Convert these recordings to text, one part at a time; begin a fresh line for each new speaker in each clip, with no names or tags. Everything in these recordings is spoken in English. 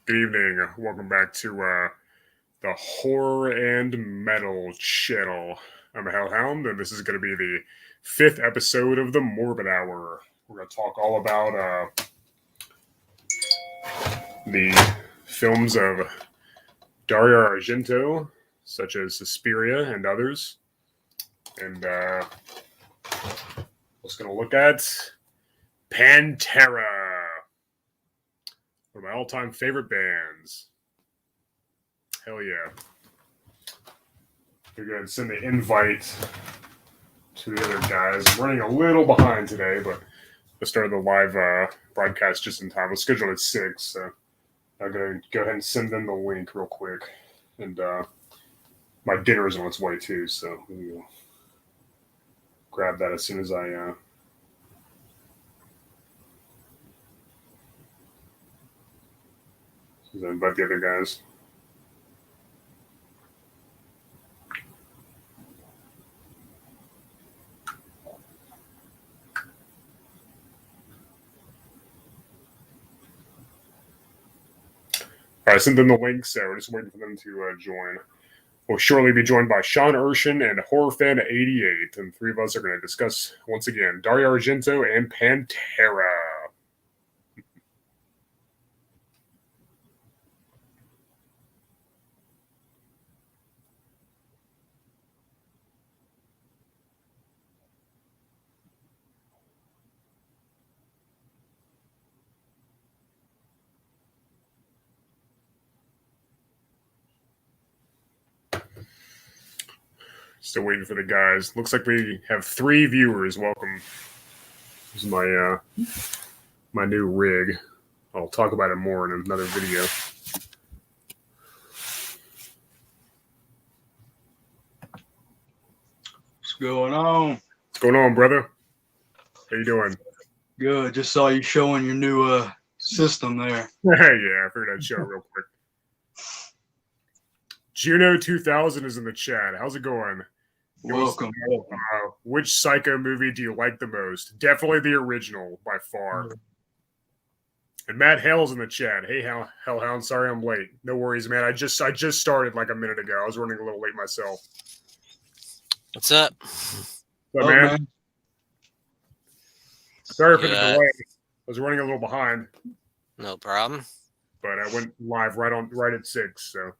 Good evening. Welcome back to the Horror and Metal channel. I'm Hellhound, and this is going to be the 5th episode of the Morbid Hour. We're going to talk all about the films of Dario Argento, such as Suspiria and others. And we're just going to look at Pantera, one of my all-time favorite bands. Hell yeah. We're going to send the invite to the other guys. I'm running a little behind today, but I started the live broadcast just in time. We'll schedule it at 6, so I'm going to go ahead and send them the link real quick. And my dinner is on its way, too, so we'll grab that as soon as I... invite the other guys. I sent them the link, so we're just waiting for them to join. We'll shortly be joined by Sean Erschen and HorrorFan88, and the three of us are going to discuss, once again, Dario Argento and Pantera. Still waiting for the guys. Looks like we have 3 viewers. Welcome. This is my my new rig. I'll talk about it more in another video.
What's going on?
What's going on, brother? How you doing?
Good. Just saw you showing your new system there.
Yeah, I figured I'd show it real quick. Juno 2000 is in the chat. How's it going?
Welcome.
Which Psycho movie do you like the most? Definitely the original, by far. And Matt Hale's in the chat. Hey, Hellhound, sorry I'm late. No worries, man. I just started like a minute ago. I was running a little late myself.
What's up?
What's up, man? Sorry for the delay. I was running a little behind.
No problem.
But I went live right at 6, so.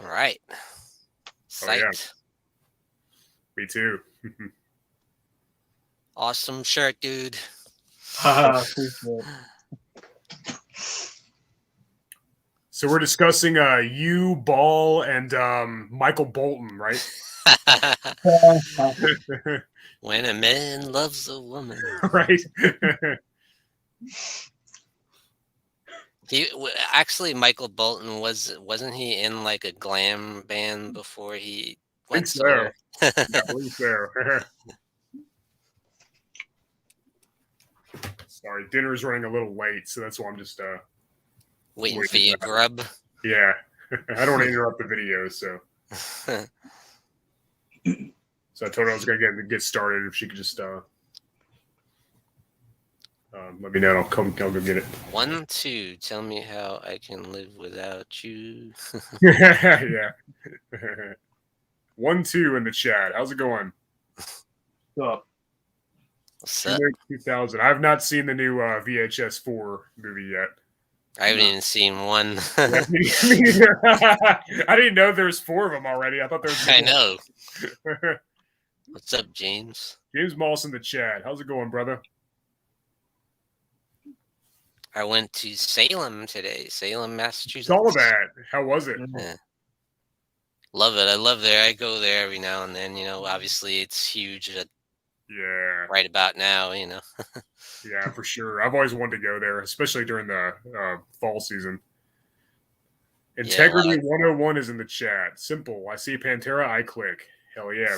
All right. Psyched. Oh, yeah.
Me too.
Awesome shirt, dude.
So we're discussing you, Ball, and Michael Bolton, right?
When a man loves a woman.
Right.
Actually, Michael Bolton wasn't he in like a glam band before he went
so? I believe so. Sorry, dinner's running a little late, so that's why I'm just
waiting for you, grub.
Yeah, I don't want to interrupt the video, so. So I told her I was gonna get started. If she could just let me know, and I'll go get it.
1, 2. Tell me how I can live without you.
Yeah. 1, 2 in the chat. How's it going?
What's up?
2000. I've not seen the new VHS 4 movie yet.
I haven't even seen one.
I didn't know there was 4 of them already. I thought there was.
I know. What's up, James?
James Moss in the chat. How's it going, brother?
I went to Salem today, Salem, Massachusetts.
All of that. How was it?
Yeah. Love it. I love there. I go there every now and then. You know, obviously it's huge.
Yeah.
Right about now, you know.
Yeah, for sure. I've always wanted to go there, especially during the fall season. Integrity 101 is in the chat. Simple. I see Pantera, I click. Hell yeah.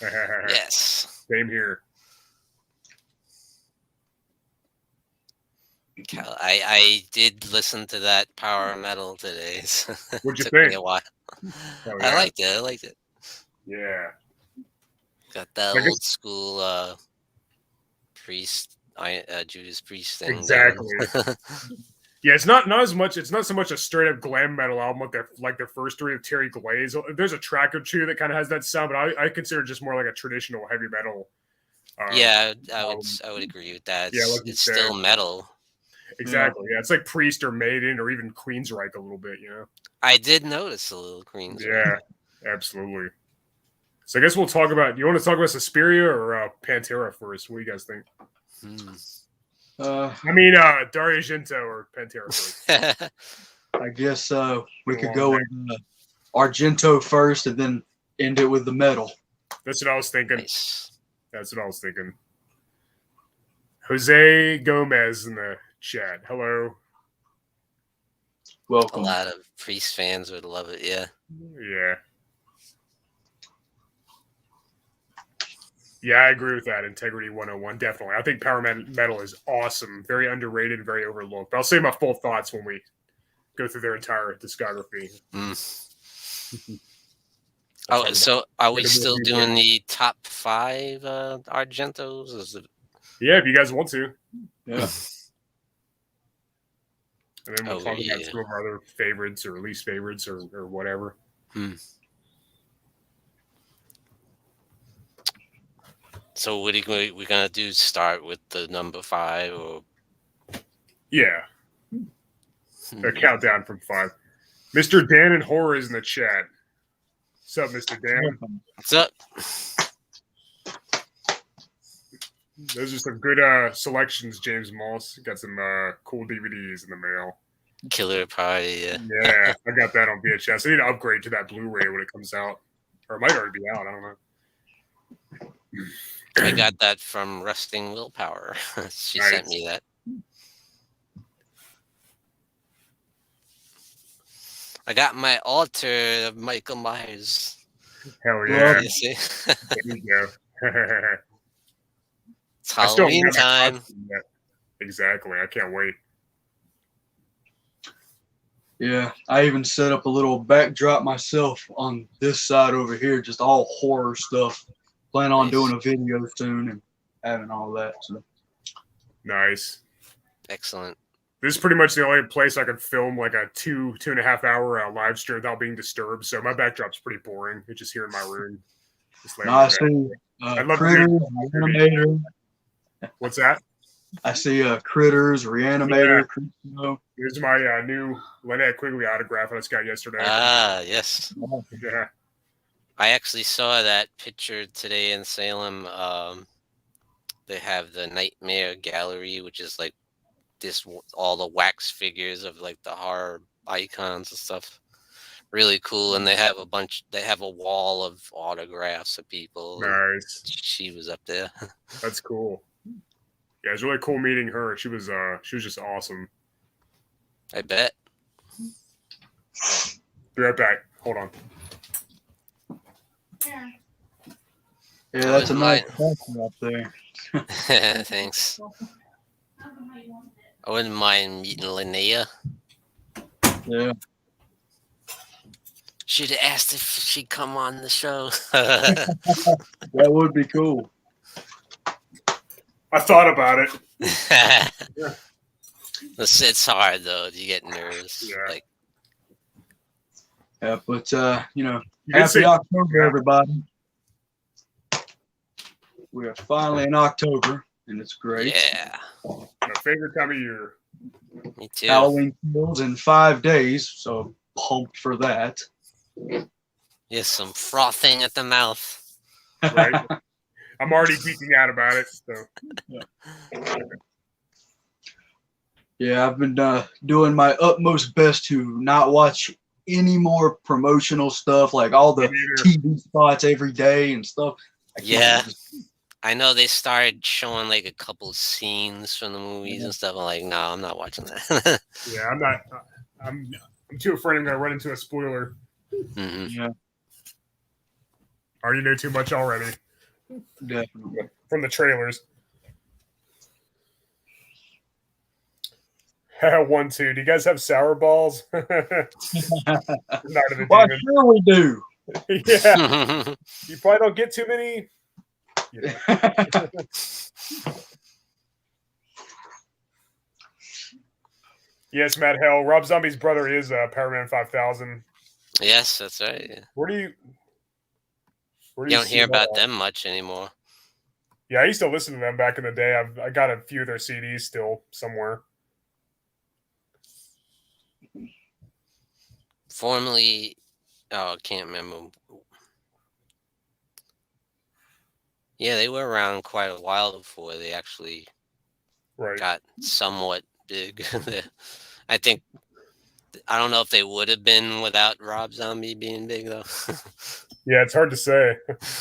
Yes.
Same here.
I did listen to that power metal today. So
what'd you think?
Me a while.
Yeah.
I liked it.
Yeah.
Got that old school priest, Judas Priest thing.
Exactly. Yeah, it's not as much. It's not so much a straight up glam metal album like their first three of Terry Glaze. There's a track or two that kind of has that sound, but I consider it just more like a traditional heavy metal.
Yeah, I
album.
would agree with that.
Yeah, like you
It's
said.
still metal.
Exactly. Yeah, it's like Priest or Maiden or even Queensryche a little bit. You know.
I did notice a little Queens.
Yeah, absolutely. So I guess we'll talk about. You want to talk about Suspiria or Pantera first? What do you guys think? I mean, Dario Argento or Pantera first.
I guess we could go with Argento first and then end it with the metal.
That's what I was thinking.
Nice.
That's what I was thinking. Jose Gomez in the chat. Hello.
Welcome.
A lot of Priest fans would love it. Yeah.
Yeah. Yeah, I agree with that. Integrity 101, definitely. I think power metal is awesome. Very underrated, very overlooked. But I'll say my full thoughts when we go through their entire discography.
Oh, so are we still doing the top 5 Argentos? Is it...
Yeah, if you guys want to.
Yeah.
And then we'll talk about some of our other favorites or least favorites or whatever.
So what are we gonna do? Start with the number 5 or?
Yeah. A countdown from 5. Mr. Dan and Horror is in the chat. What's up, Mr. Dan?
What's up?
Those are some good selections, James Moss. Got some cool DVDs in the mail.
Killer Party, yeah.
Yeah, I got that on VHS. I need to upgrade to that Blu-ray when it comes out. Or it might already be out, I don't know.
I got that from Rusting Willpower. She sent me that. I got my altar of Michael Myers.
Hell yeah.
You see?
There you go.
It's Halloween time.
Exactly. I can't wait.
Yeah, I even set up a little backdrop myself on this side over here, just all horror stuff. Plan on doing a video soon and having all that. So.
Nice.
Excellent.
This is pretty much the only place I can film like a 2.5 hour live stream without being disturbed. So my backdrop's pretty boring. It's just here in my room.
I see Critters, Reanimator.
What's that?
I see Critters, Reanimator.
Yeah. Here's my new Lynette Quigley autograph I just got yesterday.
Ah, yes.
Yeah.
I actually saw that picture today in Salem. They have the Nightmare Gallery, which is like all the wax figures of like the horror icons and stuff. Really cool. And they have a wall of autographs of people.
Nice.
She was up there.
That's cool. Yeah, it was really cool meeting her. She was just awesome.
I bet.
Be right back. Hold on.
Yeah, that's a nice poster up there.
Thanks. I wouldn't mind meeting Linnea.
Yeah.
Should have asked if she'd come on the show.
That would be cool.
I thought about it.
Yeah. It's hard though. You get nervous.
Yeah.
Yeah, but happy October, everybody. We are finally in October, and it's great.
Yeah.
My favorite time of year.
Me too.
Halloween kills in 5 days, so pumped for that.
Yes, some frothing at the mouth.
Right. I'm already geeking out about it. So.
Yeah, I've been doing my utmost best to not watch any more promotional stuff, like all the TV spots every day and stuff.
Yeah. I know they started showing like a couple of scenes from the movies and stuff. I'm like, no, I'm not watching that.
Yeah, I'm not. I'm too afraid I'm going to run into a spoiler.
Mm-hmm.
Yeah.
I already know too much already.
Definitely.
From the trailers. 1, 2. Do you guys have sour balls?
Well, sure we do.
Yeah. You probably don't get too many. Yes, Matt Hell. Rob Zombie's brother is Powerman 5000.
Yes, that's right. Yeah.
Where do you
You don't
see
hear
that
about
on?
them much anymore.
Yeah, I used to listen to them back in the day. I got a few of their CDs still somewhere.
Formerly, oh, I can't remember. Yeah, they were around quite a while before they actually
Right.
got somewhat big. I think I don't know if they would have been without Rob Zombie being big though.
Yeah, it's hard to say.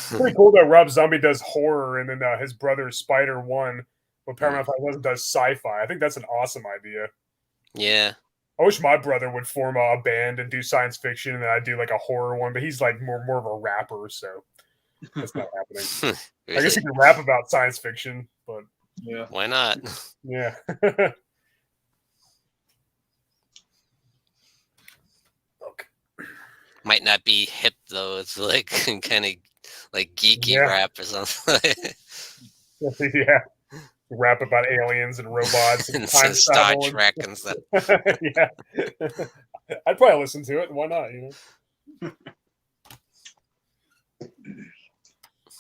Pretty cool that Rob Zombie does horror, and then his brother Spider One, but Paramount 5000 does sci-fi. I think that's an awesome idea.
Yeah.
I wish my brother would form a band and do science fiction, and then I'd do like a horror one. But he's like more of a rapper, so that's not happening. I guess he can rap about science fiction, but
Yeah.
Why not?
yeah.
Might not be hip though. It's like kind of like geeky
Yeah.
rap or something.
Yeah. Rap about aliens and robots and
And
time
Star
travel.
Trek and stuff.
Yeah. I'd probably listen to it. Why not? You know.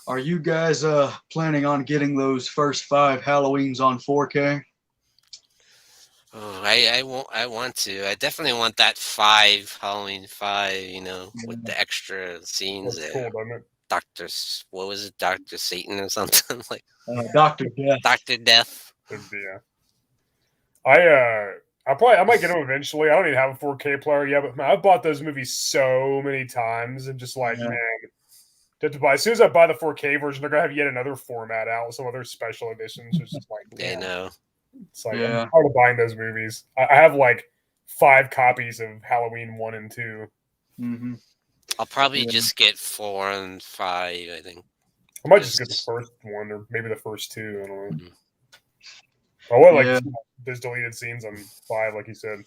Are you guys planning on getting those first 5 Halloweens on 4K?
Oh, I want to. I definitely want that 5 Halloween 5. You know, with the extra scenes
That's
there.
cool, doesn't it?
What was it, Dr. Satan or something like
Dr. Death.
Dr. Death.
Yeah. I might get them eventually. I don't even have a 4K player yet, but man, I've bought those movies so many times, and just like,
Yeah.
man, to buy, as soon as I buy the 4K version, they're gonna have yet another format out with some other special editions. It's just like,
They
man,
know.
it's like
Yeah.
I'm tired of buying those movies. I have like 5 copies of Halloween 1 and 2.
Mm-hmm.
I'll probably
Yeah.
just get 4 and 5. I think.
I might just get the first one or maybe the first 2. I don't know.
Mhm.
I would like
Yeah.
to see those deleted scenes on 5, like you said.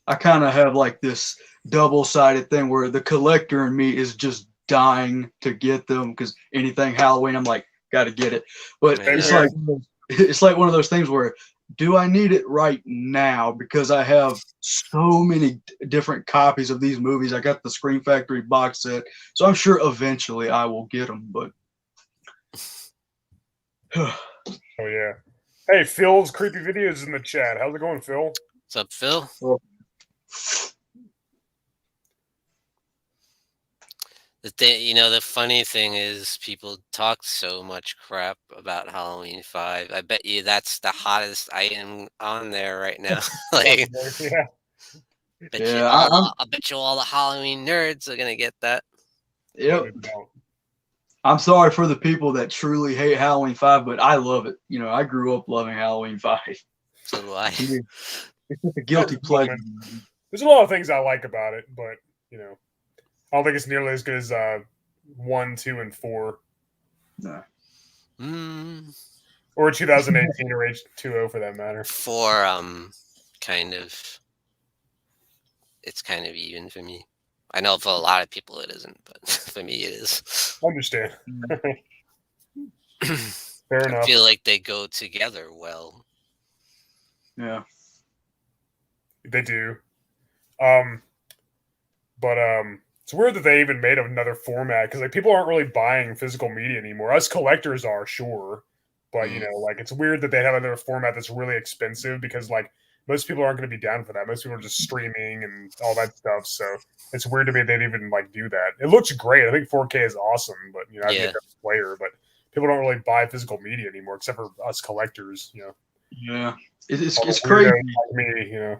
I kind of have like this double-sided thing where the collector in me is just dying to get them because anything Halloween, I'm like, gotta get it. But
Yeah.
it's like one of those things where, do I need it right now? Because I have so many different copies of these movies. I got the Scream Factory box set, so I'm sure eventually I will get them. But
Oh yeah. Hey, Phil's creepy videos in the chat. How's it going, Phil?
What's up, Phil? The funny thing is people talk so much crap about Halloween 5. I bet you that's the hottest item on there right now. Like,
Yeah.
I bet you all the Halloween nerds are gonna get that.
Yep. I'm sorry for the people that truly hate Halloween 5, but I love it. You know, I grew up loving Halloween 5.
So do I.
It's just a guilty pleasure.
There's a lot of things I like about it, but you know, I don't think it's nearly as good as 1, 2, and 4.
No.
Or 2018 or H2O for that matter.
4, kind of. It's kind of even for me. I know for a lot of people it isn't, but for me it is.
I understand. Fair enough.
I feel like they go together well.
Yeah.
They do. But it's weird that they even made another format because like people aren't really buying physical media anymore. Us collectors are, sure, but you know, like it's weird that they have another format that's really expensive because like most people aren't going to be down for that. Most people are just streaming and all that stuff. So it's weird to me they'd even like do that. It looks great. I think 4K is awesome, but you know, I'd get a player, but people don't really buy physical media anymore except for us collectors. You know.
Yeah, it's crazy.
Like me, you know.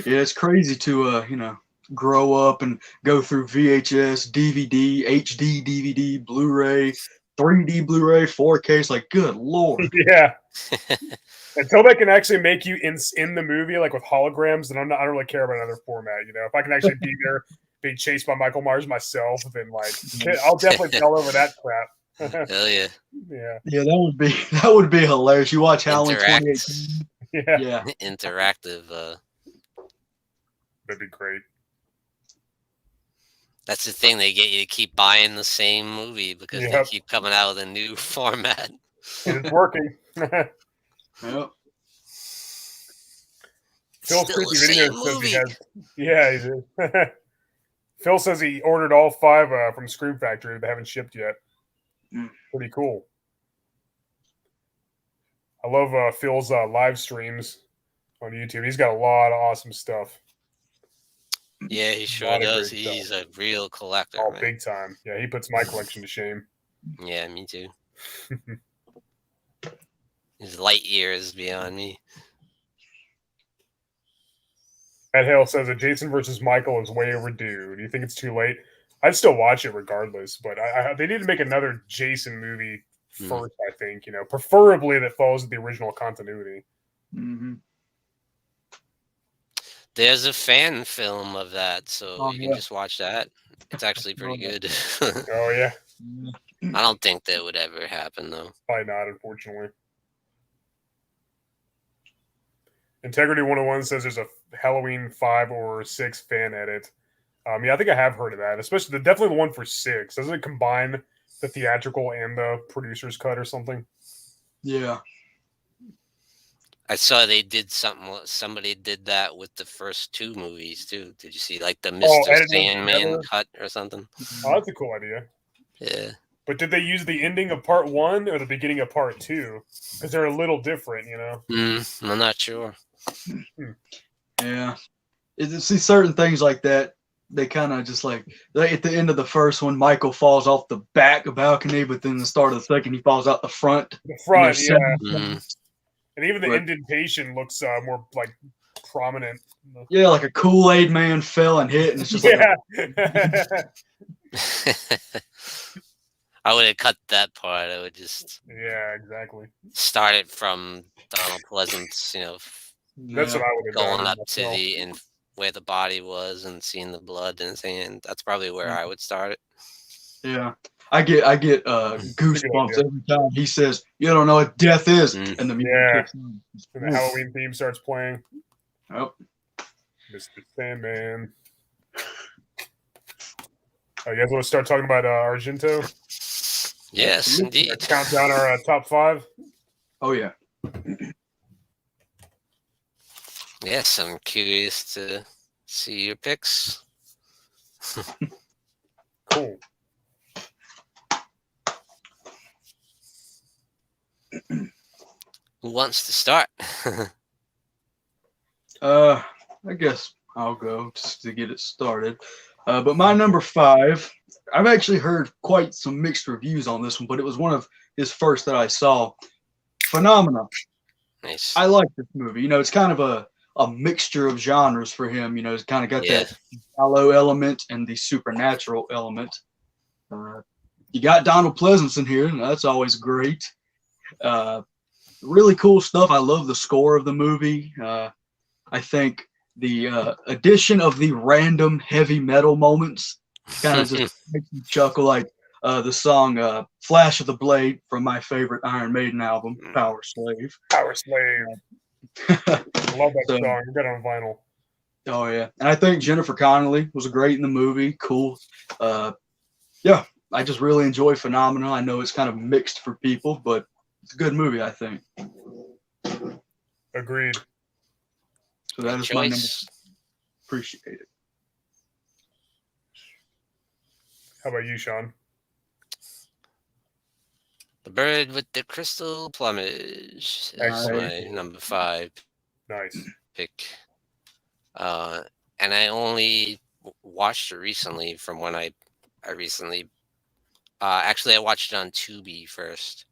Yeah, it's crazy to you know, grow up and go through VHS, DVD, HD DVD, Blu-ray, 3D Blu-ray, 4K. It's like, good lord.
Yeah. Until they can actually make you in the movie, like with holograms, then I don't really care about another format. You know, if I can actually be there, being chased by Michael Myers myself, then like I'll definitely tell over that crap.
Hell yeah.
Yeah.
Yeah, that would be hilarious. You watch Halloween 2018.
Yeah.
Interactive.
That'd be great.
That's the thing. They get you to keep buying the same movie because they keep coming out with a new format.
And it's working.
Yep.
Phil's
Still the
creepy video
same
says he
movie.
has. Yeah, he did. Phil says he ordered all 5 from Scream Factory. They haven't shipped yet. Pretty cool. I love Phil's live streams on YouTube. He's got a lot of awesome stuff.
Yeah, he sure does. He's a real collector.
Oh,
man.
big time. Yeah, he puts my collection to shame.
Yeah, me too. His light years beyond me.
Ed Hale says that Jason versus Michael is way overdue. Do you think it's too late? I'd still watch it regardless, but they need to make another Jason movie first, I think. Preferably that follows the original continuity.
Mm-hmm.
There's a fan film of that, so you can just watch that. It's actually pretty good.
Oh, yeah.
I don't think that would ever happen, though.
Probably not, unfortunately. Integrity 101 says there's a Halloween 5 or 6 fan edit. Yeah, I think I have heard of that, especially definitely the one for 6. Doesn't it combine the theatrical and the producer's cut or something?
Yeah.
I saw they did something. Somebody did that with the first 2 movies too. Did you see like the Mr. Sandman cut or something?
Oh, that's a cool idea.
Yeah.
But did they use the ending of part 1 or the beginning of part 2? Because they're a little different,
I'm not sure.
Yeah. See, certain things like that, they kind of just like at the end of the first one, Michael falls off the back balcony, but then the start of the second, he falls out the front.
The front, yeah.
Mm-hmm.
And even the indentation looks more like prominent.
Yeah, like a Kool-Aid man fell and hit, and it's just
I would have cut that part. I would just
exactly.
Start it from Donald Pleasant's,
That's what I would have done.
Going up to the where the body was and seeing the blood and saying that's probably where I would start it.
Yeah. I get goosebumps every time he says, "You don't know what death is," and the music
and the Halloween theme starts playing.
Oh,
Mr. Sandman. Oh, you guys want to start talking about Argento?
Yes, indeed.
Let's count down our top 5.
Oh yeah.
Yes, I'm curious to see your picks.
Cool.
Who wants to start?
I guess I'll go just to get it started. But my number 5, I've actually heard quite some mixed reviews on this one, but it was one of his first that I saw. Phenomena.
Nice.
I like this movie. It's kind of a mixture of genres for him. It's kind of got that shallow element and the supernatural element. You got Donald Pleasance in here, and that's always great. Really cool stuff. I love the score of the movie. I think the addition of the random heavy metal moments kind of just makes me chuckle, like the song Flash of the Blade from my favorite Iron Maiden album, Power Slave.
Power Slave. I love that song. I got it on vinyl.
Oh, yeah. And I think Jennifer Connelly was great in the movie. Cool. Yeah, I just really enjoy Phenomena. I know it's kind of mixed for people, but it's a good movie, I think.
Agreed.
So that is my number. Appreciate it.
How about you, Sean?
The Bird with the Crystal Plumage is my number 5 pick. And I only watched it recently from when I recently... actually, I watched it on Tubi first.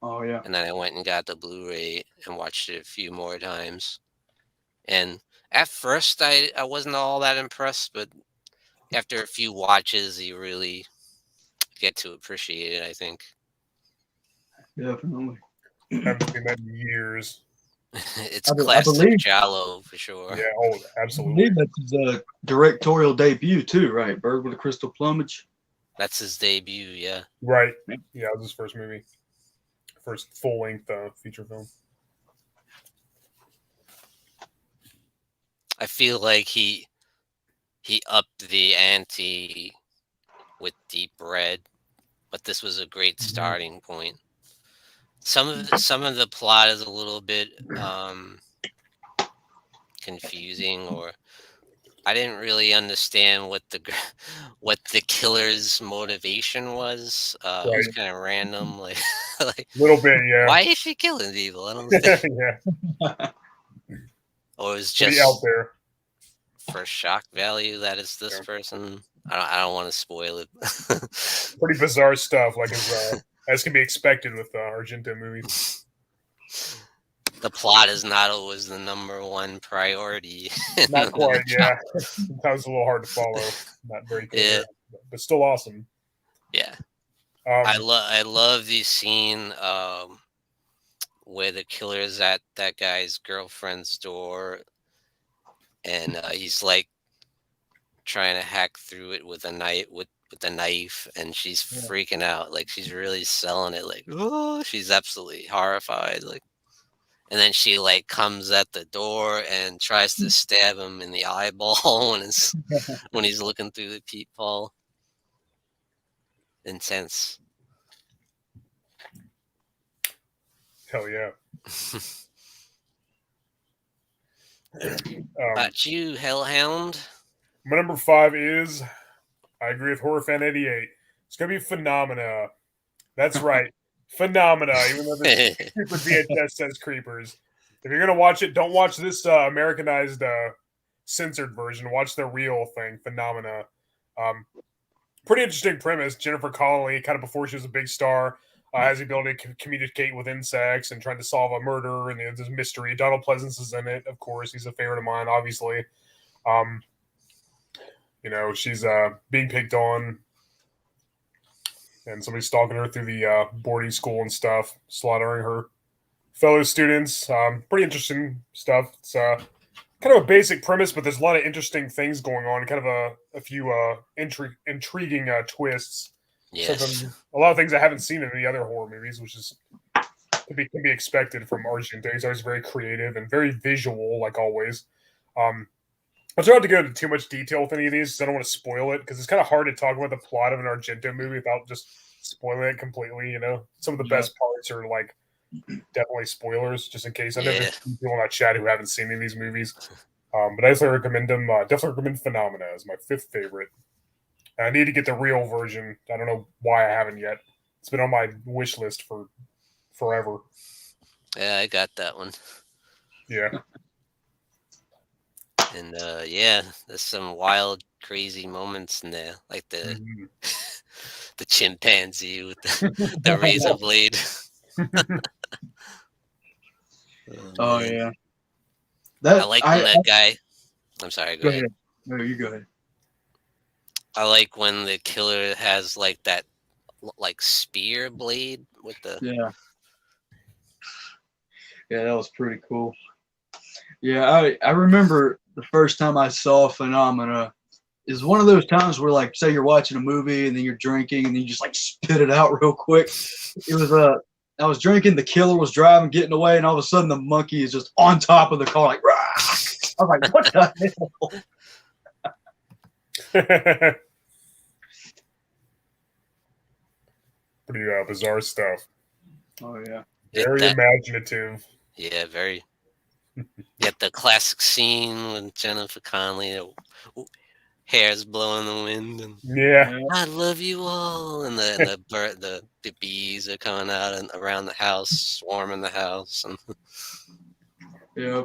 Oh, yeah.
And then I went and got the Blu-ray and watched it a few more times. And at first, I wasn't all that impressed, but after a few watches, you really get to appreciate it, I think.
Definitely.
I haven't seen that in years.
It's classic Giallo for sure.
Yeah, absolutely.
I believe that's his directorial debut too, right? Bird with the Crystal Plumage.
That's his debut, yeah.
Right. Yeah, it was his first movie. First full-length feature film.
I feel like he upped the ante with Deep Red, but this was a great starting point. Some of the plot is a little bit confusing, or I didn't really understand what the killer's motivation was. It was kind of random, like like
little bit, yeah.
why is she killing people? I don't understand.
Yeah,
Or it was
pretty
just
out there.
for shock value that it's this person. I don't want to spoil it.
Pretty bizarre stuff, like as can be expected with Argento movies.
The plot is not always the number one priority.
Not quite, yeah. That was a little hard to follow. Not very clear, but still awesome.
Yeah. I love the scene where the killer is at that guy's girlfriend's door, and he's like trying to hack through it with a knife, and she's freaking out, like she's really selling it, like, oh, she's absolutely horrified, like, and then she like comes at the door and tries to stab him in the eyeball when he's looking through the peephole. Intense.
Hell yeah.
About you, Hellhound?
My number 5 is, I agree with Horror Fan 88. It's going to be Phenomena. That's right. Phenomena, even though this stupid VHS says Creepers. If you're going to watch it, don't watch this Americanized censored version. Watch the real thing, Phenomena. Pretty interesting premise. Jennifer Connelly, kind of before she was a big star, has the ability to communicate with insects and trying to solve a murder, and there's a mystery. Donald Pleasance is in it, of course. He's a favorite of mine, obviously. She's being picked on, and somebody's stalking her through the boarding school and stuff, slaughtering her fellow students. Pretty interesting stuff. It's kind of a basic premise, but there's a lot of interesting things going on. Kind of a few intriguing twists.
Yes.
A lot of things I haven't seen in the other horror movies, which is can be expected from Argento. He's always very creative and very visual, like always. I try not to go into too much detail with any of these because I don't want to spoil it, because it's kind of hard to talk about the plot of an Argento movie without just spoiling it completely. Some of the best parts are like definitely spoilers, just in case. I know there's people in that chat who haven't seen any of these movies, but I definitely recommend them. Definitely recommend Phenomena as my 5th favorite. I need to get the real version. I don't know why I haven't yet. It's been on my wish list for forever.
Yeah, I got that one.
Yeah.
And there's some wild, crazy moments in there, like the the chimpanzee with the razor blade.
Oh yeah.
I like when that guy. I'm sorry. Go ahead.
No, you go ahead.
I like when the killer has like that, like spear blade with the.
Yeah. Yeah, that was pretty cool. Yeah, I remember the first time I saw Phenomena is one of those times where, like, say you're watching a movie and then you're drinking and then you just like spit it out real quick. It was I was drinking, the killer was driving, getting away, and all of a sudden the monkey is just on top of the car, like, rah! I was like, what the hell?
Pretty bizarre stuff.
Oh yeah.
Very imaginative.
Yeah, very. Get the classic scene with Jennifer Connelly, hair's blowing the wind, and I love you all, and the bees are coming out and around the house, swarming the house, and
yeah.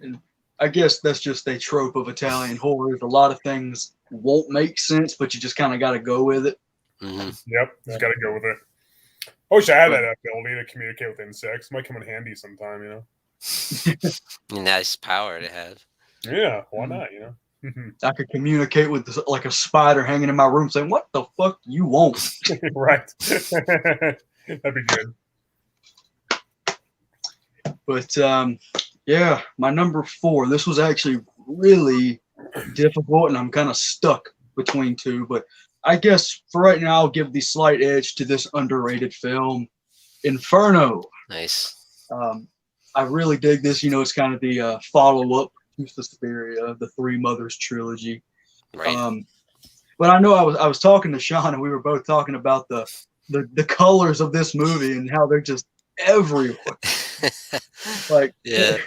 And I guess that's just a trope of Italian horror. A lot of things won't make sense, but you just kind of got to go with it.
Mm-hmm.
Yep, just got to go with it. I wish I had that ability to communicate with insects. Might come in handy sometime,
Nice power to have.
Yeah, why not,
I could communicate with like a spider hanging in my room saying, what the fuck you want?
Right. That'd be good.
But yeah, my number 4, this was actually really difficult and I'm kind of stuck between two, but I guess for right now I'll give the slight edge to this underrated film, Inferno.
Nice.
I really dig this. It's kind of the follow-up to Suspiria, the Three Mothers trilogy.
Right.
But I know I was talking to Sean, and we were both talking about the colors of this movie and how they're just everywhere. Like,
yeah.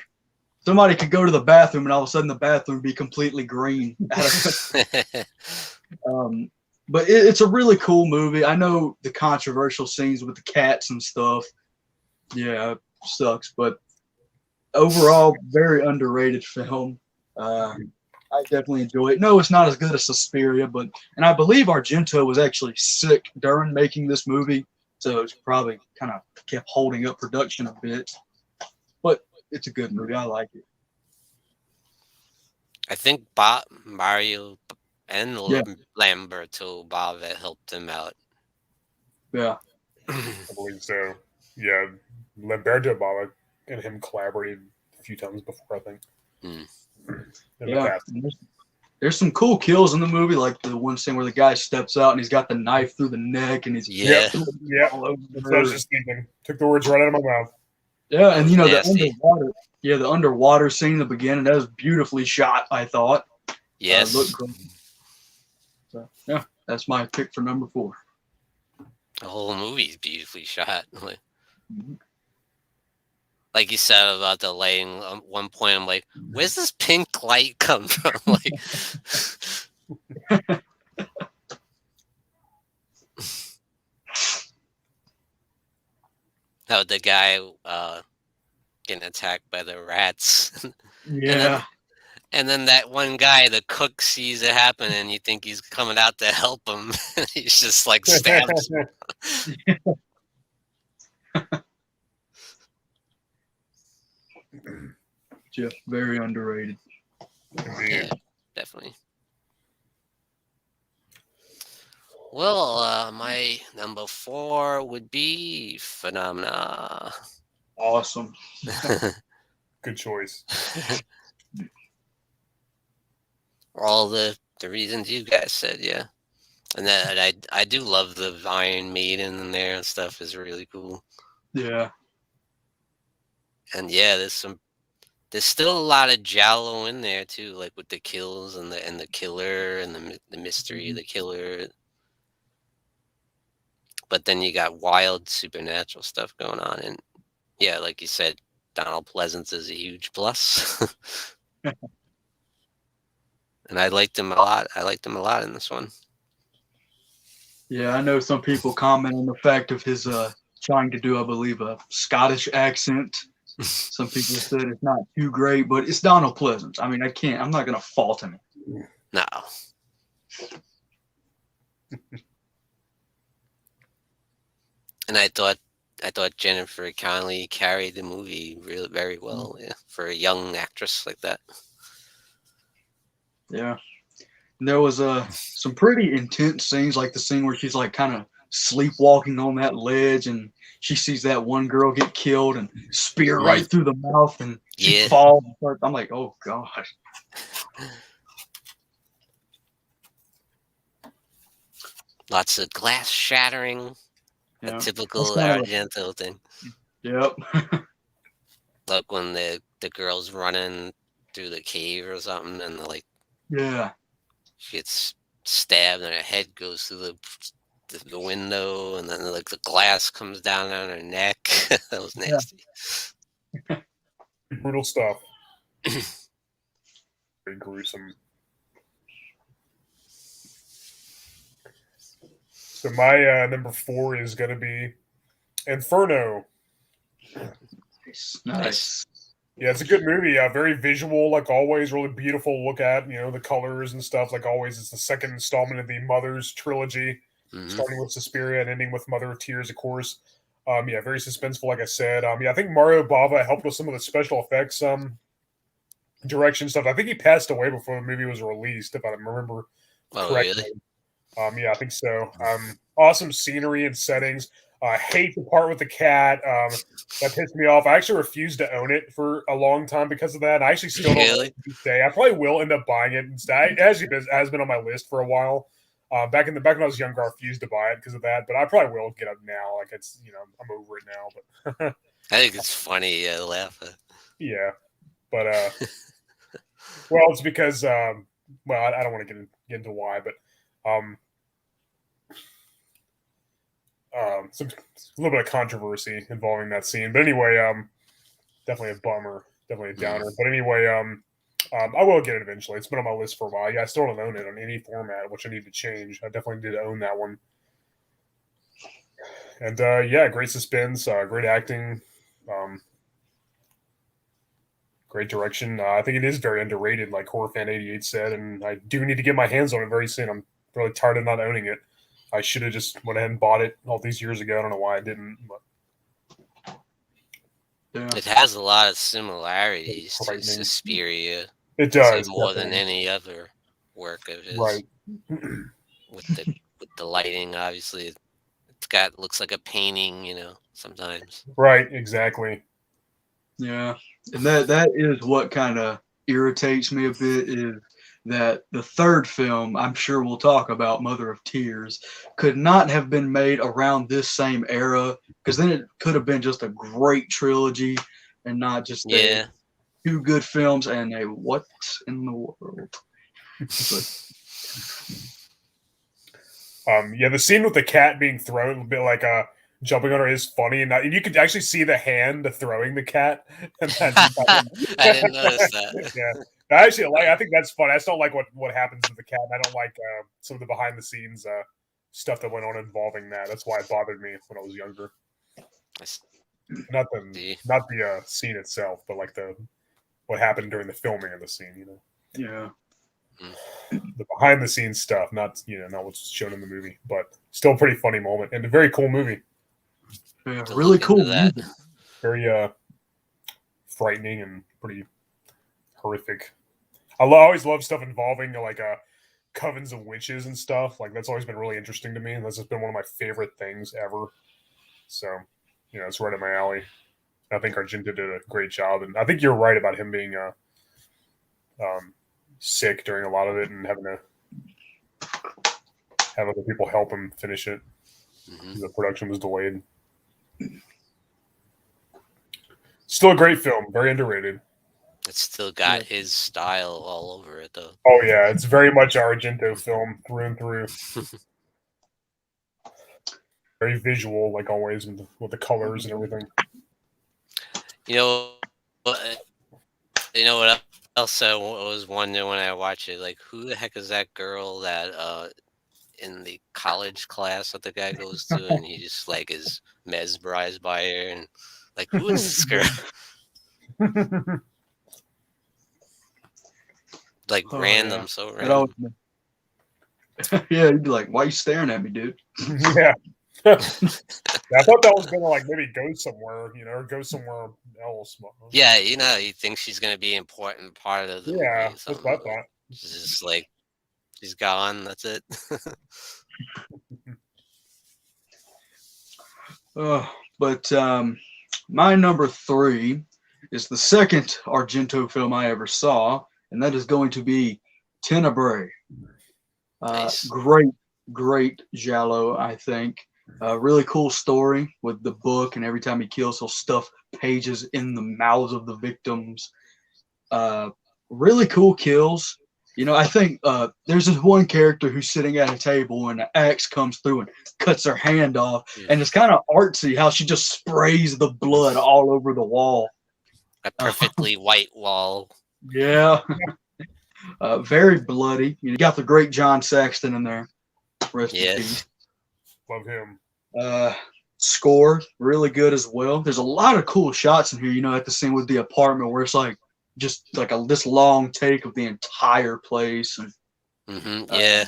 somebody could go to the bathroom and all of a sudden the bathroom be completely green. But it's a really cool movie. I know the controversial scenes with the cats and stuff. Yeah, sucks. But overall, very underrated film. I definitely enjoy it. No, it's not as good as Suspiria, and I believe Argento was actually sick during making this movie, so it's probably kind of kept holding up production a bit. But it's a good movie. I like it.
I think Mario and Lamberto Bava helped him out.
Yeah.
I believe so. Yeah, Lamberto Bava and him collaborated a few times before, I think.
Yeah. There's some cool kills in the movie, like the one scene where the guy steps out and he's got the knife through the neck and he's all over
That's what I was just thinking. Took the words right out of my mouth.
Yeah, and you know the underwater scene in the beginning, that was beautifully shot, I thought.
Yes.
Looked great. So yeah, that's my pick for number 4.
The whole movie's beautifully shot. Like you said about the lighting, at one point I'm like, where's this pink light come from? Like, how the guy getting attacked by the rats.
Yeah.
And then that one guy, the cook, sees it happen, and you think he's coming out to help him. He's just like stabbed.
Jeff, very underrated.
Yeah, definitely. Well, my number 4 would be Phenomena.
Awesome.
Good choice.
All the reasons you guys said, yeah. And that I do love the Iron Maiden in there and stuff is really cool.
Yeah.
And yeah, there's still a lot of giallo in there too, like with the kills and the killer and the mystery of the killer. But then you got wild supernatural stuff going on, and yeah, like you said, Donald Pleasance is a huge plus. And I liked him a lot. I liked him a lot in this one.
Yeah, I know some people comment on the fact of his trying to do, I believe, a Scottish accent. Some people said it's not too great, but it's Donald Pleasance. I mean, I'm not going to fault him.
No. And I thought Jennifer Connelly carried the movie really very well, yeah, for a young actress like that.
Yeah. And there was some pretty intense scenes, like the scene where she's like kind of sleepwalking on that ledge and she sees that one girl get killed and spear right through the mouth and she falls. I'm like, oh gosh.
Lots of glass shattering.
Yeah.
A typical Argento thing.
Yep.
Like when the girl's running through the cave or something and she gets stabbed and her head goes through the window and then like the glass comes down on her neck. That was nasty.
Yeah. Brutal stuff. Very gruesome. So my number 4 is going to be Inferno.
Nice.
Yeah, it's a good movie. Very visual, like always. Really beautiful to look at. You know, the colors and stuff. Like always, it's the second installment of the Mothers trilogy, starting with Suspiria and ending with Mother of Tears, of course. Yeah, very suspenseful, like I said. Yeah, I think Mario Bava helped with some of the special effects direction stuff. I think he passed away before the movie was released, if I remember correctly. Really? Yeah, I think so. Awesome scenery and settings. I hate the part with the cat. That pissed me off. I actually refused to own it for a long time because of that. I actually still don't say. I probably will end up buying it instead. It actually has been on my list for a while. Back when I was younger, I refused to buy it because of that. But I probably will get it now. Like it's, I'm over it now. But
I think it's funny to laugh at.
Yeah, but well, it's because I don't want to get into why, but a little bit of controversy involving that scene. But anyway, definitely a bummer. definitely a downer. But anyway, I will get it eventually. It's been on my list for a while. Yeah, I still don't own it on any format, which I need to change. I definitely did own that one. And yeah, great suspense, great acting, great direction. I think it is very underrated, like HorrorFan88 said, and I do need to get my hands on it very soon. I'm really tired of not owning it. I should have just went ahead and bought it all these years ago. I don't know why I didn't. But
Yeah.
It has a lot of similarities to
Frightening.
Suspiria.
It
Say
does
more than
definitely.
any other work of his.
Right.
With the lighting, obviously, looks like a painting. Sometimes.
Right. Exactly.
Yeah, and that is what kind of irritates me a bit is that the third film, I'm sure we'll talk about, Mother of Tears, could not have been made around this same era, because then it could have been just a great trilogy and not just
Yeah.
two good films and a what in the world. But,
yeah, the scene with the cat being thrown, a bit like jumping on her, is funny, and you could actually see the hand throwing the cat. And
I didn't notice that.
Yeah, I think that's fun. I just don't like what happens to the cat. I don't like some of the behind the scenes stuff that went on involving that. That's why it bothered me when I was younger. Not the scene itself, but like what happened during the filming of the scene.
Yeah.
The behind the scenes stuff, not what's shown in the movie, but still a pretty funny moment and a very cool movie.
Yeah, really cool.
Very frightening and pretty horrific. I always love stuff involving like covens of witches and stuff. Like that's always been really interesting to me, and that's just been one of my favorite things ever. So, it's right up my alley. I think Argento did a great job, and I think you're right about him being sick during a lot of it and having to have other people help him finish it. Mm-hmm. The production was delayed. Still a great film, very underrated.
It's still got his style all over it, though.
Oh yeah, it's very much Argento film through and through. Very visual, like always, with the colors and everything.
You know what else I was wondering when I watched it? Like, who the heck is that girl that in the college class that the guy goes to, and he just like is mesmerized by her, and like, who is this girl? Like random, yeah. So random.
Yeah, you'd be like, "Why are you staring at me, dude?"
Yeah. I thought that was gonna like maybe go somewhere, or go somewhere else.
Yeah, he thinks she's gonna be an important part of the movie.
Yeah, that's what I thought.
She's just like, she's gone. That's it.
But my number 3 is the second Argento film I ever saw, and that is going to be Tenebre.
Nice.
Great giallo, I think. Really cool story with the book, and every time he kills, he'll stuff pages in the mouths of the victims. Really cool kills. I think there's this one character who's sitting at a table, and an axe comes through and cuts her hand off, and it's kind of artsy how she just sprays the blood all over the wall.
A perfectly white wall.
Yeah. Very bloody. You got the great John Saxton in there. Rest in peace.
Love him.
Score really good as well. There's a lot of cool shots in here. At the scene with the apartment where it's like just like this long take of the entire place. And,
yeah.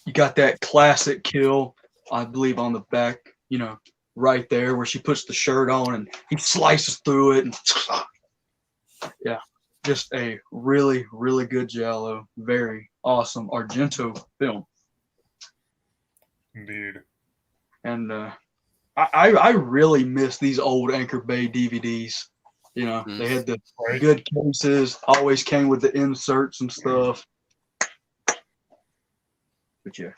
You got that classic kill, I believe, on the back. Right there where she puts the shirt on and he slices through it. And yeah. Just a really, really good giallo. Very awesome Argento film.
Indeed.
And I really miss these old Anchor Bay DVDs. They had the good cases, always came with the inserts and stuff. But yeah.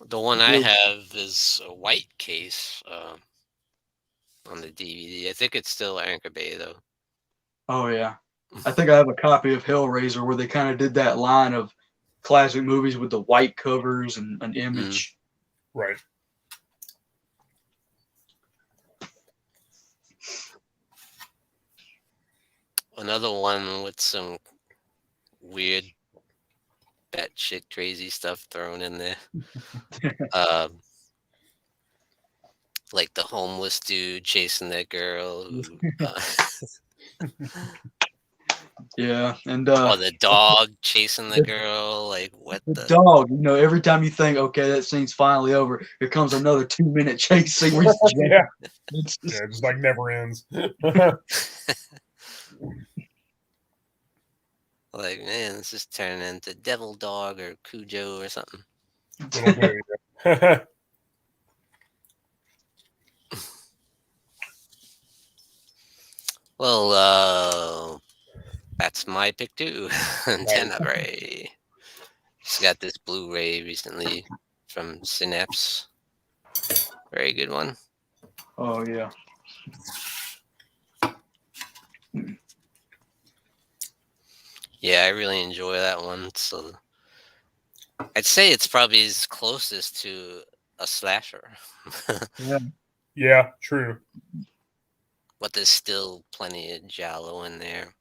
The one I have is a white case on the DVD. I think it's still Anchor Bay, though.
Oh, yeah. I think I have a copy of Hellraiser where they kind of did that line of classic movies with the white covers and an image.
Right.
another one with some weird, batshit crazy stuff thrown in there. Like the homeless dude chasing that girl,
Yeah, and
or the dog chasing the girl. Like what
the
the?
dog. Every time you think, okay, that scene's finally over, here comes another 2-minute chase scene where he's jumping.
Yeah,
It's just,
yeah, it just like never ends.
Like, man, this is turning into Devil Dog or Cujo or something.
Little bit, yeah.
Well, that's my pick too. Tenebre. Just got this Blu-ray recently from Synapse. Very good one.
oh yeah.
Yeah, I really enjoy that one. So I'd say it's probably his closest to a slasher.
Yeah, true.
But there's still plenty of giallo in there.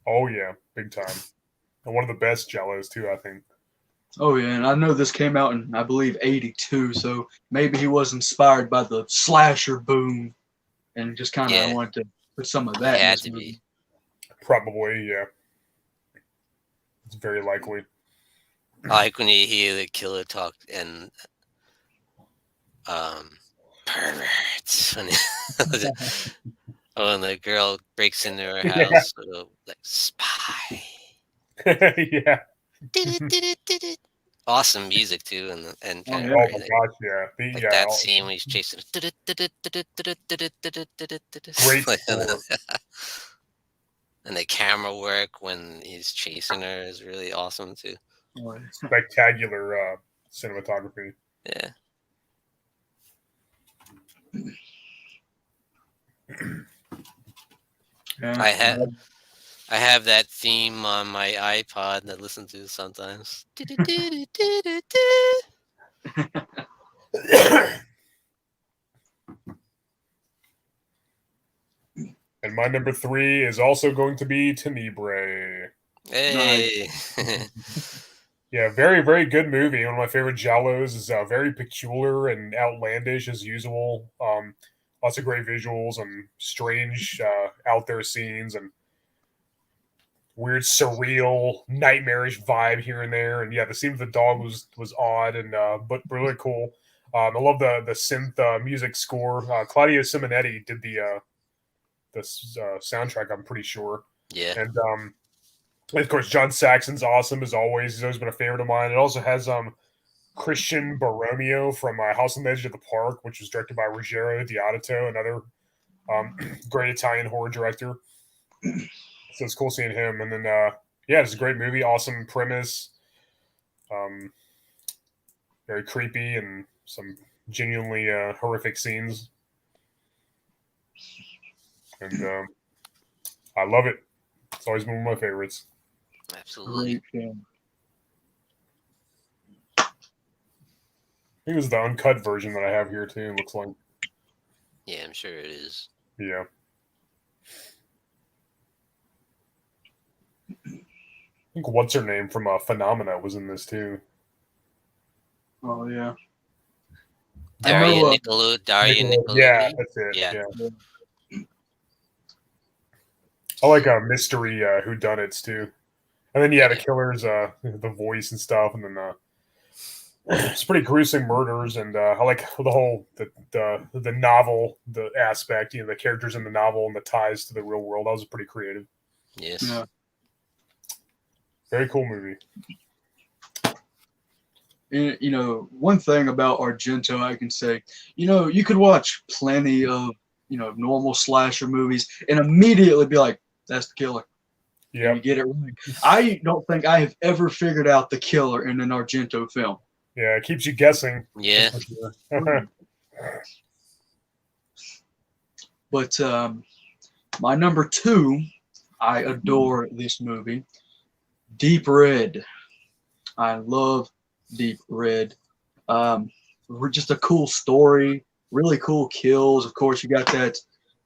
Oh yeah, big time. And one of the best Jellos too, I think.
Oh yeah, and I know this came out in, I believe, '82, so maybe he was inspired by the slasher boom and just kind of
Yeah.
wanted to put some of
It
that in
had
this
to
movie.
be.
Probably, yeah. It's very likely.
I like when you hear the killer talk and perverts. When the girl breaks into her
Yeah.
house, like spy.
Yeah.
Awesome music too, and
Oh,
kind
yeah.
of
Oh my gosh, yeah.
like that scene when he's chasing.
Great
Like,
score.
and the camera work when he's chasing her is really awesome too.
Oh, yeah.
Spectacular cinematography.
Yeah.
Yeah.
I have that theme on my iPod that I listen to sometimes.
And my number 3 is also going to be Tenebre.
Hey.
Yeah, very, very good movie. One of my favorite Giallos is very peculiar and outlandish as usual. Lots of great visuals and strange, out there scenes and weird, surreal, nightmarish vibe here and there. And yeah, the scene with the dog was odd and but really cool. I love the synth music score. Claudio Simonetti did the soundtrack. I'm pretty sure.
Yeah.
And of course, John Saxon's awesome as always. He's always been a favorite of mine. It also has Christian Borromeo from House on the Edge of the Park, which was directed by Ruggero Deodato, another great Italian horror director. So it's cool seeing him. And then, yeah, it's a great movie. Awesome premise. Very creepy and some genuinely horrific scenes. And I love it. It's always been one of my favorites.
Absolutely.
Great film.
I think it was the uncut version that I have here too. It looks like.
Yeah, I'm sure it is.
Yeah. I think what's her name from Phenomena was in this too.
Oh yeah.
Dario
know,
Nicolodi.
Yeah, that's it.
Yeah.
Yeah. I like mystery whodunits too. And then yeah, the killers, the voice and stuff, and then it's pretty gruesome murders, and I like the whole the novel, the aspect, the characters in the novel and the ties to the real world. That was pretty creative.
Yes.
Yeah.
Very cool movie.
And, one thing about Argento, I can say, you could watch plenty of, normal slasher movies and immediately be like, that's the killer.
Yeah.
You get it right. I don't think I have ever figured out the killer in an Argento film.
Yeah, it keeps you guessing.
Yeah.
But my number 2, I adore this movie, Deep Red. I love Deep Red. Just a cool story, really cool kills. Of course, you got that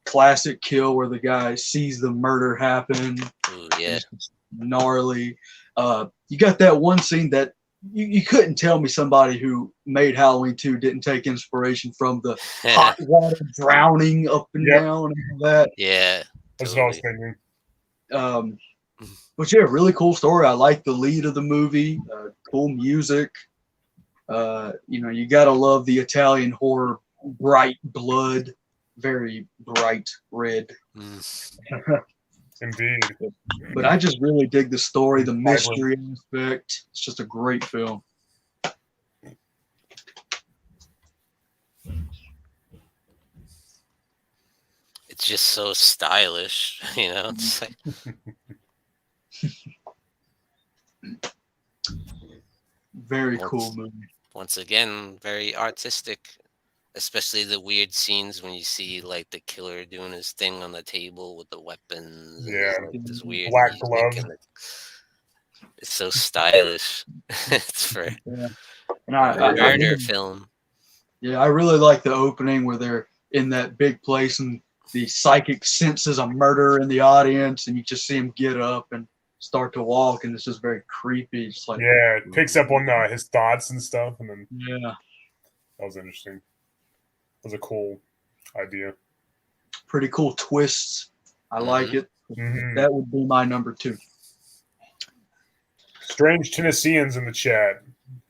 classic kill where the guy sees the murder happen.
Ooh, yeah.
It's just gnarly. You got that one scene that you couldn't tell me somebody who made Halloween 2 didn't take inspiration from the hot water drowning up and down and all that.
Yeah.
That's what I was thinking.
But yeah, really cool story. I like the lead of the movie. Cool music. You gotta love the Italian horror, bright blood, very bright red.
Indeed.
But I just really dig the story, the mystery aspect. It's just a great film.
It's just so stylish, It's like
very cool movie.
Once again, very artistic, especially the weird scenes when you see like the killer doing his thing on the table with the weapons.
Yeah,
and this weird
black glove.
It's so stylish. It's for a
murder
film.
Yeah, I really like the opening where they're in that big place and the psychic senses a murder in the audience, and you just see him get up and start to walk, and it's just very creepy. It's like,
it picks up on his thoughts and stuff, and then
that
was interesting. That was a cool idea.
Pretty cool twists. I like it. That would be my number 2.
Strange Tennesseans in the chat.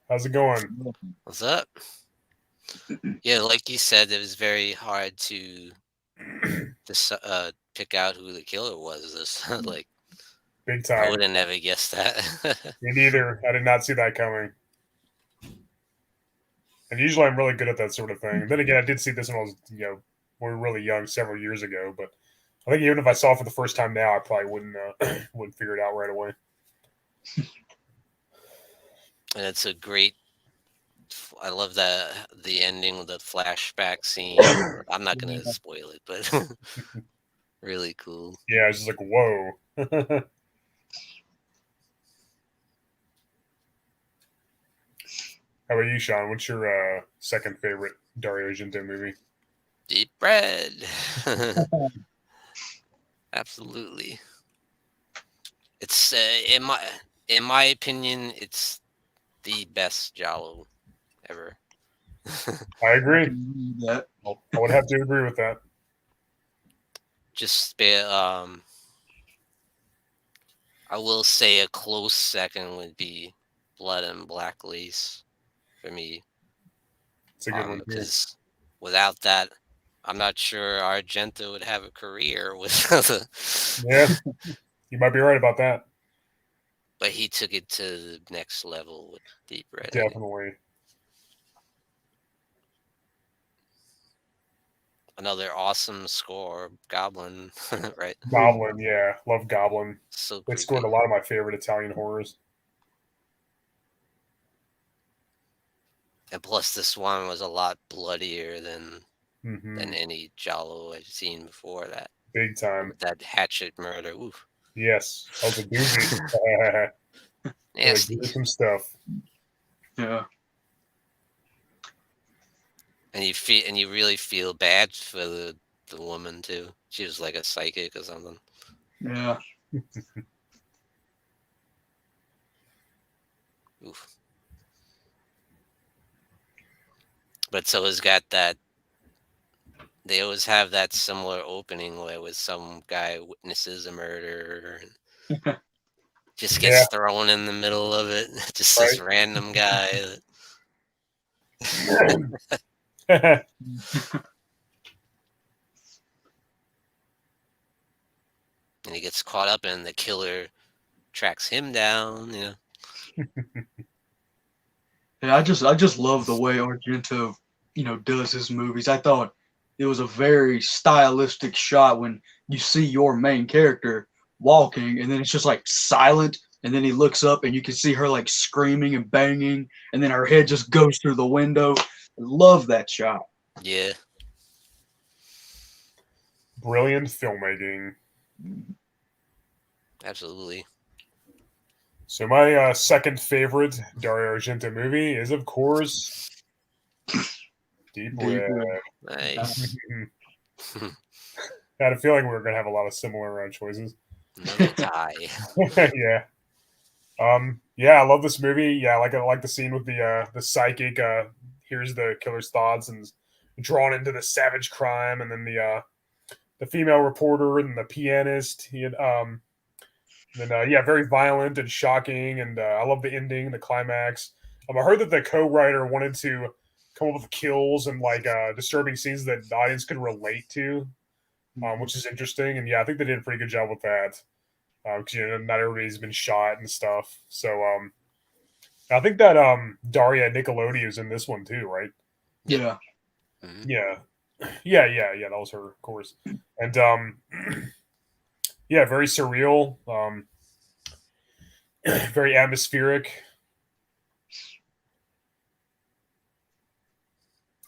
How's it going?
What's up? Yeah, like you said, it was very hard to pick out who the killer was. Like,
big time.
I would have never guessed that.
Me neither. I did not see that coming. And usually I'm really good at that sort of thing. And then again, I did see this when I was, we were really young several years ago. But I think even if I saw it for the first time now, I probably wouldn't figure it out right away.
And it's a great. I love the ending with the flashback scene. I'm not gonna spoil it, but really cool.
Yeah, it's just like, whoa. How about you, Sean? What's your second favorite Dario Argento movie?
Deep Red. Absolutely. It's in my opinion, it's the best Giallo ever.
I agree. I would have to agree with that.
Just I will say a close second would be Blood and Black Lace for me.
It's a good one
because without that, I'm not sure Argento would have a career with.
Yeah, you might be right about that.
But he took it to the next level with Deep Red.
Definitely.
Another awesome score, Goblin, right?
Goblin, yeah. Love Goblin.
So
they scored a lot of my favorite Italian horrors.
And plus, this one was a lot bloodier than
Mm-hmm.
any Giallo I've seen before that.
Big time.
That hatchet murder. Oof.
Yes. That was a doozy.
Nasty.
Some stuff.
Yeah.
And you really feel bad for the woman too. She was like a psychic or something.
Yeah.
Oof. But so it's got that. They always have that similar opening where with some guy witnesses a murder and just gets thrown in the middle of it. Just this random guy. And he gets caught up and the killer tracks him down,
Yeah, I just love the way Argento, does his movies. I thought it was a very stylistic shot when you see your main character walking and then it's just like silent and then he looks up and you can see her like screaming and banging and then her head just goes through the window. I love that shot.
Yeah.
Brilliant filmmaking.
Absolutely.
So my second favorite Dario Argento movie is, of course, Deep Red.
Nice.
I had a feeling we were going to have a lot of similar choices.
Another tie.
Yeah. Yeah, I love this movie. Yeah, I like the scene with the psychic. Here's the killer's thoughts and drawn into the savage crime, and then the female reporter and the pianist. Yeah, very violent and shocking, and I love the ending, the climax. I heard that the co-writer wanted to come up with kills and disturbing scenes that the audience could relate to, which is interesting. And yeah, I think they did a pretty good job with that. Because not everybody's been shot and stuff. So I think that Daria Nickelodeon is in this one too, right?
Yeah.
Mhm.
Yeah, yeah. That was her, of course. And yeah, very surreal, very atmospheric.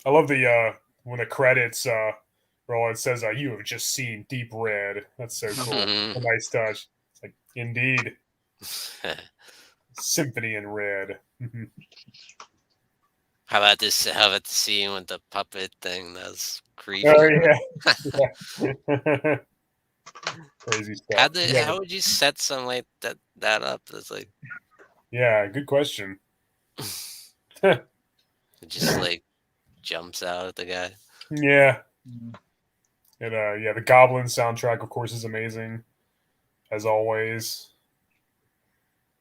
I love the when the credits roll. It says, "You have just seen Deep Red." That's so cool. A nice touch. It's like, indeed, Symphony in Red.
How about this? How about the scene with the puppet thing? That's creepy.
Oh yeah. Crazy stuff.
How would you set something like that up? That's like
Yeah, good question.
it just like jumps out at the guy.
Yeah. And yeah, the Goblin soundtrack, of course, is amazing, as always.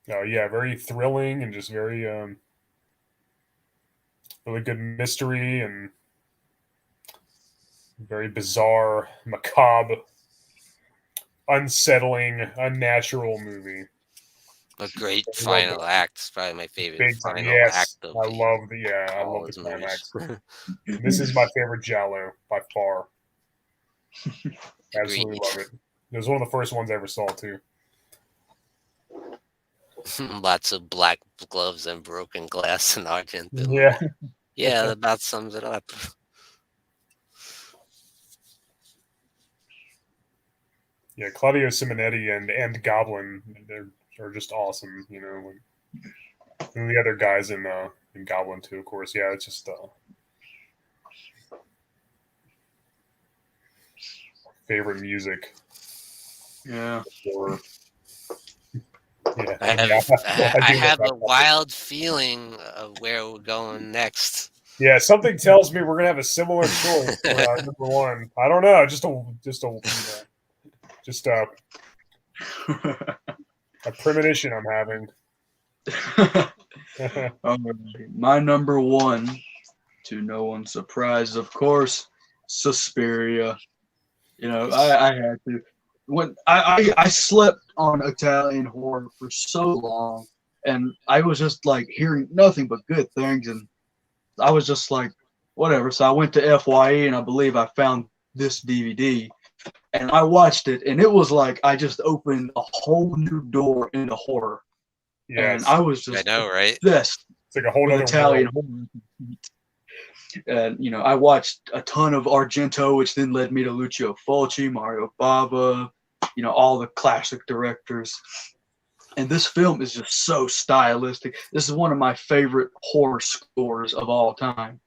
Yeah, very thrilling and just very really good mystery and very bizarre, macabre, unsettling, unnatural movie.
A great final act. It's probably my favorite
Big time.
final
Yes,
act of
I love the
his
climax.
movies.
This is my favorite Giallo by far. Absolutely
Agreed.
love it. It was one of the first ones I ever saw too.
Lots of black gloves and broken glass and Argento.
Yeah.
Yeah, that about sums it up.
Yeah, Claudio Simonetti and Goblin, they're just awesome. And the other guys in Goblin too, of course. Yeah, it's just favorite music.
Yeah.
Or, yeah,
I have a wild feeling of where we're going next.
Yeah, something tells me we're gonna have a similar choice for number one. I don't know, just a premonition I'm having.
My number one, to no one's surprise, of course, Suspiria. I had to. When I slept on Italian horror for so long, and I was just like hearing nothing but good things, and I was just like, whatever. So I went to FYE, and I believe I found this DVD, and I watched it, and it was like I just opened a whole new door into horror.
Yes.
And I was just
know, right?
obsessed
it's like a whole
with
other
Italian
world.
horror. And I watched a ton of Argento, which then led me to Lucio Fulci, Mario Bava, all the classic directors. And this film is just so stylistic. This is one of my favorite horror scores of all time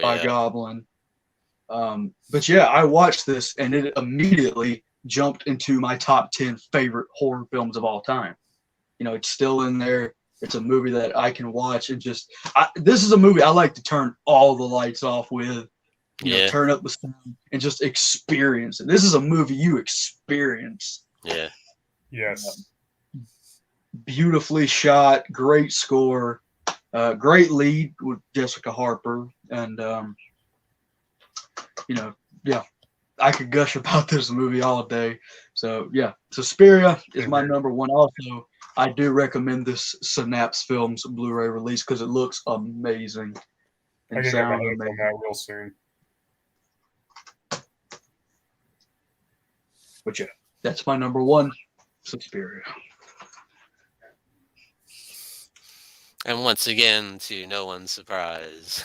by Goblin. But yeah, I watched this and it immediately jumped into my top 10 favorite horror films of all time. It's still in there. It's a movie that I can watch and this is a movie I like to turn all the lights off with, turn up the sound and just experience it. This is a movie you experience.
Yeah.
Yes.
Beautifully shot, great score, great lead with Jessica Harper. And, yeah, I could gush about this movie all day. So yeah, Suspiria is my number one. Also, I do recommend this Synapse Films Blu-ray release because it looks amazing.
I can get my hands on that real soon.
But yeah, that's my number one, Suspiria.
And once again, to no one's surprise,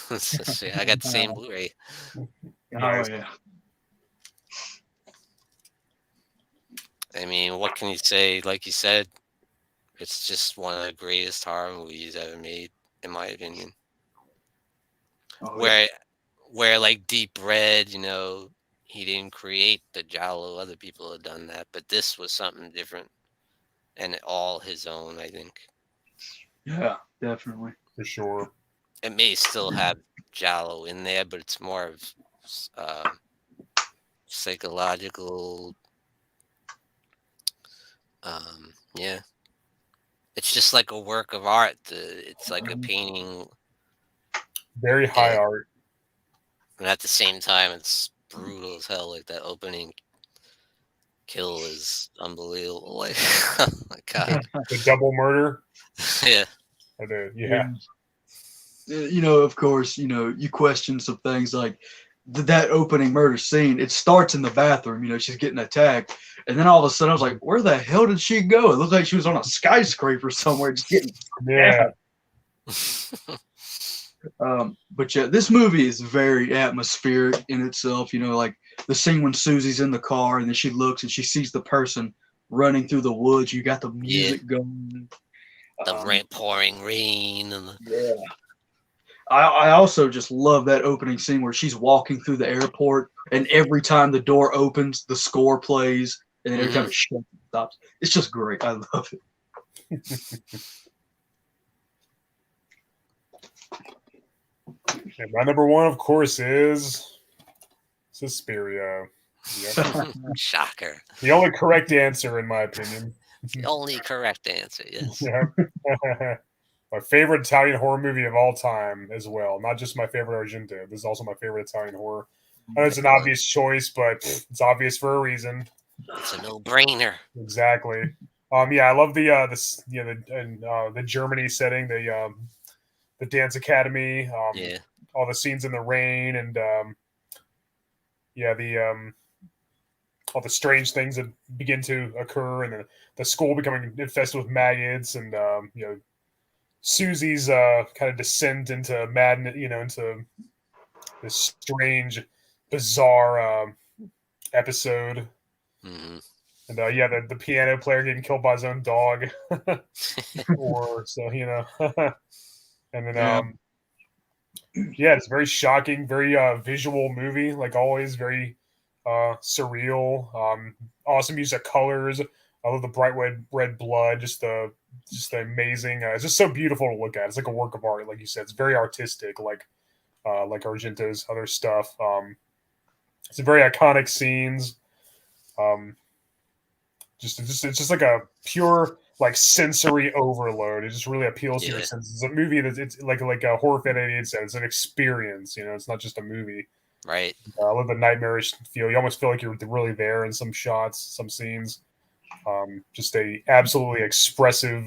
I got the same Blu-ray.
Oh yeah.
I mean, what can you say? Like you said, it's just one of the greatest horror movies ever made, in my opinion.
Oh,
where like Deep Red, he didn't create the giallo. Other people have done that, but this was something different and all his own. I think
Yeah, definitely.
For sure.
it may still have giallo in there, but it's more of psychological. Yeah, it's just like a work of art. It's like a painting,
Very high art.
and at the same time, it's brutal as hell. Like that opening kill is unbelievable. Like, oh my god,
The double murder.
yeah.
Yeah.
You know, of course, you know, you question some things like that opening murder scene. It starts in the bathroom. You know, she's getting attacked, and then all of a sudden, I was like, "Where the hell did she go?" It looked like she was on a skyscraper somewhere, just getting.
Yeah.
But yeah, this movie is very atmospheric in itself. You know, like the scene when Susie's in the car and then she looks and she sees the person running through the woods. You got the music going.
The pouring rain and
Yeah. I also just love that opening scene where she's walking through the airport and every time the door opens, the score plays, and then every time it shuts, it stops. It's just great. I love it.
And my number one, of course, is Suspiria. Yep.
shocker.
The only correct answer, in my opinion.
The only correct answer, yes.
Yeah. My favorite Italian horror movie of all time as well. Not just my favorite Argento. This is also my favorite Italian horror. I know it's an obvious choice, but it's obvious for a reason.
It's a no-brainer.
Exactly. Yeah, I love the Germany setting, the dance academy. All the scenes in the rain and all the strange things that begin to occur, and the school becoming infested with maggots, and Susie's kind of descent into madness, into this strange, bizarre episode.
Mm-hmm.
And the piano player getting killed by his own dog, or so and then it's very shocking, very visual movie, like always, very surreal. Awesome use of colors. I love the bright red blood. Just the amazing. It's just so beautiful to look at. It's like a work of art, like you said. It's very artistic, like Argento's other stuff. It's a very iconic scenes. It's just like a pure like sensory overload. It just really appeals to your senses. It's a movie that it's like a horror fan 88 said. It's an experience. It's not just a movie.
Right.
I love the nightmarish feel. You almost feel like you're really there in some shots, some scenes. Just a absolutely expressive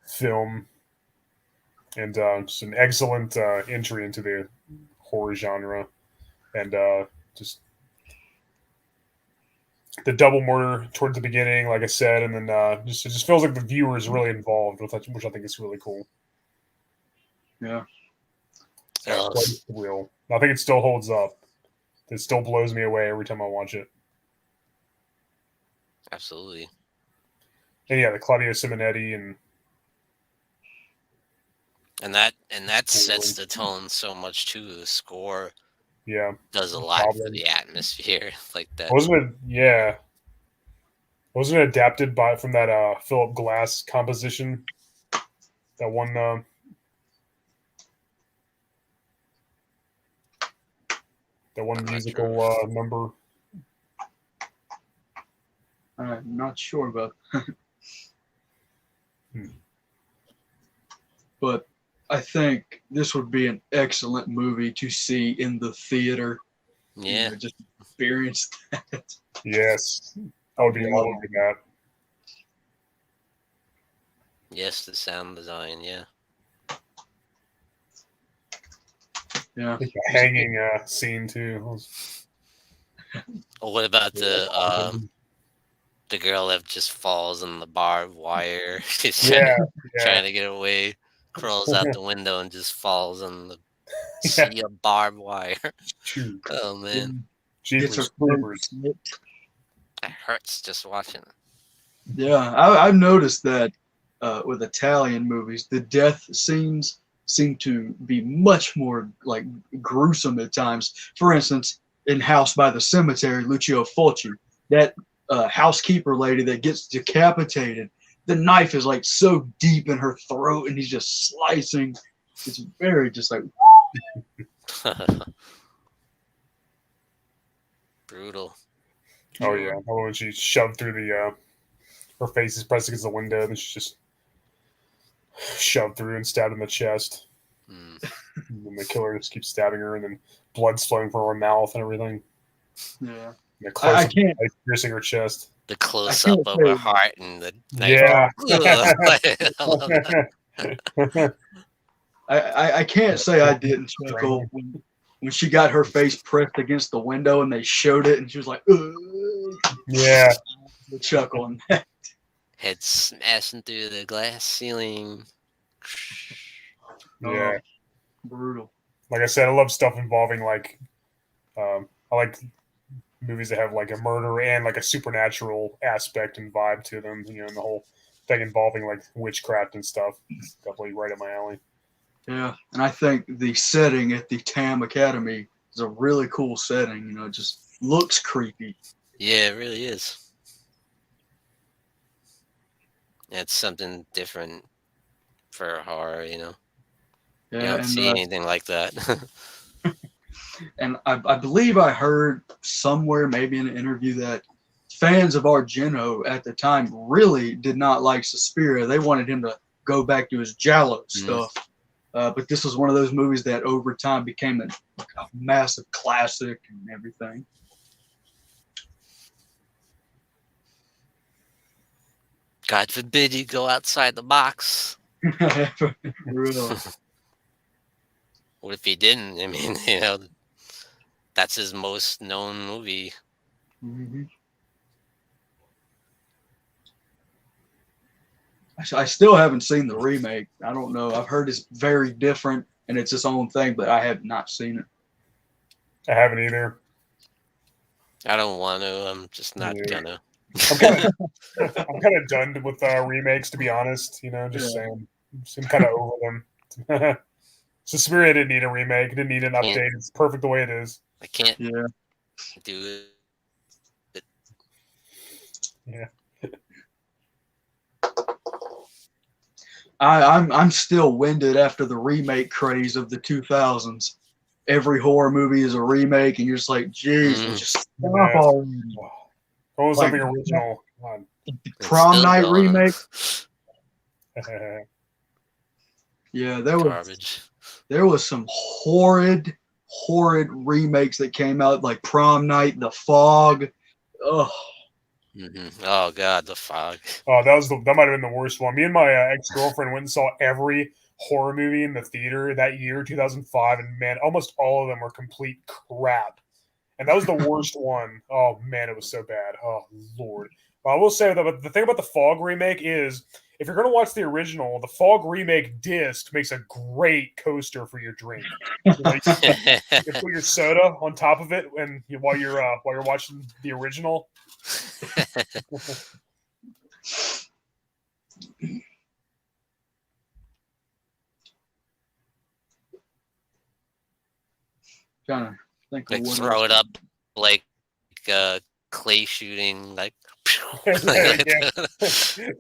film, and just an excellent entry into the horror genre, and just the double murder towards the beginning, like I said, and then it just feels like the viewer is really involved with it, which I think is really cool.
Yeah.
Real. I think it still holds up. It still blows me away every time I watch it.
Absolutely.
And yeah, the Claudio Simonetti
and that sets the tone so much too. The score does a lot for the atmosphere like that.
Wasn't it adapted from that Philip Glass composition? That one musical number.
I'm not sure about but I think this would be an excellent movie to see in the theater.
Yeah.
Just experience that.
Yes. I would be all over that.
Yes, the sound design, yeah.
Yeah.
The hanging scene too.
What about the girl that just falls in the barbed wire? She's trying to get away, crawls out the window and just falls in the sea of barbed wire. Oh man.
Jeepers.
It hurts just watching it.
Yeah, I've noticed that with Italian movies, the death scenes seem to be much more like gruesome at times. For instance, in House by the Cemetery, Lucio Fulci, that housekeeper lady that gets decapitated. The knife is like so deep in her throat, and he's just slicing. It's very just like
Brutal.
Oh yeah, when she shoved through the her face is pressed against the window, and she just shoved through and stabbed in the chest.
Mm.
And then the killer just keeps stabbing her, and then blood's flowing from her mouth and everything.
yeah.
And
I can't
piercing her chest.
The close up of her heart and the knife.
Yeah.
I love that.
I can't say I didn't chuckle when she got her face pressed against the window and they showed it and she was like, ugh.
Yeah.
The chuckle and
Head smashing through the glass ceiling.
Yeah.
Brutal.
Like I said, I love stuff involving like I like movies that have like a murder and like a supernatural aspect and vibe to them, you know, and the whole thing involving like witchcraft and stuff. It's definitely right up my alley.
Yeah, and I think the setting at the Tam Academy is a really cool setting. You know, it just looks creepy.
Yeah, it really is. It's something different for horror, you know.
Yeah,
You don't see anything like that.
And I believe I heard somewhere, maybe in an interview, that fans of Argento at the time really did not like Suspiria. They wanted him to go back to his Giallo stuff. But this was one of those movies that over time became a massive classic and everything.
God forbid you go outside the box.
Really.
What if he didn't? I mean, you know, that's his most known movie.
Mm-hmm. I still haven't seen the remake. I don't know. I've heard it's very different and it's its own thing, but I have not seen it.
I haven't either.
I don't want to. I'm just not gonna.
I'm kind of done with remakes, to be honest. You know, just saying. I'm kind of over them. Suspiria didn't need a remake. It didn't need an update. It's perfect the way it is.
I can't
Yeah.
do
I'm still winded after the remake craze of the 2000s. Every horror movie is a remake, and you're just like, geez, just stop already.
What was something original?
Prom Night remake. Yeah, there was some horrid remakes that came out, like Prom Night, The Fog. Ugh.
Oh God, The Fog.
Oh, that might have been the worst one. Me and my ex-girlfriend went and saw every horror movie in the theater that year, 2005, and man, almost all of them were complete crap. And that was the worst one. Oh man, it was so bad. Oh Lord. I will say that the thing about the Fog remake is, if you're going to watch the original, the Fog remake disc makes a great coaster for your drink. Like, you put your soda on top of it, and while you're watching the original.
Trying to think
like
of
throw it up like clay shooting, like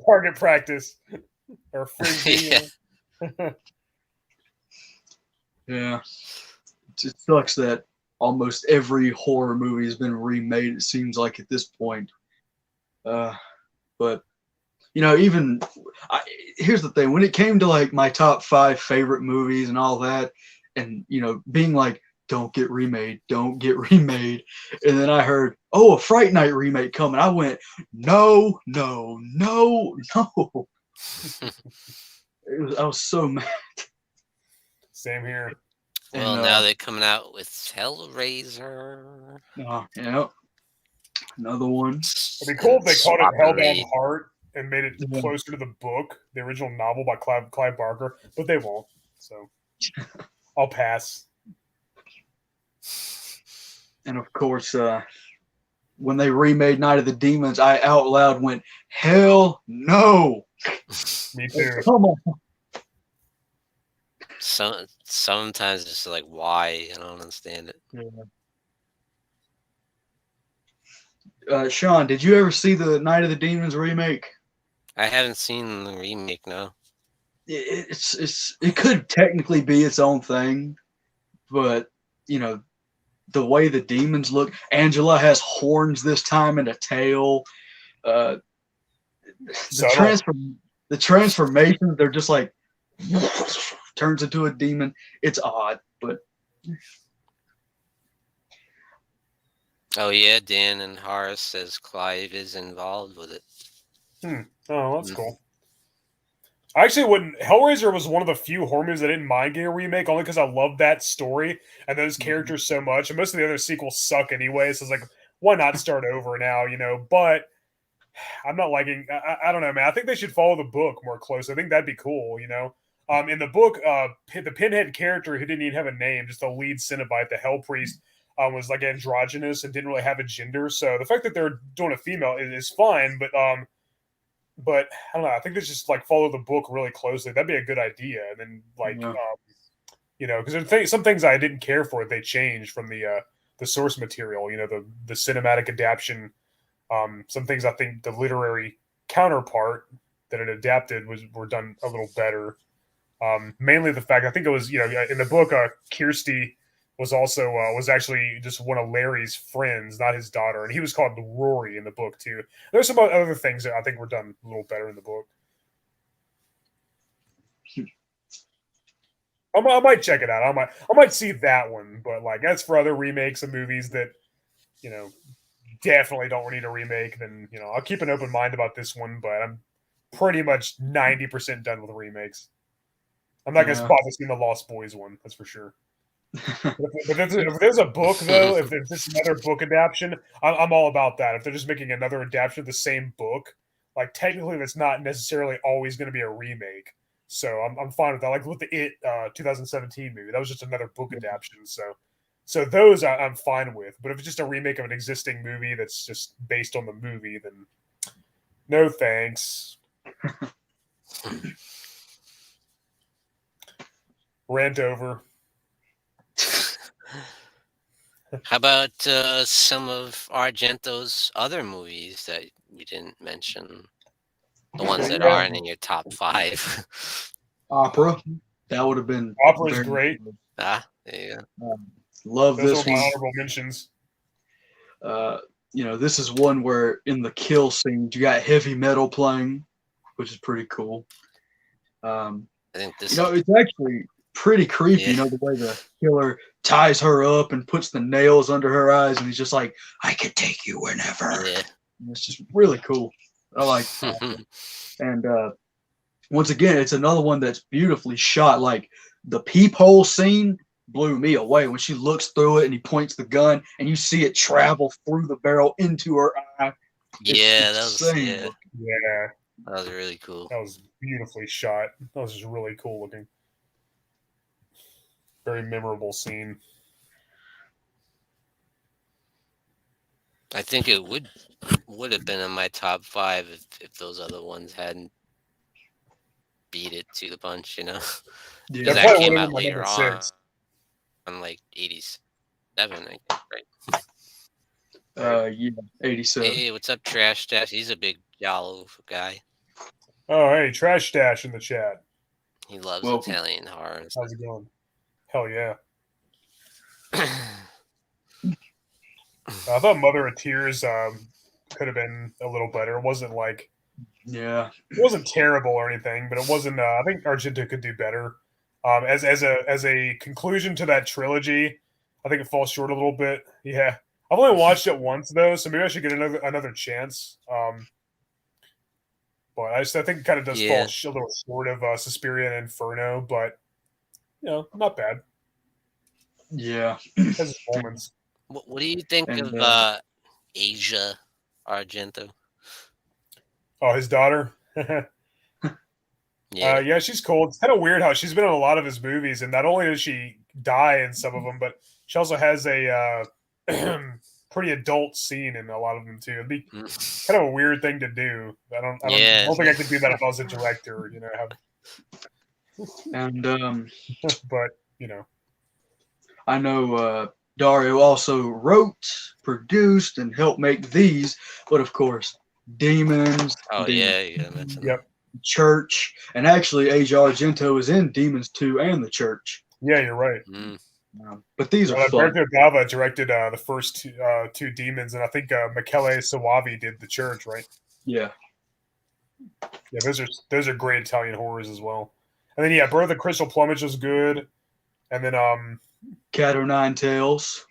target practice or frisbee.
Yeah, it sucks that almost every horror movie has been remade. It seems like at this point, but you know, here's the thing: when it came to like my top 5 favorite movies and all that, and you know, being like, don't get remade, and then I heard, oh, a Fright Night remake coming. I went, no. I was so mad.
Same here.
Well, now they're coming out with Hellraiser.
Yeah, another one.
It'd be cool if they called it Hellbound Heart and made it closer to the book, the original novel by Clive Barker, but they won't. So I'll pass.
And of course, when they remade Night of the Demons, I out loud went, hell no.
Me too.
Come on.
Sometimes it's like, why? I don't understand it.
Yeah. Sean, did you ever see the Night of the Demons remake?
I haven't seen the remake, no.
It could technically be its own thing, but you know the way the demons look. Angela has horns this time and a tail. The transformations, they're just like turns into a demon. It's odd, but
Oh yeah, Dan and Horace says Clive is involved with it.
Oh, that's cool. I actually wouldn't. Hellraiser was one of the few horror movies I didn't mind getting a remake, only because I love that story and those characters so much. And most of the other sequels suck anyway, so it's like, why not start over now, you know? But I'm not liking. I don't know, man. I think they should follow the book more closely. I think that'd be cool, you know. In the book, the Pinhead character who didn't even have a name, just the lead Cenobite, the Hell Priest, was like androgynous and didn't really have a gender. So the fact that they're doing a female is fine, but I don't know. I think they just like follow the book really closely. That'd be a good idea. And then you know, because some things I didn't care for, they changed from the source material. You know, the cinematic adaptation. Some things I think the literary counterpart that it adapted were done a little better. Mainly the fact I think it was, you know, in the book, Kirsty was also was actually just one of Larry's friends, not his daughter, and he was called Rory in the book too. There's some other things that I think were done a little better in the book. I might check it out. I might see that one, but like as for other remakes of movies that, you know, definitely don't need a remake, then you know I'll keep an open mind about this one, but I'm pretty much 90% done with remakes. I'm not gonna bother seeing the Lost Boys one, that's for sure. But if there's a book though, if there's another book adaptation, I'm all about that. If they're just making another adaptation of the same book, like technically that's not necessarily always going to be a remake. So I'm fine with that. Like with the 2017 movie, that was just another book adaptation. So those I'm fine with. But if it's just a remake of an existing movie that's just based on the movie, then no thanks. Rant over.
How about some of Argento's other movies that we didn't mention? The ones that aren't in your top 5.
Opera. That would have been.
Opera's great.
Good.
There you go.
Love
Those
this
are my
one.
honorable mentions.
You know, this is one where in the kill scene you got heavy metal playing, which is pretty cool.
I think this.
You know, it's actually pretty creepy. You know, the way the killer ties her up and puts the nails under her eyes, and he's just like, "I can take you whenever."
Yeah.
And it's just really cool. I like that. And once again, it's another one that's beautifully shot. Like the peephole scene blew me away when she looks through it and he points the gun and you see it travel through the barrel into her eye.
Yeah, that was really cool.
That was beautifully shot. That was just really cool looking. Very memorable scene.
I think it would have been in my top 5 if those other ones hadn't beat it to the punch, you know. Because that came out later on like 87, I think,
right? Yeah, 87.
Hey, what's up, Trash Dash? He's a big Giallo guy.
Oh, hey, Trash Dash in the chat.
He loves Italian horror.
How's it going? Hell yeah. I thought Mother of Tears could have been a little better. It wasn't like, it wasn't terrible or anything, but it wasn't. I think Argento could do better. As a conclusion to that trilogy, I think it falls short a little bit. Yeah, I've only watched it once though, so maybe I should get another chance. But I think it kind of does fall a little short of Suspiria and Inferno, but you know, not bad.
Yeah,
it has its moments.
What do you think of Asia Argento?
Oh, his daughter. Yeah, she's cool. It's kind of weird how she's been in a lot of his movies, and not only does she die in some of them, but she also has a pretty adult scene in a lot of them too. It'd be kind of a weird thing to do. I don't think I could do that if I was a director. You know,
and
but you know,
I know Dario also wrote, produced, and helped make these, but of course, Demons,
Oh
Demons
yeah, you gotta mention that.
Yep.
Church, and actually, Dario Argento is in Demons 2 and the Church.
Yeah, you're right.
Mm.
But these are fun.
Alberto Gava directed the first two Demons, and I think Michele Soavi did The Church, right?
Yeah.
Yeah, those are great Italian horrors as well. And then Birth of the Crystal Plumage was good, and then
Cat o' Nine Tails.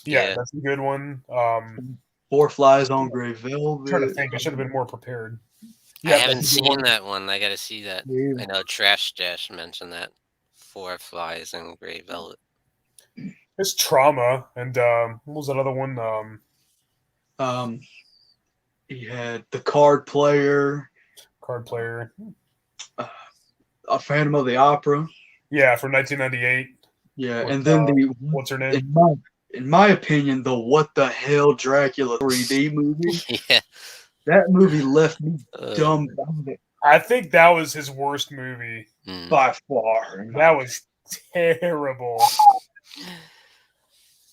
Yeah.
that's a good one.
Four Flies on Grey Velvet.
I'm trying to think, I should have been more prepared.
I haven't seen that one. I gotta see that. I know Trash Dash mentioned that. Four Flies and Grey Velvet.
It's Trauma, and what was that other one?
He had The Card Player.
Card Player.
A Phantom of the Opera.
Yeah, from 1998.
Yeah,
With,
and then
what's her name?
In my opinion, the What the Hell Dracula 3D movie.
Yeah.
That movie left me dumbfounded.
I think that was his worst movie
by far.
That was terrible.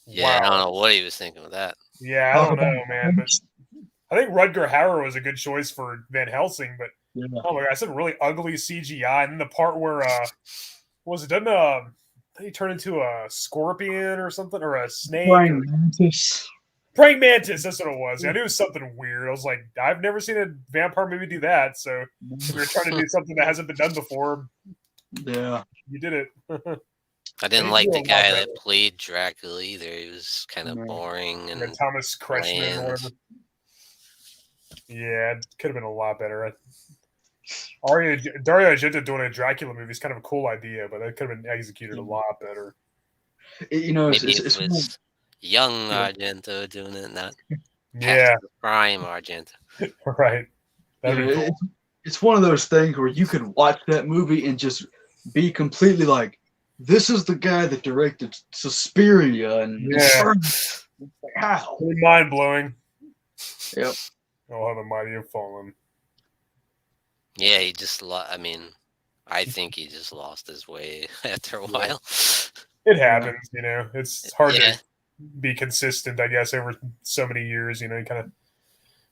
Yeah, I don't know what he was thinking with that.
Yeah, I don't know, man. But I think Rutger Hauer was a good choice for Van Helsing, but oh my god, I said really ugly CGI. And then the part where was it done? He turned into a scorpion or something, or a snake.
Praying Mantis.
Praying Mantis, that's what it was. I knew it was something weird. I was like, I've never seen a vampire movie do that. So if you're trying to do something that hasn't been done before,
yeah,
you did it.
I didn't like the guy that played Dracula either. He was kind of boring and
Thomas Kretschmann or whatever. Yeah, it could have been a lot better. Dario Argento doing a Dracula movie is kind of a cool idea, but it could have been executed a lot better.
You know,
maybe it was young Argento doing it, not prime Argento.
Right. Cool.
It's one of those things where you could watch that movie and just be completely like, this is the guy that directed Suspiria and how
mind blowing.
Yep.
Oh, how the mighty have fallen.
Yeah, he just I think he just lost his way after a while.
It happens, you know. It's hard to be consistent, I guess, over so many years. You know, kind of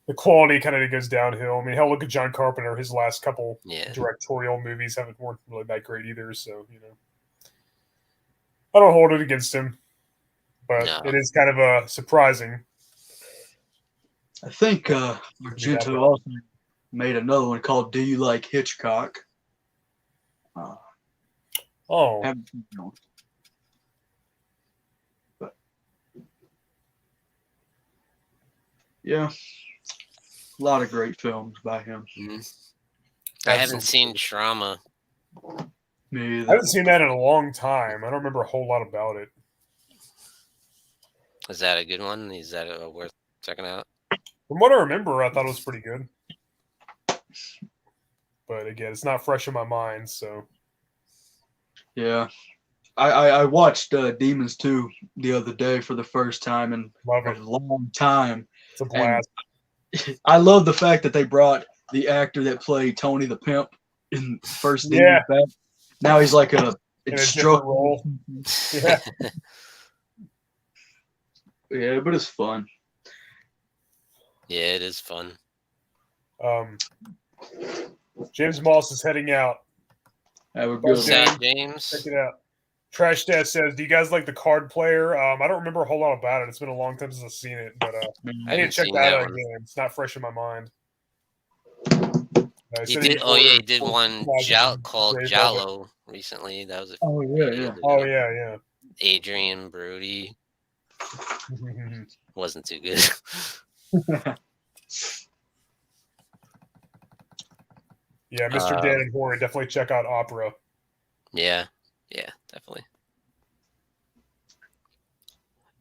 the quality kind of goes downhill. I mean, hell, look at John Carpenter. His last couple directorial movies weren't really that great either. So, you know, I don't hold it against him, but it is kind of surprising.
I think Argento also made another one called "Do You Like Hitchcock?" But yeah, a lot of great films by him.
I haven't seen Trauma.
Me either.
I haven't seen that in a long time. I don't remember a whole lot about it.
Is that a good one? Is that worth checking out?
From what I remember, I thought it was pretty good. But again, it's not fresh in my mind, so.
Yeah. I watched Demons 2 the other day for the first time in a long time.
It's a blast.
I love the fact that they brought the actor that played Tony the Pimp in first Demons back. Now he's like a
role. Yeah.
Yeah, but it's fun.
Yeah, it is fun.
James Moss is heading out.
Have a good
one. James.
Check it out. Trash Dad says, do you guys like The Card Player? I don't remember a whole lot about it. It's been a long time since I've seen it, but I need to check that out again. It's not fresh in my mind.
He did one called Giallo recently. That was
yeah.
Adrian Brody. Wasn't too good.
Yeah, Mr. Dan and Horry, definitely check out Opera.
Yeah, definitely.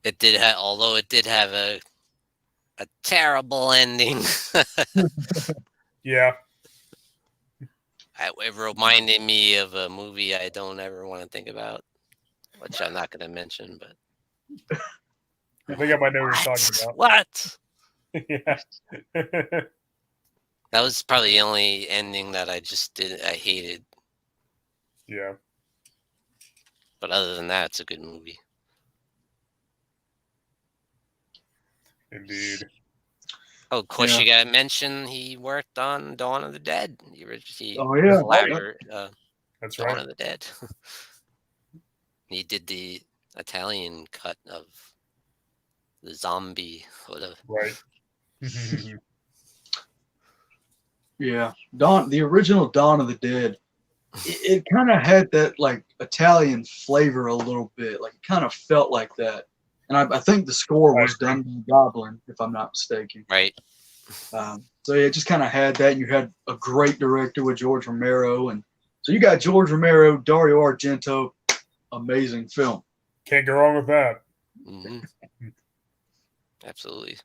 It did have, although it did have a terrible ending.
Yeah.
It reminded me of a movie I don't ever want to think about, which I'm not going to mention, but.
I think I might know what you're talking about.
What?
Yeah.
That was probably the only ending that I hated.
Yeah.
But other than that, it's a good movie.
Indeed.
Oh, of course, you gotta mention he worked on Dawn of the Dead.
That's
Dawn
right.
of the Dead. He did the Italian cut of the zombie, whatever.
Right.
Yeah, the original Dawn of the Dead, it kind of had that like Italian flavor a little bit. Like it kind of felt like that. And I think the score was done by Goblin, if I'm not mistaken.
Right.
So it just kind of had that. And you had a great director with George Romero, and so you got George Romero, Dario Argento, amazing film.
Can't go wrong with that.
Mm-hmm. Absolutely.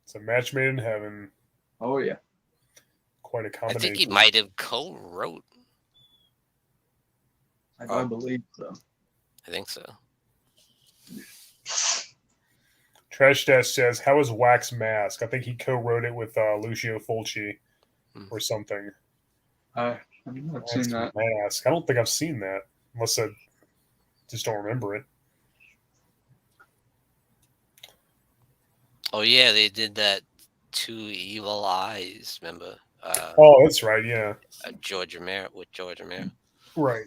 It's a match made in heaven.
Oh yeah.
Quite a combination.
I think he might have co-wrote.
I believe so.
I think so.
Trash Dash says, "How is Wax Mask?" I think he co-wrote it with Lucio Fulci or something.
I've seen that.
Mask. I don't think I've seen that, unless I just don't remember it.
Oh yeah, they did that. Two Evil Eyes. Remember?
Oh, that's right. Yeah.
George Romero.
Right.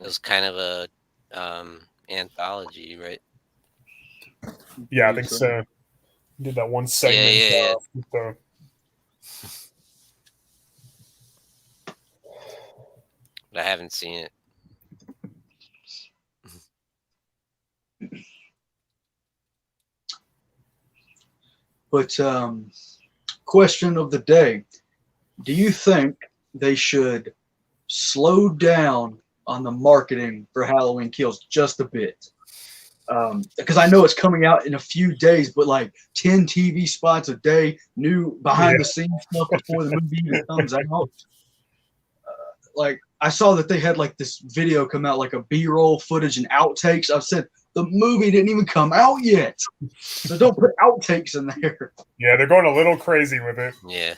It was kind of a anthology, right?
Yeah, I think so. Did that one segment.
Yeah. But I haven't seen it.
But question of the day: do you think they should slow down on the marketing for Halloween Kills just a bit? Because I know it's coming out in a few days, but like 10 TV spots a day, new behind the scenes stuff before the movie even comes out. Like I saw that they had like this video come out, like a B-roll footage and outtakes. I've said the movie didn't even come out yet, so don't put outtakes in there.
Yeah, they're going a little crazy with it.
Yeah.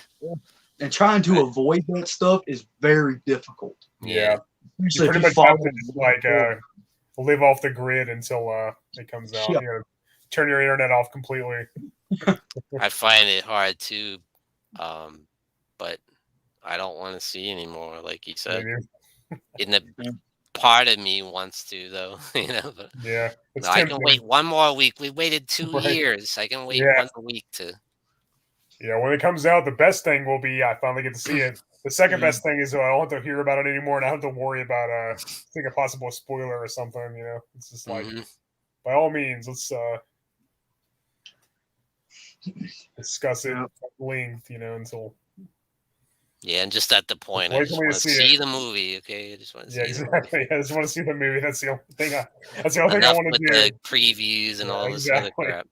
And trying to avoid that stuff is very difficult.
Yeah.
Usually
you pretty much have to just like live off the grid until it comes out.
Yeah.
You know, turn your internet off completely.
I find it hard too, but I don't want to see anymore, like you said. In the part of me wants to, though, you know. But
yeah,
no, I can wait one more week. We waited 2 years. I can wait 1 week to.
Yeah, when it comes out, the best thing will be I finally get to see it. The second best thing is I don't have to hear about it anymore, and I don't have to worry about a possible spoiler or something. You know, it's just like by all means, let's discuss it at length. You know, until.
Yeah, and just at the point, I just want to see the movie. Okay, I just want to see.
Exactly. I just want to see the movie. That's the only thing. That's the only thing I want to do.
The previews and all this other crap.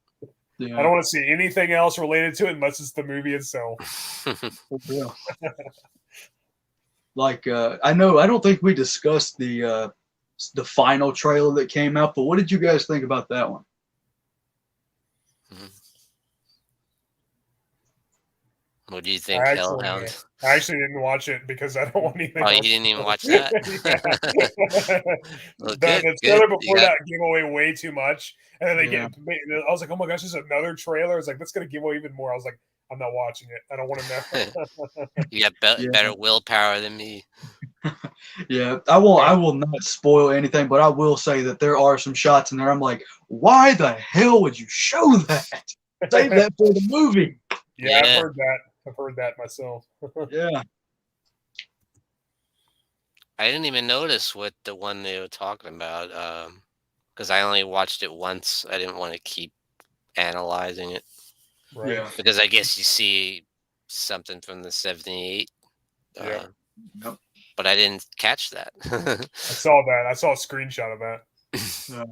Yeah. I don't want to see anything else related to it unless it's the movie itself.
Yeah. Like I don't think we discussed the final trailer that came out, but what did you guys think about that one?
What do you think, Hellhound?
I actually didn't watch it because I don't want anything.
Oh, you didn't even watch that?
The trailer before that gave away way too much. And then I was like, oh my gosh, there's another trailer. It's like, that's going to give away even more. I was like, I'm not watching it. I don't want to know.
You got better willpower than me.
Yeah, I will not spoil anything, but I will say that there are some shots in there. I'm like, why the hell would you show that? Save that for the movie.
Yeah, I've heard that. I've heard that myself.
Yeah.
I didn't even notice what the one they were talking about because I only watched it once. I didn't want to keep analyzing it.
Right. Yeah.
Because I guess you see something from the 78.
Yeah.
But I didn't catch that.
I saw that. I saw a screenshot of that. Yeah.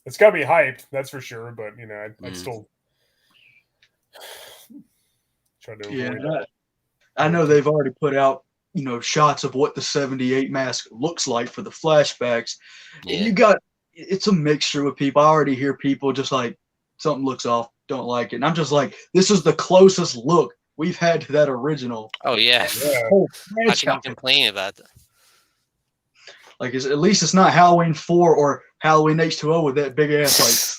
It's got to be hyped, that's for sure. But, you know, I'd still try to avoid that.
I know they've already put out, you know, shots of what the 78 mask looks like for the flashbacks. Yeah. It's a mixture with people. I already hear people just like, something looks off, don't like it. And I'm just like, this is the closest look we've had to that original.
Oh, yeah. How can you complain about that?
Like, at least it's not Halloween 4 or Halloween H2O with that big ass like.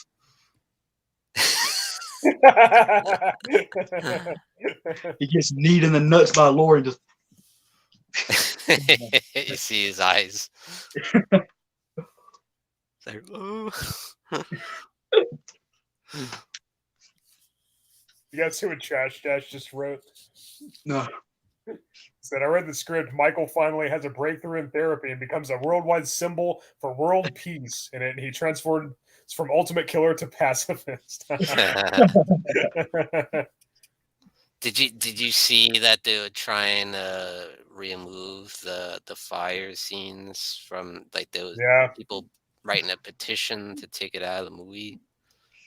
He gets kneed in the nuts by Lori and just.
You see his eyes. It's like, oh.
You guys see what Trash Dash just wrote?
No.
Said, I read the script. Michael finally has a breakthrough in therapy and becomes a worldwide symbol for world peace. In it, he transforms from ultimate killer to pacifist.
Did you see that they were trying to remove the fire scenes from like those people writing a petition to take it out of the movie?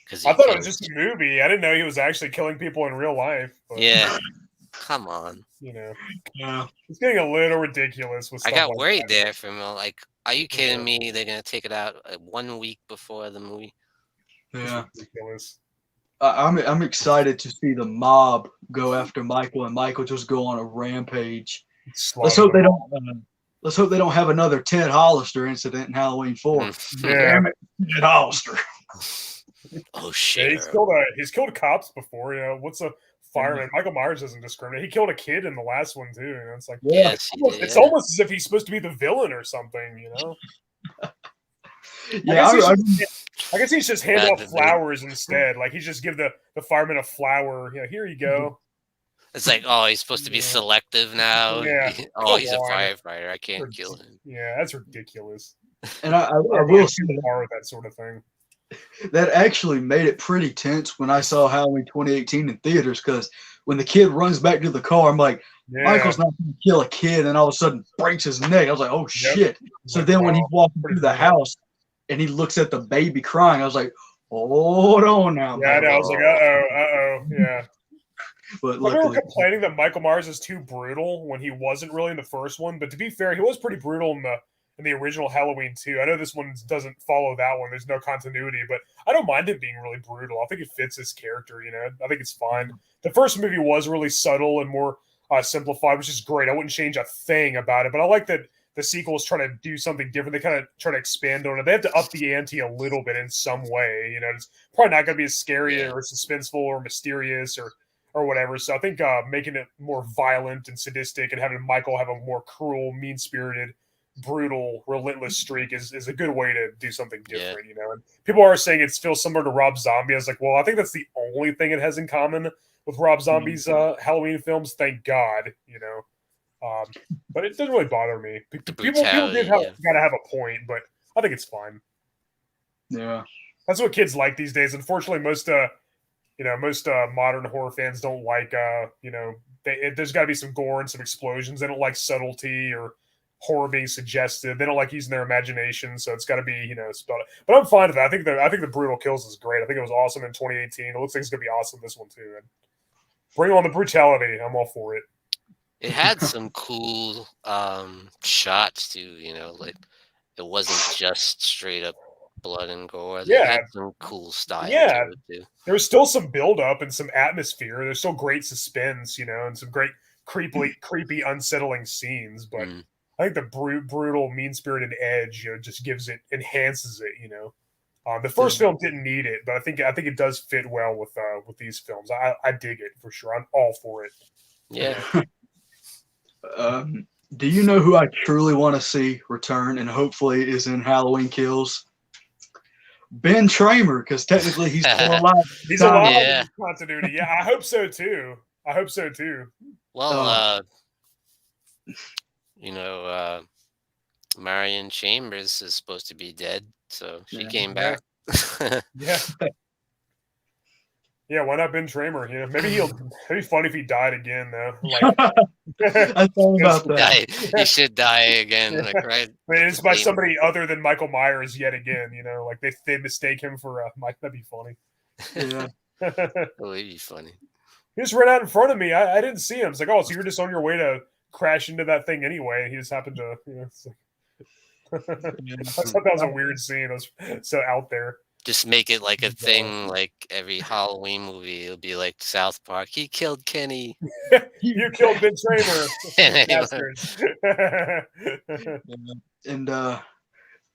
Because
I thought it was just a movie. I didn't know he was actually killing people in real life. But,
yeah, come on.
You know,
Yeah,
it's getting a little ridiculous with stuff
I got
like
worried
that.
there for a minute. Like, are you kidding me? They're gonna take it out 1 week before the movie.
yeah.
It's ridiculous.
I'm excited to see the mob go after Michael and Michael just go on a rampage. Let's hope they don't. Let's hope they don't have another Ted Hollister incident in Halloween 4.
Yeah.
Damn it, Ted Hollister.
Oh shit!
Yeah, he's killed cops before. You know, what's a fireman? Michael Myers doesn't discriminate. He killed a kid in the last one too. You know, it's like it's almost as if he's supposed to be the villain or something. You know.
Yeah,
I guess he's just handing out flowers instead. Like he's just give the fireman a flower. You know, here you go.
It's like, oh, he's supposed to be selective now.
Yeah.
Oh, he's a firefighter. I can't kill him.
Yeah, that's ridiculous.
And I will say
that sort of thing.
That actually made it pretty tense when I saw Halloween 2018 in theaters, because when the kid runs back to the car, I'm like, Michael's not going to kill a kid, and all of a sudden breaks his neck. I was like, oh shit. So then when he's walking through the house and he looks at the baby crying, I was like, hold on now.
Yeah, I was like, uh-oh, yeah.
But
they were complaining that Michael Myers is too brutal when he wasn't really in the first one. But to be fair, he was pretty brutal in the original Halloween 2. I know this one doesn't follow that one. There's no continuity, but I don't mind it being really brutal. I think it fits his character, you know. I think it's fine. The first movie was really subtle and more simplified, which is great. I wouldn't change a thing about it, but I like that the sequel is trying to do something different. They kind of try to expand on it. They have to up the ante a little bit in some way. You know, it's probably not going to be as scary or suspenseful or mysterious or whatever. So I think making it more violent and sadistic and having Michael have a more cruel, mean-spirited, brutal, relentless streak is a good way to do something different, you know. And people are saying it feels similar to Rob Zombie. I was like, well, I think that's the only thing it has in common with Rob Zombie's Halloween films. Thank God, you know. But it doesn't really bother me. People did gotta have a point, but I think it's fine.
Yeah,
that's what kids like these days. Unfortunately, most modern horror fans don't like, there's got to be some gore and some explosions. They don't like subtlety or horror being suggested. They don't like using their imagination, so it's got to be, spelled. But I'm fine with that. I think the brutal kills is great. I think it was awesome in 2018. It looks like it's gonna be awesome this one too. And bring on the brutality. I'm all for it.
It had some cool shots too. Like it wasn't just straight up blood and gore. They had some cool style.
Yeah,
to it too.
There was still some build up and some atmosphere. There's still great suspense, and some great creepy, unsettling scenes. But I think the brutal, mean-spirited edge, just enhances it. The first film didn't need it, but I think it does fit well with these films. I dig it for sure. I'm all for it.
Yeah.
Do you know who I truly want to see return and hopefully is in Halloween Kills? Ben Tramer, because technically he's still alive.
He's alive in continuity. Yeah, I hope so too.
Well, Marion Chambers is supposed to be dead, so she came back.
Yeah. Yeah, why not Ben Tramer? Maybe it'd be funny if he died again, though.
I thought about that.
He should die again. Right?
It's by somebody other than Michael Myers yet again. Like they mistake him for Mike. That'd be funny.
Yeah,
that would be funny.
He just ran out in front of me. I didn't see him. It's like, oh, so you're just on your way to crash into that thing anyway. And he just happened to. I thought that was a weird scene. It was so out there.
Just make it like a thing, like every Halloween movie. It'll be like South Park. He killed Kenny.
You killed Ben Tramer.
And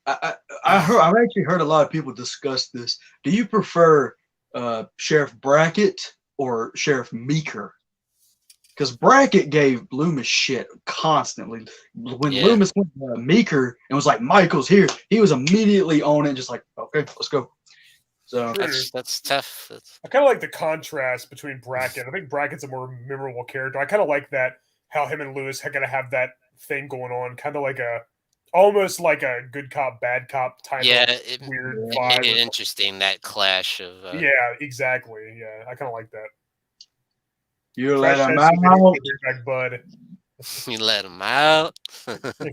I've actually heard a lot of people discuss this. Do you prefer Sheriff Brackett or Sheriff Meeker? Because Brackett gave Loomis shit constantly. When Loomis went to Meeker and was like, Michael's here, he was immediately on it, just like, okay, let's go. So
that's tough.
I kind of like the contrast between Brackett. I think Brackett's a more memorable character. I kind of like that, how him and Lewis are going to have that thing going on, kind of like almost like a good cop, bad cop type of weird vibe.
It made it interesting, that clash of...
Yeah, exactly. Yeah, I kind of like that.
You let him out.
Bud.
You let him out.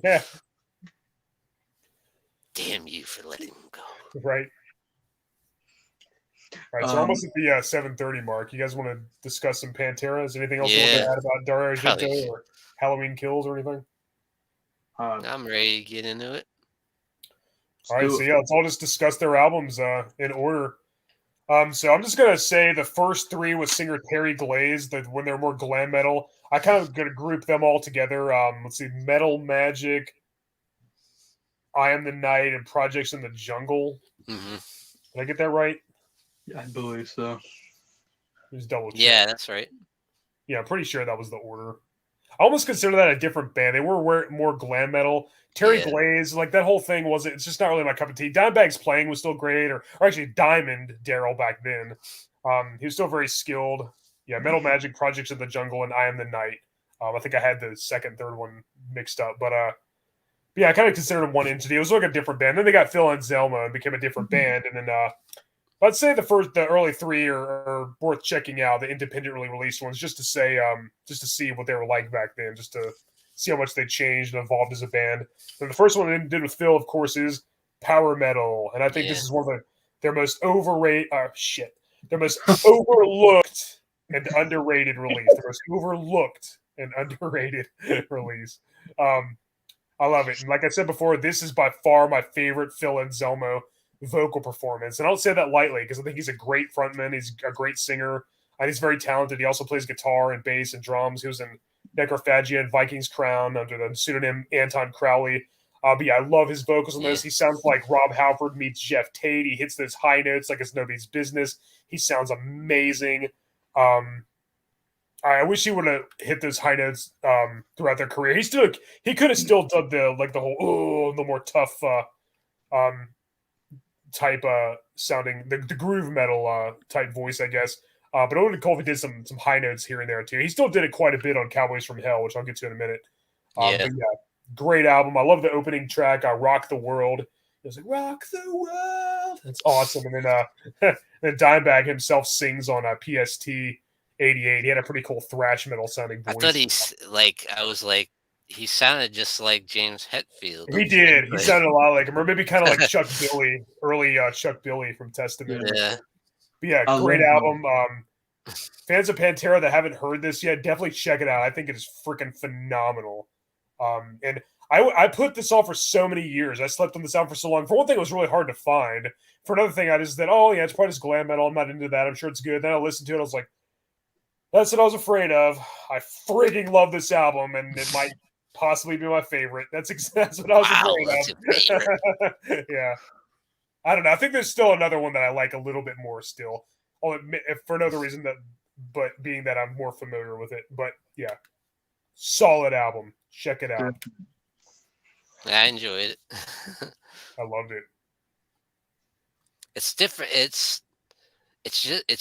Yeah.
Damn you for letting him go.
Right. All right, so almost at the 7:30 mark. You guys want to discuss some Pantera? Is there anything else you want to add about Dario Argento or Halloween Kills or anything?
I'm ready to get into it.
All right, so let's all just discuss their albums in order. So I'm just gonna say the first three with singer Terry Glaze, when they're more glam metal. I kind of gonna group them all together. Let's see, Metal Magic, I Am the Night, and Projects in the Jungle.
Mm-hmm.
Did I get that right?
Yeah, I believe so.
Just double check.
Yeah, that's right.
Yeah, I'm pretty sure that was the order. I almost consider that a different band. They were more glam metal. Terry Glaze, like that whole thing wasn't. It's just not really my cup of tea. Dimebag's playing was still great, or actually Diamond Daryl back then. He was still very skilled. Yeah, Metal Magic, Projects in the Jungle, and I Am the Night. I think I had the second, third one mixed up, but yeah, I kind of considered them one entity. It was like a different band. Then they got Phil Anselmo and became a different band, and then I'd say the early three are worth checking out, the independently released ones, just to see what they were like back then, just to see how much they changed and evolved as a band. And the first one they did with Phil, of course, is Power Metal, and I think this is one of their most overrated, their most overlooked and underrated release. Their most overlooked and underrated release. I love it, and like I said before, this is by far my favorite Phil Anselmo vocal performance, and I don't say that lightly because I think he's a great frontman. He's a great singer, and he's very talented. He also plays guitar and bass and drums. He was in Necrophagia and Viking's Crown under the pseudonym Anton Crowley. But yeah, I love his vocals on this. He sounds like Rob Halford meets Jeff Tate. He hits those high notes like it's nobody's business. He sounds amazing. I wish he would have hit those high notes throughout their career. He could have still done the more tough type sounding the groove metal type voice, I guess. But it would have cool if he did some high notes here and there too. He still did it quite a bit on Cowboys from Hell, which I'll get to in a minute. But yeah, great album. I love the opening track, Rock the World. It was like, Rock the World. That's awesome. And then then Dimebag himself sings on PST 88. He had a pretty cool thrash metal sounding voice.
I thought he sounded just like James Hetfield.
He did. He sounded a lot like him, or maybe kind of like Chuck Billy, early Chuck Billy from Testament.
Yeah.
But yeah, great album. Fans of Pantera that haven't heard this yet, definitely check it out. I think it is freaking phenomenal. And I put this off for so many years. I slept on this album for so long. For one thing, it was really hard to find. For another thing, I just said, oh yeah, it's probably just glam metal. I'm not into that. I'm sure it's good. Then I listened to it. I was like, that's what I was afraid of. I freaking love this album, and it might possibly be my favorite. That's what I was afraid of. Yeah. I don't know. I think there's still another one that I like a little bit more still. I'll admit, for another reason but being that I'm more familiar with it. But yeah, solid album. Check it out.
I enjoyed it.
I loved it.
It's different. It's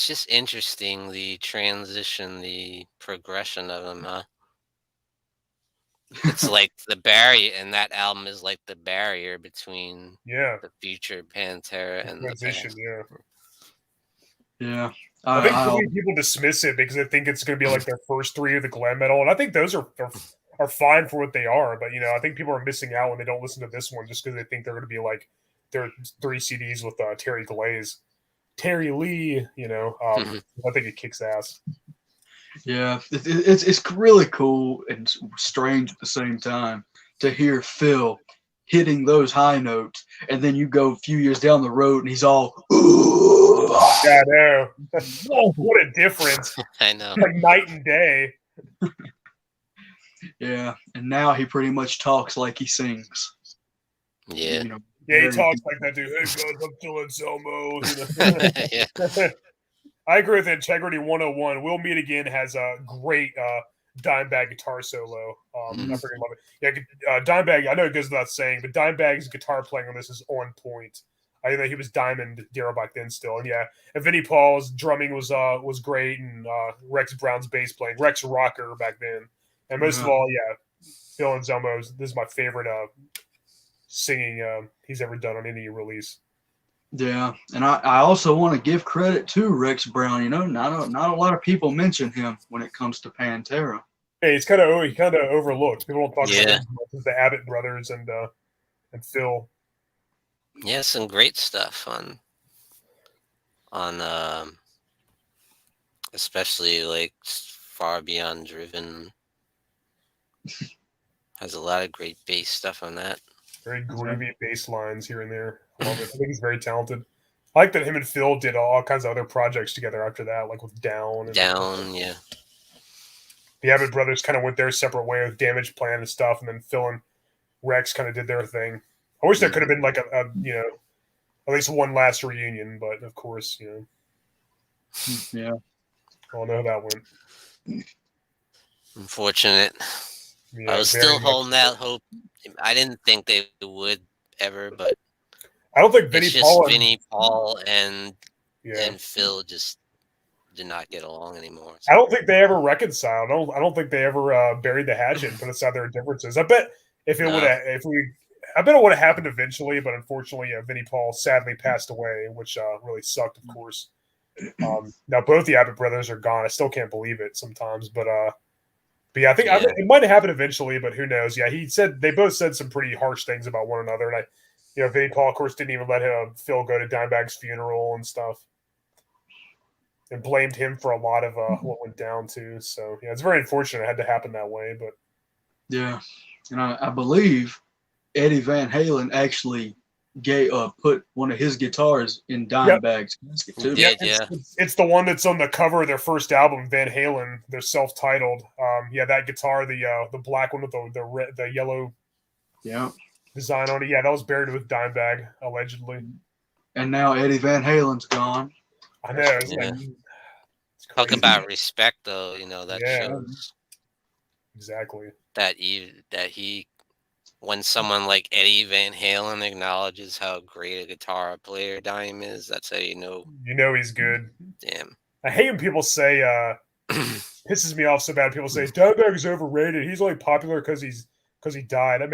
just interesting, the transition, the progression of them, huh? It's like the barrier, and that album is like the barrier between the future Pantera and
transition.
Yeah.
I think too many people dismiss it because they think it's going to be like their first three of the glam metal, and I think those are fine for what they are. But I think people are missing out when they don't listen to this one just because they think they're going to be like their 3 CDs with Terry Glaze, Terry Lee. I think it kicks ass.
Yeah, it's really cool and strange at the same time to hear Phil hitting those high notes, and then you go a few years down the road and he's all, ooh.
Yeah, I know. What a difference.
I know.
Like night and day.
Yeah, and now he pretty much talks like he sings.
Yeah.
Yeah, he
Very
talks
deep.
like that, dude. Hey, guys, I'm still Anselmo.
Yeah.
I agree with Integrity 101. We'll Meet Again has a great Dimebag guitar solo. I freaking love it. Yeah, Dimebag, I know it goes without saying, but Dimebag's guitar playing on this is on point. I know he was Diamond Daryl back then still. And yeah, and Vinnie Paul's drumming was great, and Rex Brown's bass playing. Rex Rocker back then. And most of all, yeah, Phil Anselmo's, this is my favorite singing he's ever done on any release.
Yeah, and I also want to give credit to Rex Brown. You know, not a lot of people mention him when it comes to Pantera.
Hey, he kind of overlooked. People don't talk about
Yeah.
him as much as the Abbott brothers and Phil.
Yeah, some great stuff on especially like Far Beyond Driven. Has a lot of great bass stuff on that.
Very groovy bass lines here and there. I love it. I think he's very talented. I like that him and Phil did all kinds of other projects together after that, like with Down. And
Down, yeah.
The Abbott brothers kind of went their separate way with Damage Plan and stuff, and then Phil and Rex kind of did their thing. I wish there could have been like a at least one last reunion, but of course,
Yeah.
I don't know how that went.
Unfortunate.
Yeah,
I was still holding out hope. I didn't think they would ever, but
I don't think
Vinnie Paul and Phil just did not get along anymore.
So. I don't think they ever reconciled. I don't think they ever buried the hatchet and put aside their differences. I bet I bet it would have happened eventually, but unfortunately, Vinnie Paul sadly passed away, which really sucked, of course. Now both the Abbott brothers are gone. I still can't believe it sometimes, but yeah, I think it might have happened eventually, but who knows? Yeah, they both said some pretty harsh things about one another, and Vinnie Paul, of course, didn't even let Phil go to Dimebag's funeral and stuff, and blamed him for a lot of what went down too. So yeah, it's very unfortunate it had to happen that way, but
yeah, and I believe Eddie Van Halen actually put one of his guitars in Dimebag's casket too.
Yeah,
it's the one that's on the cover of their first album, Van Halen. They're self-titled. That guitar, the black one with the yellow design on it. Yeah, that was buried with Dimebag allegedly.
And now Eddie Van Halen's gone.
I know.
Talk about respect, though. That shows
exactly
that he. When someone like Eddie Van Halen acknowledges how great a guitar player Dime is, that's how you know.
You know he's good.
Damn.
I hate when people say, pisses me off so bad. People say Dimebag is overrated. He's only popular because he died. That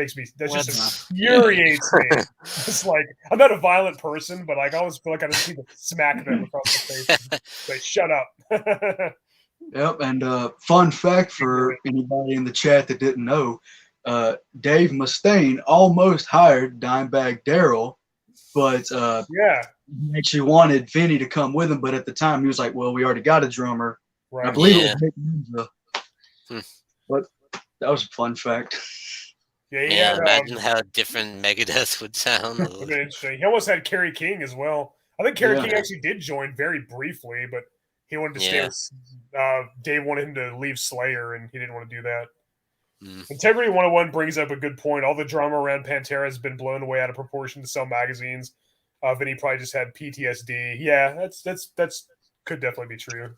just infuriates me. It's like, I'm not a violent person, but like I always feel like I just need to smack them across the face and say, shut up.
Yep. And fun fact for anybody in the chat that didn't know, Dave Mustaine almost hired Dimebag Daryl, but he actually wanted Vinny to come with him. But at the time, he was like, "Well, we already got a drummer." Right. I believe it was Nick Ninja. But that was a fun fact.
Yeah, imagine how different Megadeth would sound.
He almost had Kerry King as well. I think Kerry King actually did join very briefly, but he wanted to stay with Dave wanted him to leave Slayer, and he didn't want to do that. Integrity 101 brings up a good point. All the drama around Pantera has been blown away out of proportion to sell magazines. Vinny probably just had PTSD. Yeah, that's could definitely be true.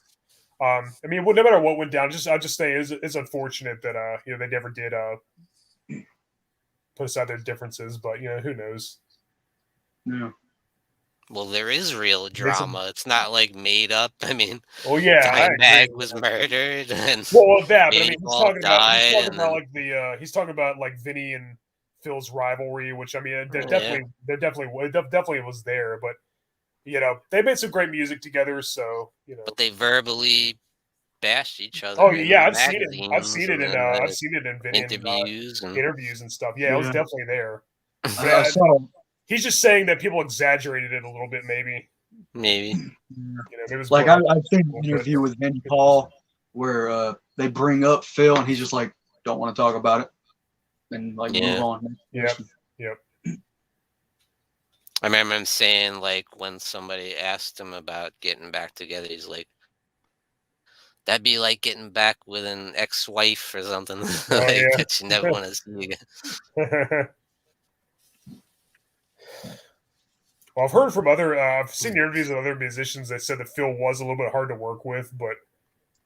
I mean, no matter what went down, I'll just say it's unfortunate that they never did put aside their differences. But who knows?
Yeah.
Well, there is real drama. It's not like made up. I mean,
Dimebag
was murdered, and
that. But I mean, he's talking about like Vinny and Phil's rivalry, which I mean, there definitely was there. But they made some great music together. So
but they verbally bashed each other.
Oh yeah, I've seen it in Vinny
interviews
and stuff. Yeah, it was definitely there. He's just saying that people exaggerated it a little bit, maybe.
It was like I've seen an interview with Vinnie Paul where they bring up Phil and he's just like, don't want to talk about it, and like move on.
Yep.
I remember him saying like when somebody asked him about getting back together, he's like, that'd be like getting back with an ex-wife or something that you never want to see again.
Well, I've heard from other, I've seen interviews with other musicians that said that Phil was a little bit hard to work with, but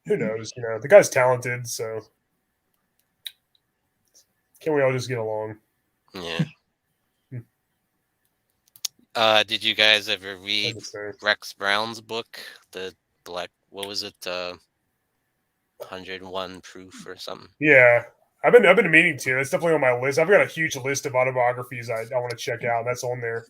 who knows? You know, the guy's talented, so can't we all just get along?
Yeah. Did you guys ever read Rex Brown's book, the Black? What was it? 101 Proof or something?
Yeah, I've been meaning to. It's definitely on my list. I've got a huge list of autobiographies I want to check out. That's on there.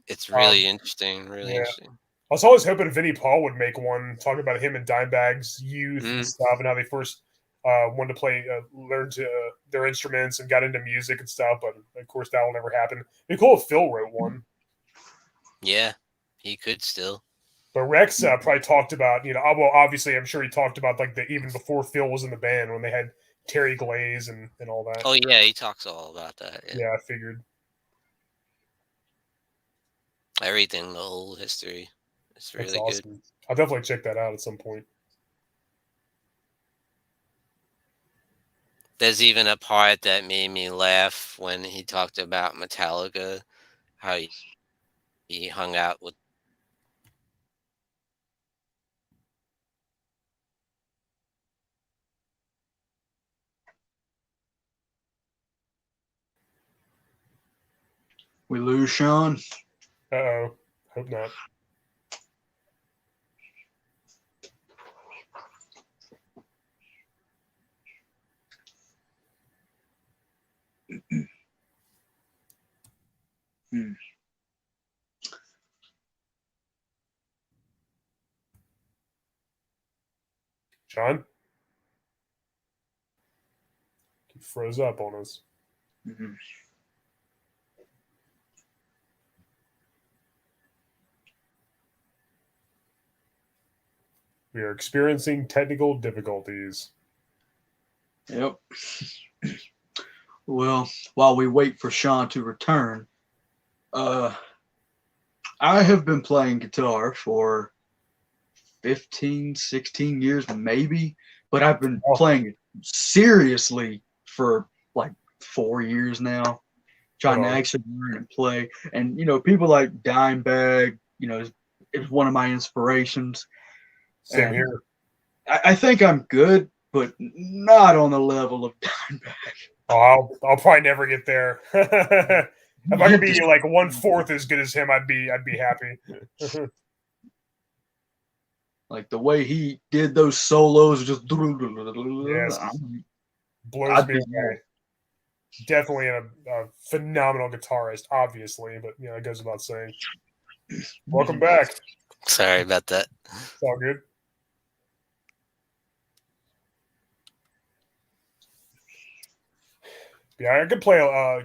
It's really interesting. Really interesting.
I was always hoping Vinnie Paul would make one talking about him and Dimebag's youth and stuff, and how they first wanted to play, learned their instruments and got into music and stuff. But of course, that will never happen. It'd be cool if Phil wrote one.
Yeah, he could still.
But Rex probably talked about, you know, well, obviously, I'm sure he talked about like even before Phil was in the band when they had Terry Glaze and all that.
Oh yeah, he talks all about that.
Yeah, I figured.
Everything, the whole history. It's really awesome. Good.
I'll definitely check that out at some point.
There's even a part that made me laugh when he talked about Metallica, how he hung out with
We lose Sean.
Uh-oh. Hope not. Sean? He froze up on us.
Mm-hmm.
We are experiencing technical difficulties.
Yep. Well, while we wait for Sean to return, I have been playing guitar for 15, 16 years maybe, but I've been playing it seriously for like 4 years now, trying to actually learn and play. And, you know, people like Dimebag, you know, is one of my inspirations.
Same here.
I think I'm good, but not on the level of Dimebag.
Oh, I'll probably never get there. If I could be like 1/4 as good as him, I'd be happy.
Like the way he did those solos, just
yes, blows me away. Definitely a phenomenal guitarist, obviously, but you know it goes without saying. Welcome back.
Sorry about that.
It's all good. Yeah, I could play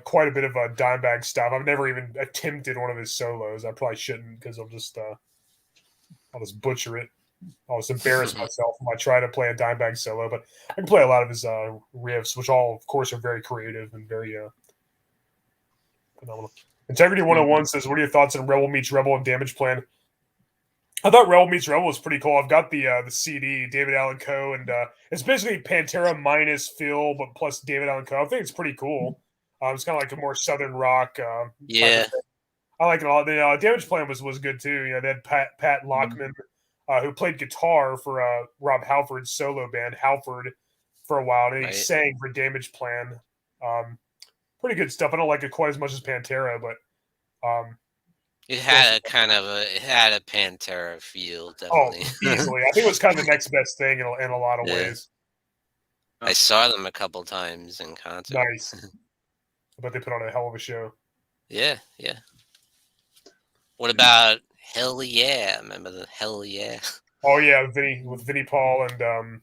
quite a bit of Dimebag stuff. I've never even attempted one of his solos. I probably shouldn't because I'll just butcher it. I'll just embarrass myself if I try to play a Dimebag solo. But I can play a lot of his riffs, which all, of course, are very creative and very phenomenal. Integrity 101 says, "What are your thoughts on Rebel Meets Rebel and Damage Plan?" I thought Rebel Meets Rebel was pretty cool. I've got the CD, David Allan Coe, and it's basically Pantera minus Phil, but plus David Allan Coe. I think it's pretty cool. It's kind of like a more southern rock.
Yeah,
I like it a lot. The Damage Plan was good too. You know, they had Pat Lockman, who played guitar for Rob Halford's solo band, Halford, for a while, and he sang for Damage Plan. Pretty good stuff. I don't like it quite as much as Pantera, but
it had a Pantera feel, definitely.
Oh, easily. I think it was kind of the next best thing in a lot of ways.
I saw them a couple times in concert.
Nice. I bet they put on a hell of a show.
Yeah. What about Hell Yeah? Remember the Hell Yeah?
Oh yeah, with Vinnie Paul and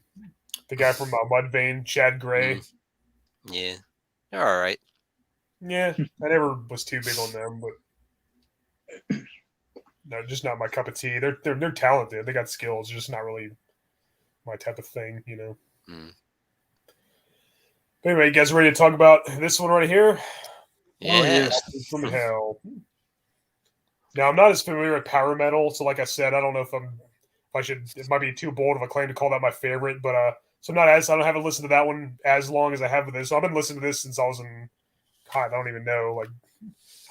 the guy from Mudvayne, Chad Gray.
Yeah, they're all right.
Yeah, I never was too big on them, but no, just not my cup of tea. They're talented. They got skills, just not really my type of thing, you know. But anyway, you guys ready to talk about this one right here?
Yeah.
From Hell. Now, I'm not as familiar with power metal, so like I said, I don't know if I should. It might be too bold of a claim to call that my favorite, but so I haven't listened to that one as long as I have with this. So I've been listening to this since I was in, God, I don't even know, like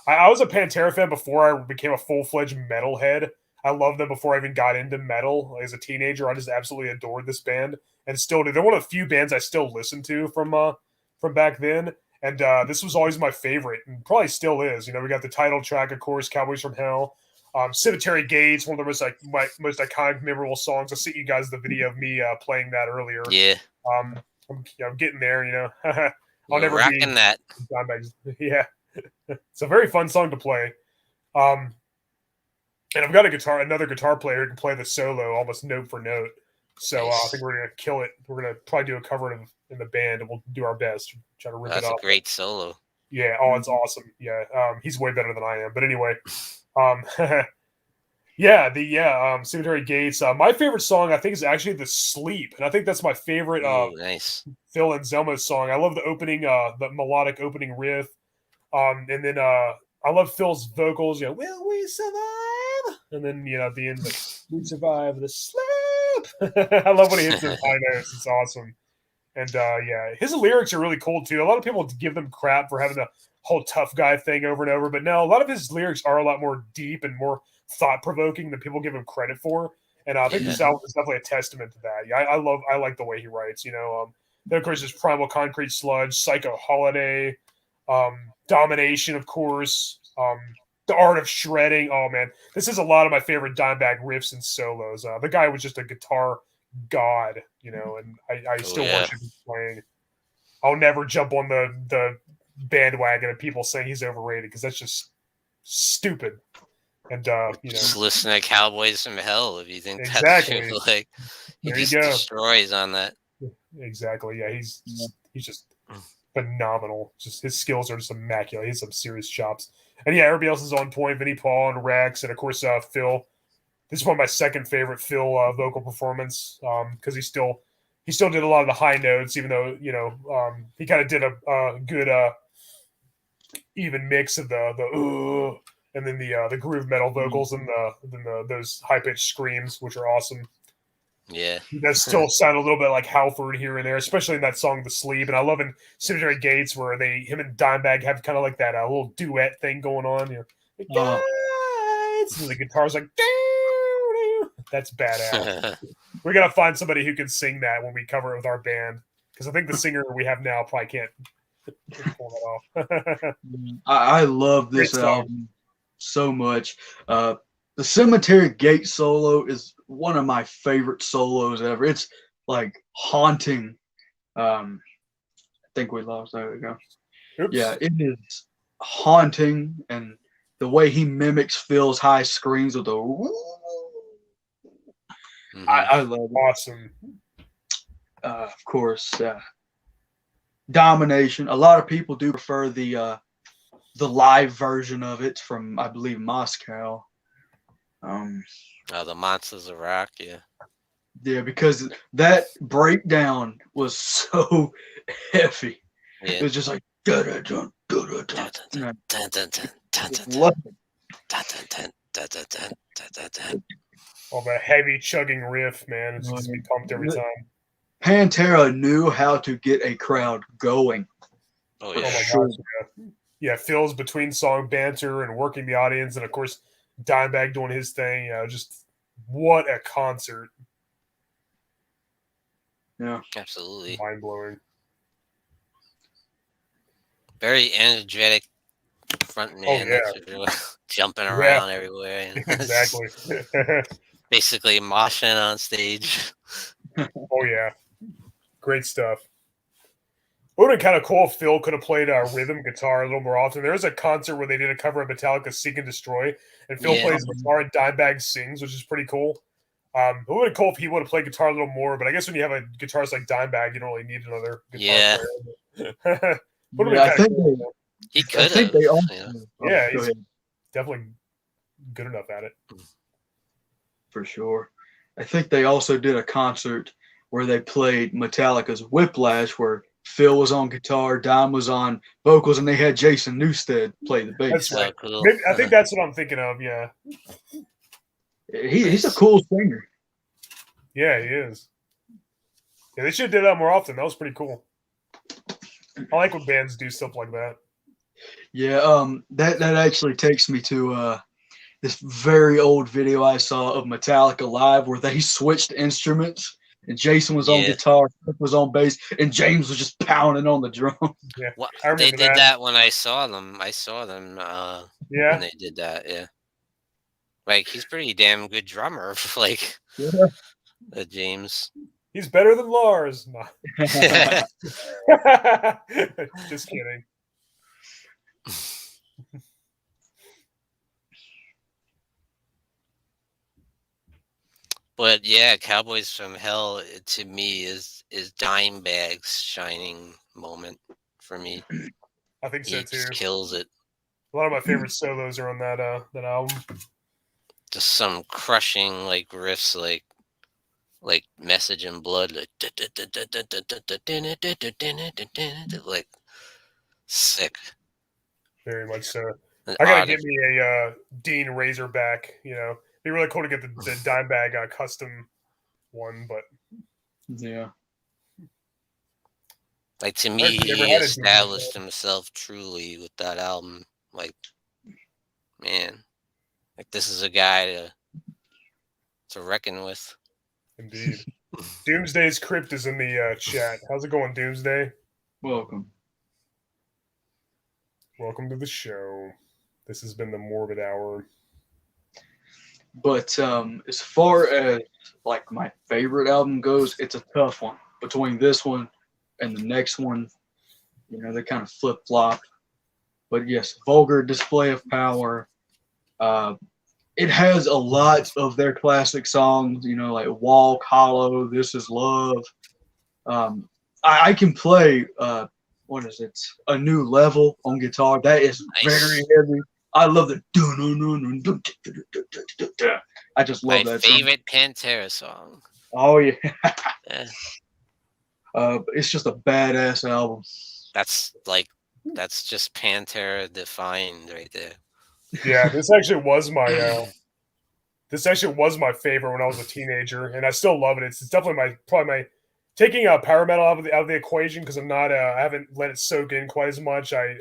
I was a Pantera fan before I became a full-fledged metalhead. I loved them before I even got into metal. As a teenager, I just absolutely adored this band, and still do. They're one of the few bands I still listen to from back then. And this was always my favorite, and probably still is. You know, we got the title track, of course, "Cowboys from Hell," "Cemetery Gates," one of the most iconic, memorable songs. I sent you guys the video of me playing that earlier.
Yeah.
I'm getting there. You know, I'll
You're
never
rocking
be
that.
Dimebag's. Yeah, it's a very fun song to play. And I've got another guitar player who can play the solo almost note for note. So I think we're gonna kill it. We're gonna probably do a cover in the band, and we'll do our best. Try to rip it
That's
off.
a great solo.
Yeah. Oh, it's awesome. Yeah. He's way better than I am. But anyway, Cemetery Gates. My favorite song, I think, is actually "The Sleep," and I think that's my favorite.
Ooh, nice.
Phil and Zelma's song. I love the opening, the melodic opening riff. And then I love Phil's vocals. You know, will we survive? And then at the end, like, we survive the sleep. I love when he hits those high notes. It's awesome. And his lyrics are really cool too. A lot of people give them crap for having the whole tough guy thing over and over, but no, a lot of his lyrics are a lot more deep and more thought provoking than people give him credit for. And I think this album is definitely a testament to that. Yeah, I like the way he writes. Then of course there's Primal Concrete Sludge, Psycho Holiday, Domination, of course, The Art of Shredding. Oh man, this is a lot of my favorite Dimebag riffs and solos. The guy was just a guitar god, and I still worship his playing. I'll never jump on the bandwagon of people saying he's overrated because that's just stupid. And
just listen to Cowboys from Hell if you think
exactly.
That's like he just destroys on that.
Exactly. Yeah, he's just phenomenal. Just his skills are just immaculate. He has some serious chops. And yeah, everybody else is on point. Vinnie Paul and Rex, and of course Phil. This is one of my second favorite Phil vocal performance because he still did a lot of the high notes, even though he kind of did a good even mix of the and then the groove metal vocals and those high pitched screams, which are awesome.
Yeah,
that still sound a little bit like Halford here and there, especially in that song "The Sleep." And I love in Cemetery Gates where him and Dimebag have kind of like that little duet thing going on. The guides, and the guitar's like, that's badass. We gotta find somebody who can sing that when we cover it with our band, because I think the singer we have now probably can't pull that off.
I love this album so much. The Cemetery Gate solo is one of my favorite solos ever. It's like haunting. I think we lost. There we go. Oops. Yeah, it is haunting, and the way he mimics Phil's high screams with the I love it.
Awesome.
Of course, Domination. A lot of people do prefer the live version of it from, I believe, Moscow.
The Monsters of Rock, yeah.
Yeah, because that breakdown was so heavy.
Yeah.
It was just like dun-dun-dun, dun-dun-dun.
All the heavy chugging riff, man. It's just me pumped every time.
Pantera knew how to get a crowd going.
Oh, yeah.
Oh my gosh, yeah. Phil's between song banter and working the audience, and of course Dimebag doing his thing. Just what a concert.
Yeah,
absolutely.
Mind blowing.
Very energetic front man. Jumping around everywhere.
Exactly.
Basically moshing on stage.
Oh yeah. Great stuff. It would have been kind of cool if Phil could have played rhythm guitar a little more often. There was a concert where they did a cover of Metallica's Seek and Destroy, and Phil plays guitar and Dimebag sings, which is pretty cool. It would have been cool if he would have played guitar a little more, but I guess when you have a guitarist like Dimebag, you don't really need another guitar player.
I think
he could have.
He's definitely good enough at it.
For sure. I think they also did a concert where they played Metallica's Whiplash, where Phil was on guitar, Dime was on vocals, and they had Jason Newsted play the bass.
That's right. Cool. I think that's what I'm thinking of, yeah.
He's a cool singer.
Yeah, he is. Yeah, they should have did that more often. That was pretty cool. I like when bands do stuff like that.
Yeah, that actually takes me to this very old video I saw of Metallica live where they switched instruments and Jason was on
Yeah.
guitar, Cliff was on bass, and James was just pounding on the drum.
Yeah,
Well,
I
they
remember
did that when I saw them. I saw them when
Yeah,
they did that. Yeah, like he's pretty damn good drummer. Like
Yeah.
James.
he's better than Lars. No. Just kidding.
But yeah, Cowboys from Hell to me is Dimebag's shining moment for me.
I think so
He
too.
just kills it.
A lot of my favorite solos are on that album.
Just some crushing like riffs, like Message in Blood, like sick.
Very much so.
And
I gotta
odd.
get me a Dean Razorback. You know, it'd be really cool to get the Dimebag custom one, but
Yeah.
Like to
I
me,
actually never
he
had a Dean
established
before.
himself truly with that album. Like, man, like this is a guy to reckon with.
Indeed. Doomsday's Crypt is in the chat. How's it going, Doomsday?
Welcome.
Welcome to the show. This has been the Morbid Hour.
But as far as like my favorite album goes, it's a tough one between this one and the next one. You know, they kind of flip flop. But yes, Vulgar Display of Power. It has a lot of their classic songs, you know, like Walk, Hollow, This Is Love. I can play, what is it? A New Level on guitar. That is
Nice.
very heavy. I love the. I just love
My
that drum.
favorite Pantera song.
Oh, yeah.
Yeah,
It's just a badass album.
that's just Pantera defined right there.
Yeah, this actually was my favorite when I was a teenager, and I still love it. It's definitely probably my taking power metal out of the equation because I'm not I haven't let it soak in quite as much. I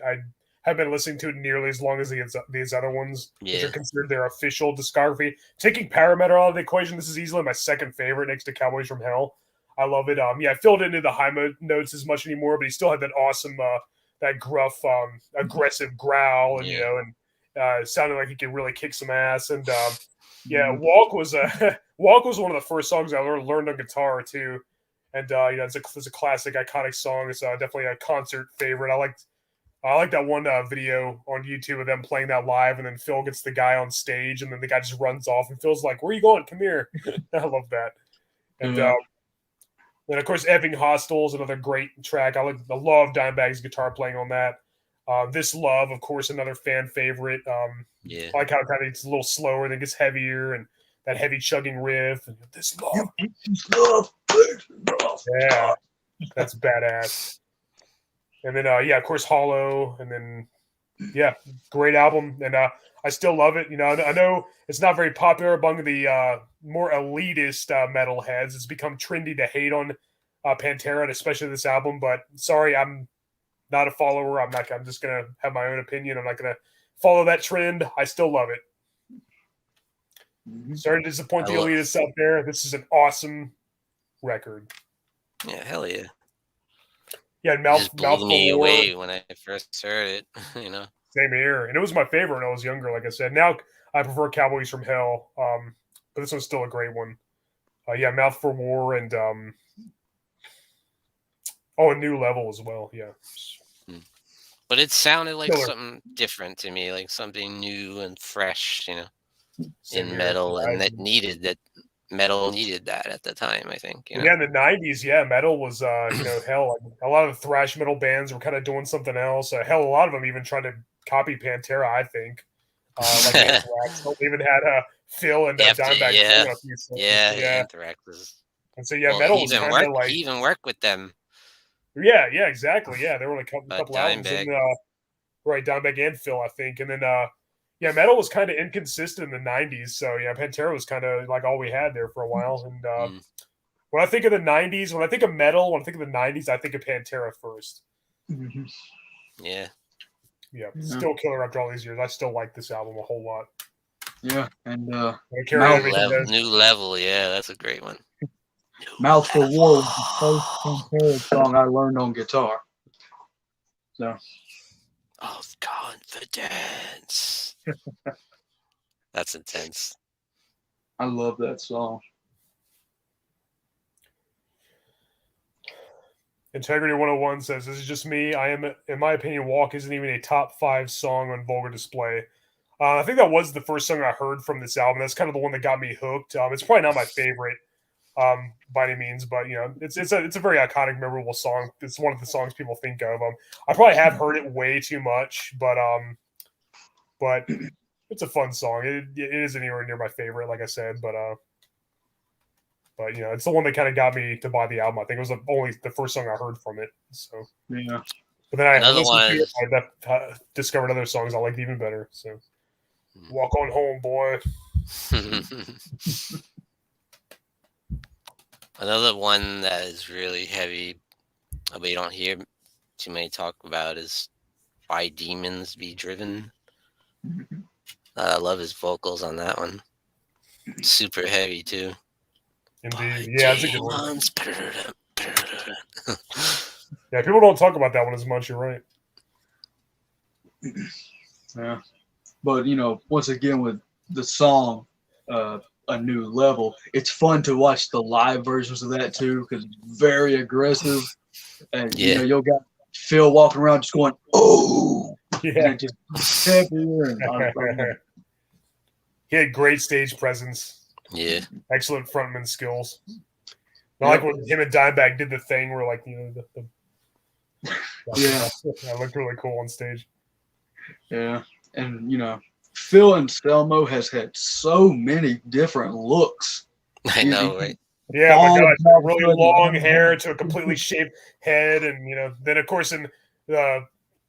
haven't been listening to it nearly as long as these other ones, which
Yeah.
are considered their official discography. Taking power metal out of the equation, this is easily my second favorite next to Cowboys from Hell. I love it. I filled into the high notes as much anymore, but he still had that awesome, that gruff, aggressive growl, and
Yeah.
it sounded like he could really kick some ass. And yeah,
Mhm.
Walk was Walk was one of the first songs I learned on guitar too, and it's a classic, iconic song. It's definitely a concert favorite. I like that one video on YouTube of them playing that live, and then Phil gets the guy on stage, and then the guy just runs off, and Phil's like, "Where are you going? Come here!" I love that. And
Yeah.
then of course, Ebbing Hostile is another great track. I love Dimebag's guitar playing on that. This Love, of course, another fan favorite.
Yeah.
I like how kind of it's a little slower, then gets heavier, and that heavy chugging riff. And This Love, yeah, that's badass. And then of course, Hollow, and then great album, and I still love it. You know, I know it's not very popular among the more elitist metalheads. It's become trendy to hate on Pantera, and especially this album. But sorry, I'm not a follower. I'm just gonna have my own opinion. I'm not gonna follow that trend. I still love it.
Mhm.
Sorry to disappoint the
I love-
elitists out there. This is an awesome record.
Yeah, hell yeah.
Yeah,
It
Mouth
just blew me
for War.
away when I first heard it. You know.
Same here, and it was my favorite when I was younger. Like I said, now I prefer Cowboys from Hell, but this one's still a great one. Mouth for War, and a New Level as well. Yeah,
But it sounded like
Killer.
something different to me, like something new and fresh, you know,
Same
in
here.
metal, and metal needed that at the time. I think, you know.
Yeah, in the '90s, metal was hell. A lot of the thrash metal bands were kind of doing something else. Hell, a lot of them even tried to copy Pantera. I think, like Anthrax. They even had Phil and Dimebag singing on a few songs.
Anthrax is.
And so
Well,
metal was kind of like
he even worked with them.
yeah, exactly. Yeah, there were like a couple albums
Dimebag.
in right, Dimebag and Phil, I think, and then metal was kind of inconsistent in the '90s. So Pantera was kind of like all we had there for a while. And when I think of the '90s, when I think of metal, when I think of the '90s, I think of Pantera first.
Mhm.
Yeah.
yeah, still killer after all these years. I still like this album a whole lot.
Yeah, and
I carry everything that-
New Level, yeah, that's a great one.
Mouth for War was the first Pantera song I learned on guitar. So
Of confidence. That's intense.
I love that song.
Integrity 101 says, "This is just me. I am, in my opinion, Walk isn't even a top 5 song on Vulgar Display. I think that was the first song I heard from this album. That's kind of the one that got me hooked. It's probably not my favorite by any means, but you know, it's a very iconic, memorable song. It's one of the songs people think of. I probably have heard it way too much, but it's a fun song. It isn't anywhere near my favorite, like I said, but you know, it's the one that kind of got me to buy the album. I think it was only the first song I heard from it. So
Yeah.
But then I
Another one
listened
is-
to it. I discovered other songs I liked even better. So Walk On Home, boy.
Another one that is really heavy, but you don't hear too many talk about, is Why Demons Be Driven. I love his vocals on that one. Super heavy too.
Indeed. Yeah, it's a good one.
Demons.
Yeah, people don't talk about that one as much. You're right.
Yeah. But, you know, once again, with the song, A New Level, it's fun to watch the live versions of that too, because it's very aggressive. And, you know, you'll got Phil walking around just going, oh!
Yeah.
And just heavier. And
he had great stage presence.
Yeah.
Excellent frontman skills. I like when him and Dimebag did the thing where, like, you know, that looked really cool on stage.
Yeah. And, you know, Phil Anselmo has had so many different looks.
I know, right?
Yeah, my God, really long hair to a completely shaved head, and you know, then of course in the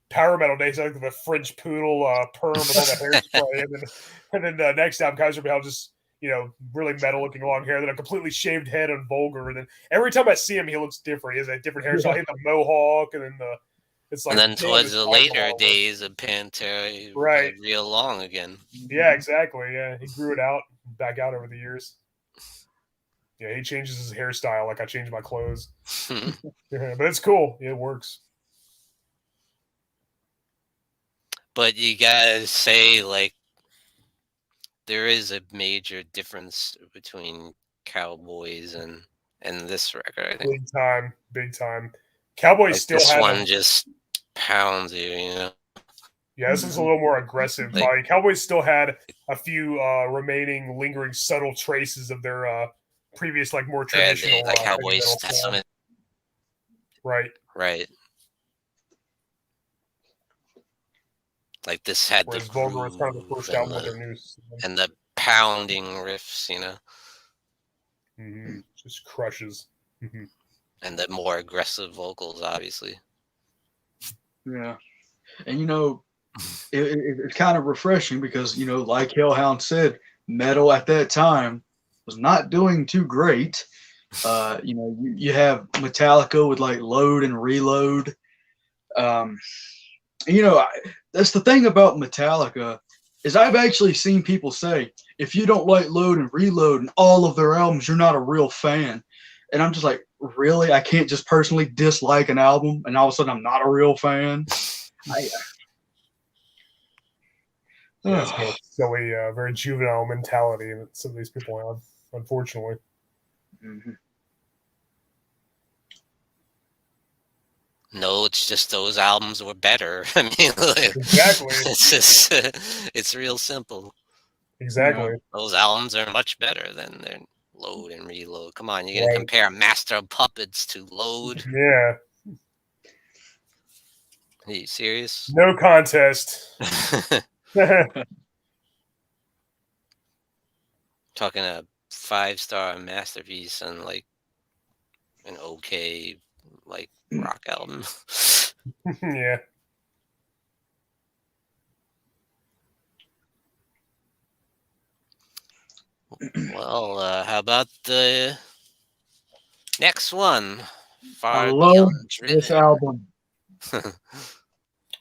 power metal days, like the French poodle perm with all the hairspray, and then the next album, Kaiser Behal, just you know, really metal looking long hair, then a completely shaved head on Vulgar, and then every time I see him, he looks different. He has a different hairstyle. He had the mohawk, and then it's like,
and then towards the later days of Pantera, he got real long again.
Yeah, exactly. Yeah, he grew it out, back out over the years. Yeah, he changes his hairstyle like I change my clothes. Yeah, but it's cool. It works.
But you gotta say, like, there is a major difference between Cowboys and this record, I think.
Big time. Cowboys
like
still
this
have
one just pounds you, you know.
Yeah, this is a little more aggressive.
Like,
Cowboys still had a few remaining lingering subtle traces of their previous, like, more traditional
like Cowboys
Testament. Right.
Like this had
Whereas
the
Vulgar was kind of the first album with their new
and the pounding riffs, you know.
Mm-hmm. Just crushes. Mm-hmm.
And the more aggressive vocals, obviously.
Yeah. And, you know, it's kind of refreshing because, you know, like Hellhound said, metal at that time was not doing too great. You know, you have Metallica with like Load and Reload. You know, that's the thing about Metallica is I've actually seen people say, if you don't like Load and Reload and all of their albums, you're not a real fan. And I'm just like, really? I can't just personally dislike an album and all of a sudden I'm not a real fan?
That's kind of silly, very juvenile mentality that some of these people have, unfortunately.
Mm-hmm.
No, it's just those albums were better. I mean, like,
exactly.
It's just, it's real simple.
Exactly.
You know, those albums are much better than their Load and Reload. Come on, you're gonna compare Master of Puppets to Load?
Yeah.
Are you serious?
No contest.
Talking a 5-star masterpiece and like an okay like rock album.
Yeah.
Well, how about the next one?
I love this album.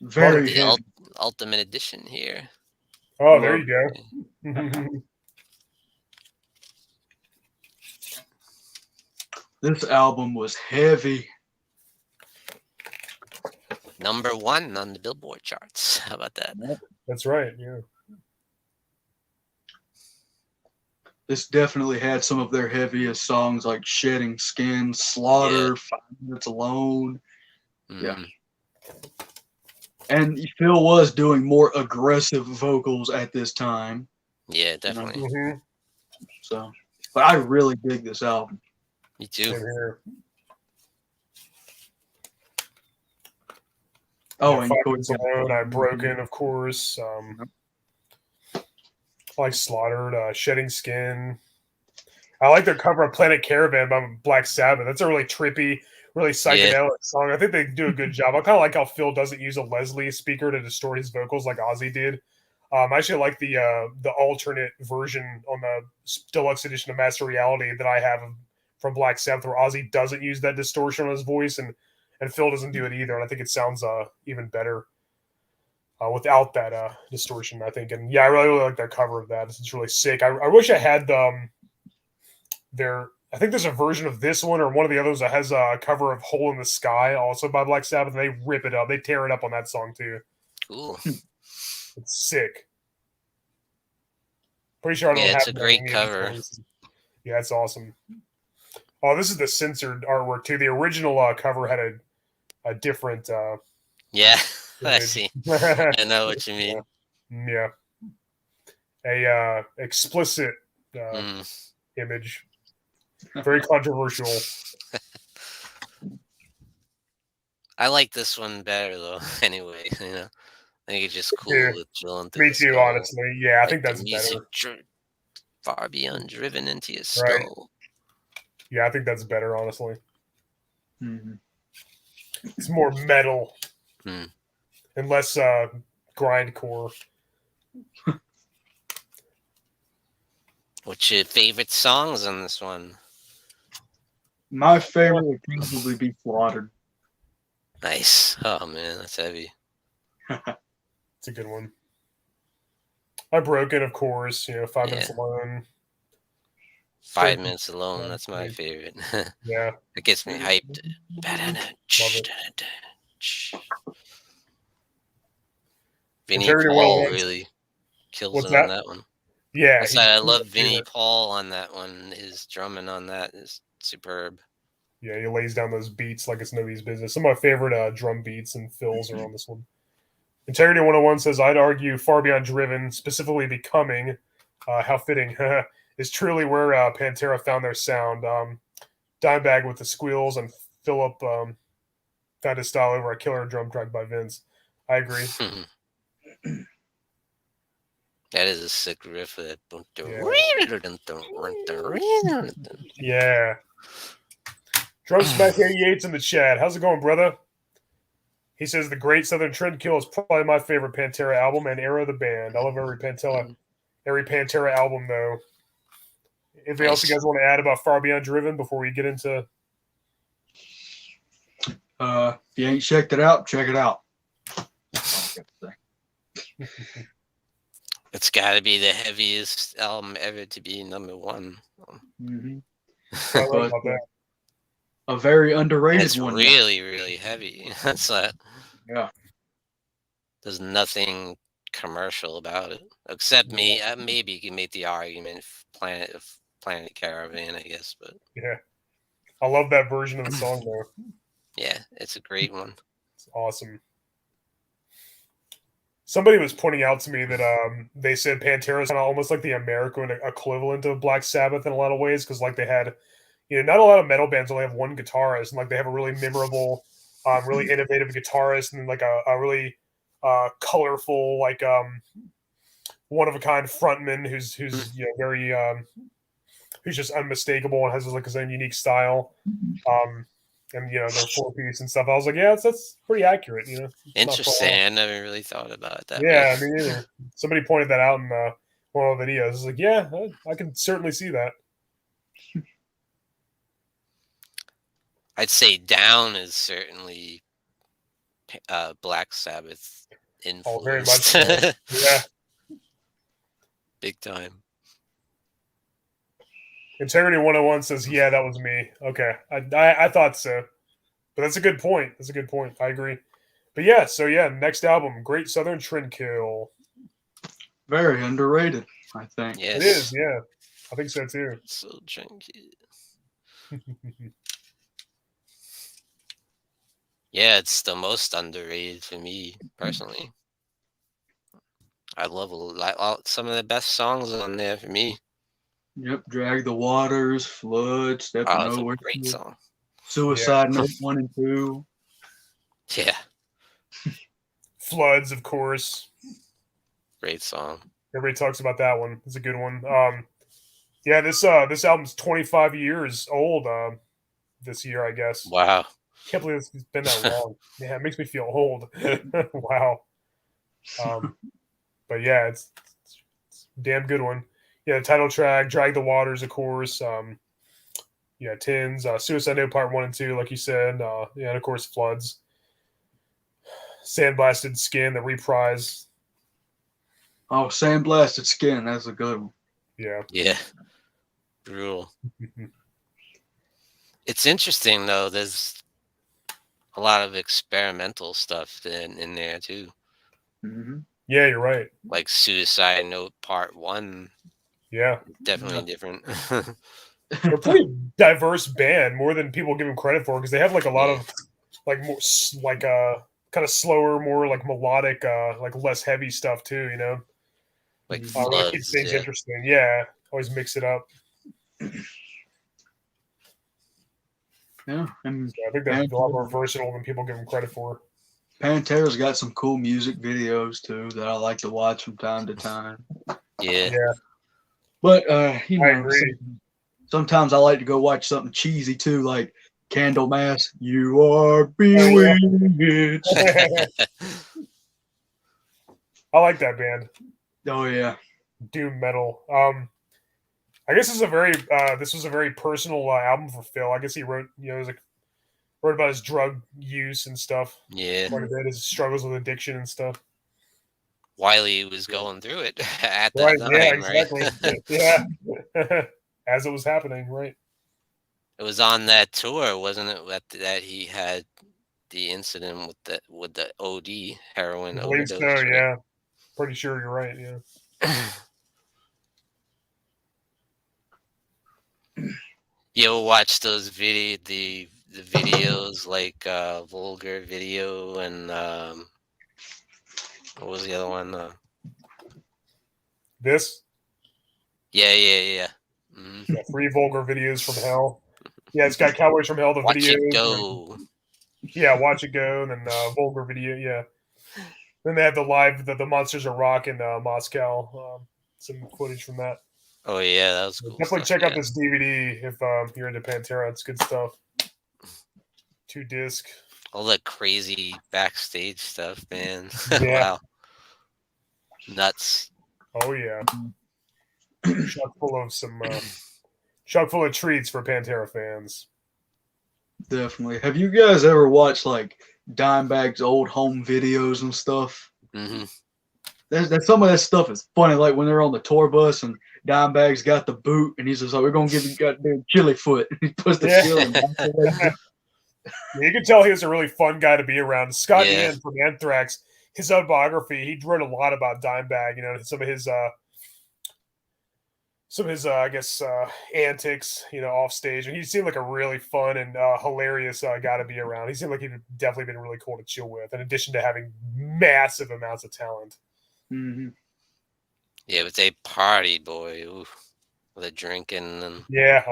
Very
The
heavy.
ultimate edition here.
Oh, there you go.
This album was heavy.
#1 on the Billboard charts. How about that?
That's right. Yeah.
This definitely had some of their heaviest songs like Shedding Skin, Slaughter,
Yeah.
5 Minutes Alone. Yeah.
Mhm.
And Phil was doing more aggressive vocals at this time.
Yeah, definitely.
Mm-hmm.
So, but I really dig this album.
Me too.
Same here.
Oh,
Yeah,
and
5
Cody
Minutes Alone, I've Broken, of course. I like Slaughtered, Shedding Skin. I like their cover of Planet Caravan by Black Sabbath. That's a really trippy, really psychedelic song. I think they do a good job. I kind of like how Phil doesn't use a Leslie speaker to distort his vocals like Ozzy did. I actually like the alternate version on the deluxe edition of Master Reality that I have from Black Sabbath, where Ozzy doesn't use that distortion on his voice, and Phil doesn't do it either. And I think it sounds even better without that distortion, I think. And yeah, I really, really like that cover of that. It's really sick. I wish I had I think there's a version of this one or one of the others that has a cover of Hole in the Sky, also by Black Sabbath. And they rip it up. They tear it up on that song too.
Cool.
It's sick. Pretty sure I don't have
it's a great cover.
Yeah, it's awesome. Oh, this is the censored artwork too. The original cover had a different.
Yeah, I see. I know what you mean.
Yeah. A explicit image. Very controversial.
I like this one better though. Anyway, I think it's just cool with chilling through.
Me too, honestly. Yeah, I think that's better.
Far beyond driven into your skull. Right.
Yeah, I think that's better, honestly.
Mm-hmm.
It's more metal and less grindcore.
What's your favorite songs on this one?
My favorite would probably be Slaughtered.
Nice. Oh man, that's heavy.
It's a good one. I've Broken, of course. 5 Minutes Alone.
5 Minutes Alone. That's my favorite.
Yeah,
it gets me hyped. Vinnie Paul really kills it on that one.
Yeah,
I love Vinnie Paul on that one. His drumming on that is superb.
Yeah, he lays down those beats like it's nobody's business. Some of my favorite drum beats and fills are on this one. Integrity 101 says, I'd argue Far Beyond Driven, specifically Becoming, how fitting, is truly where Pantera found their sound. Dimebag with the squeals and Philip found his style over a killer drum track by Vince. I agree.
That is a sick riff.
Yeah. Drum Smack 88's in the chat. How's it going, brother? He says the Great Southern Trendkill is probably my favorite Pantera album and era of the band. I love every Pantera album, though. Anything else you guys want to add about Far Beyond Driven before we get into?
If you ain't checked it out, check it out.
It's got to be the heaviest album ever to be #1.
Mm-hmm. But, a very underrated one.
It's really, really heavy. That's that.
Yeah.
There's nothing commercial about it, except maybe you can make the argument Planet Caravan, I guess. But
yeah, I love that version of the song though.
Yeah, it's a great one.
It's awesome. Somebody was pointing out to me that they said Pantera is kind of almost like the American equivalent of Black Sabbath in a lot of ways, because like they had, not a lot of metal bands only have one guitarist, and like they have a really memorable, really innovative guitarist, and then like a really colorful, like one of a kind frontman who's very who's just unmistakable and has like his own unique style. And their 4-piece and stuff. I was like, yeah, that's pretty accurate.
Interesting. I never really thought about it that way.
Yeah, me neither. Somebody pointed that out in one of the videos. I was like, yeah, I can certainly see that.
I'd say Down is certainly Black Sabbath
Oh, very
influenced.
much so. Yeah.
Big time.
Integrity 101 says, yeah, that was me. Okay. I thought so. But that's a good point. That's a good point. I agree. But yeah, so yeah, next album, Great Southern Trendkill.
Very underrated, I think.
Yes.
It is, yeah. I think so too.
So chunky. Yeah, it's the most underrated for me personally. I love some of the best songs on there for me.
Yep, Drag the Waters, Flood, Step
Oh, it's a
Nowhere,
great song.
Suicide Note 1 and 2.
Yeah,
Floods, of course.
great song.
Everybody talks about that one. It's a good one. Yeah, this album's 25 years old this year, I guess.
Wow.
Can't believe it's been that long. Yeah, it makes me feel old. Wow. But yeah, it's a damn good one. Yeah, the title track, Drag the Waters, of course. Yeah, Tins, Suicide Note Part 1 and 2, like you said. Yeah, and of course, Floods. Sandblasted Skin, the reprise.
Oh, Sandblasted Skin, that's a good one.
Yeah.
Yeah. Brutal. It's interesting though. There's a lot of experimental stuff in there too.
Mm-hmm.
Yeah, you're right.
Like Suicide Note Part 1.
Yeah.
Definitely different.
They're a pretty diverse band, more than people give them credit for, because they have like a lot of like more like kind of slower, more like melodic, like less heavy stuff too. You know,
like
it keeps things interesting. Yeah, always mix it up.
Yeah, and
so I think they're a lot more versatile than people give them credit for.
Pantera's got some cool music videos too that I like to watch from time to time.
Yeah.
But you know,
I agree.
sometimes I like to go watch something cheesy too, like Candlemass. You are bewitched.
I like that band.
Oh yeah,
doom metal. I guess this was a very personal album for Phil. I guess he wrote wrote about his drug use and stuff.
Yeah,
quite a bit, his struggles with addiction and stuff.
While he was going through it at that
Right?
time,
Yeah, exactly.
Right?
Yeah, as it was happening, right?
It was on that tour, wasn't it? That he had the incident with the OD heroin
I believe
overdose.
so.
Right?
Yeah, pretty sure you're right. Yeah.
You ever watch those the videos like Vulgar Video and what was the other one?
This?
Yeah.
Yeah, 3 vulgar videos from hell. Yeah, it's got Cowboys from Hell, the
Watch
videos.
It Go.
Yeah, Watch It Go, and then vulgar video. Yeah. Then they have the live, the Monsters of Rock in Moscow. Some footage from that.
Oh yeah, that was cool.
Definitely check out this DVD if you're into Pantera. It's good stuff. 2 disc.
All that crazy backstage stuff, man.
Yeah.
Wow. Nuts.
Oh yeah. Chock full of treats for Pantera fans.
definitely. Have you guys ever watched like Dimebag's old home videos and stuff?
Mm-hmm.
There's some of that stuff is funny. Like when they're on the tour bus and Dimebag's got the boot and he's just like, "We're gonna give you goddamn chili foot." He puts the chili in.
Yeah, you can tell he was a really fun guy to be around. Scott Ian from Anthrax, his autobiography, he wrote a lot about Dimebag. You know, some of his I guess antics, you know, off stage, and he seemed like a really fun and hilarious guy to be around. He seemed like he'd definitely been really cool to chill with, in addition to having massive amounts of talent.
Mm-hmm.
Yeah, but they partied, boy. Ooh, with the drinking and
drugging. Yeah,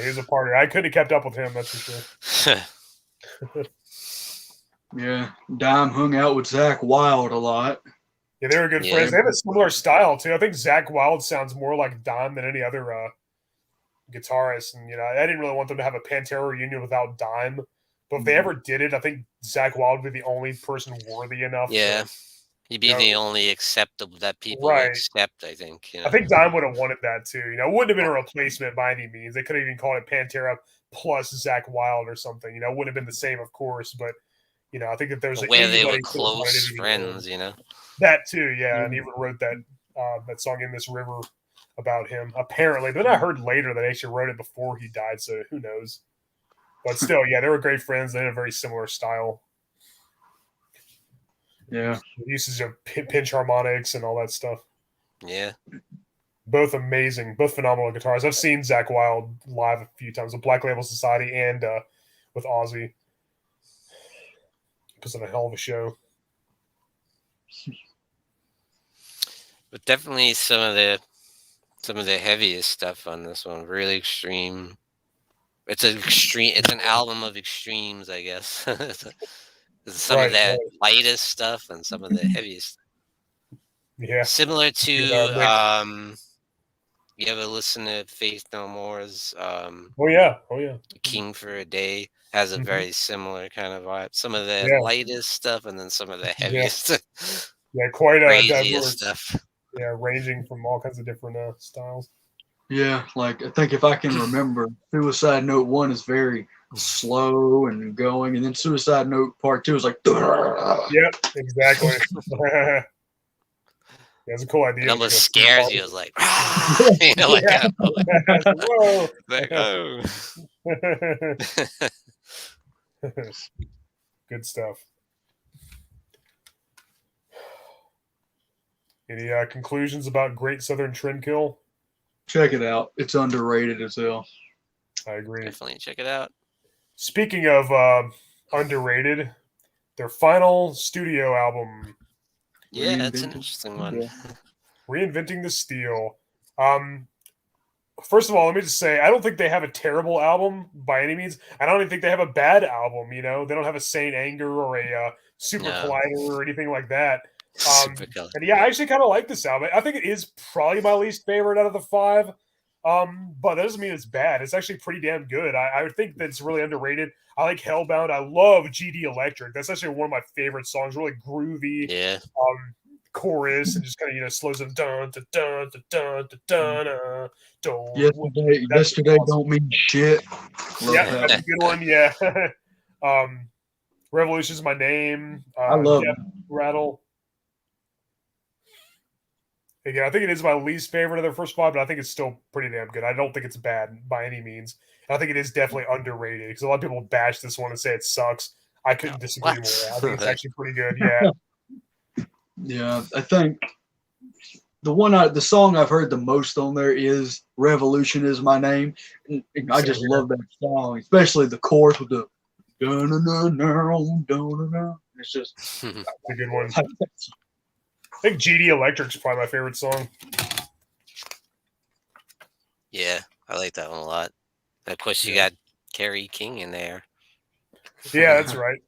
he was a partier. I couldn't have kept up with him, that's for
sure.
Yeah, Dime hung out with Zakk Wylde a lot.
Yeah, they were good friends. They have a similar style too. I think Zakk Wylde sounds more like Dime than any other guitarist. And I didn't really want them to have a Pantera reunion without Dime. But if they ever did it, I think Zakk Wylde would be the only person worthy enough.
Yeah. He'd be the only acceptable that people would accept, I think.
I think Dime would have wanted that too. It wouldn't have been a replacement by any means. They could have even called it Pantera plus Zakk Wylde or something. It wouldn't have been the same, of course, but I think if there's
where they were
anybody who wanted
close
to be
friends,
that too, yeah, and he even wrote that song "In This River" about him, apparently. But then I heard later that he actually wrote it before he died, so who knows? But still, yeah, they were great friends. They had a very similar style.
Yeah.
Usage of pinch harmonics and all that stuff.
Yeah.
Both amazing, both phenomenal guitars. I've seen Zakk Wylde live a few times with Black Label Society and with Ozzy. Puts on a hell of a show.
But definitely some of the heaviest stuff on this one. Really extreme. It's an album of extremes, I guess. Some of the lightest stuff and some of the heaviest.
Yeah.
Similar to you ever listen to Faith No More's
Oh yeah.
King for a Day has a very similar kind of vibe. Some of the lightest stuff and then some of the heaviest.
Yeah, quite
craziest
diverse
stuff.
Yeah, ranging from all kinds of different styles.
Yeah, like I think if I can remember, Suicide Note 1 is very slow and going, and then Suicide Note Part 2 is like.
Yep, exactly. Yeah, it's a cool idea.
It almost scares you. It's like,
whoa.
Like, oh.
Good stuff. Any conclusions about Great Southern Trendkill?
Check it out. It's underrated as hell.
I agree.
Definitely check it out.
Speaking of underrated, their final studio album.
Yeah, that's an interesting one.
Yeah.
Reinventing the Steel. First of all, let me just say, I don't think they have a terrible album by any means. I don't even think they have a bad album. They don't have a Saint Anger or a Super Collider or anything like that. And yeah, I actually kind of like this album. I think it is probably my least favorite out of the 5. But that doesn't mean it's bad. It's actually pretty damn good. I think that it's really underrated. I like Hellbound. I love GD Electric. That's actually one of my favorite songs. Really groovy.
Yeah.
Chorus and just kind of slows them dun dun dun dun dun dun dun.
Yesterday awesome. Don't mean shit.
Yeah, that's a good one. Yeah. Revolution's My Name.
I love
Rattle. Again, I think it is my least favorite of their first 5, but I think it's still pretty damn good. I don't think it's bad by any means. I think it is definitely underrated because a lot of people bash this one and say it sucks. I couldn't disagree more. I think it's actually pretty good. Yeah.
Yeah, I think the song I've heard the most on there is "Revolution Is My Name." And I just love that song, especially the chorus with the It's just
a good one. I think GD Electric's probably my favorite song.
Yeah, I like that one a lot. Of course, you got Kerry King in there.
Yeah, that's right.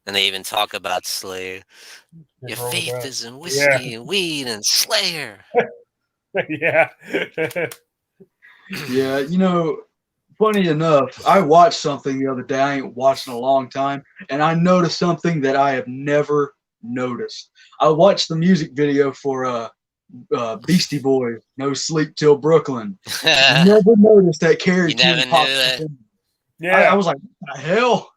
And they even talk about Slayer. Your faith is in whiskey and weed and Slayer.
Yeah.
Yeah, funny enough, I watched something the other day I ain't watched in a long time, and I noticed something that I have never noticed. I watched the music video for Beastie Boys, No Sleep Till Brooklyn. Never noticed that Kerry King popped up. Yeah. I was like, what the hell?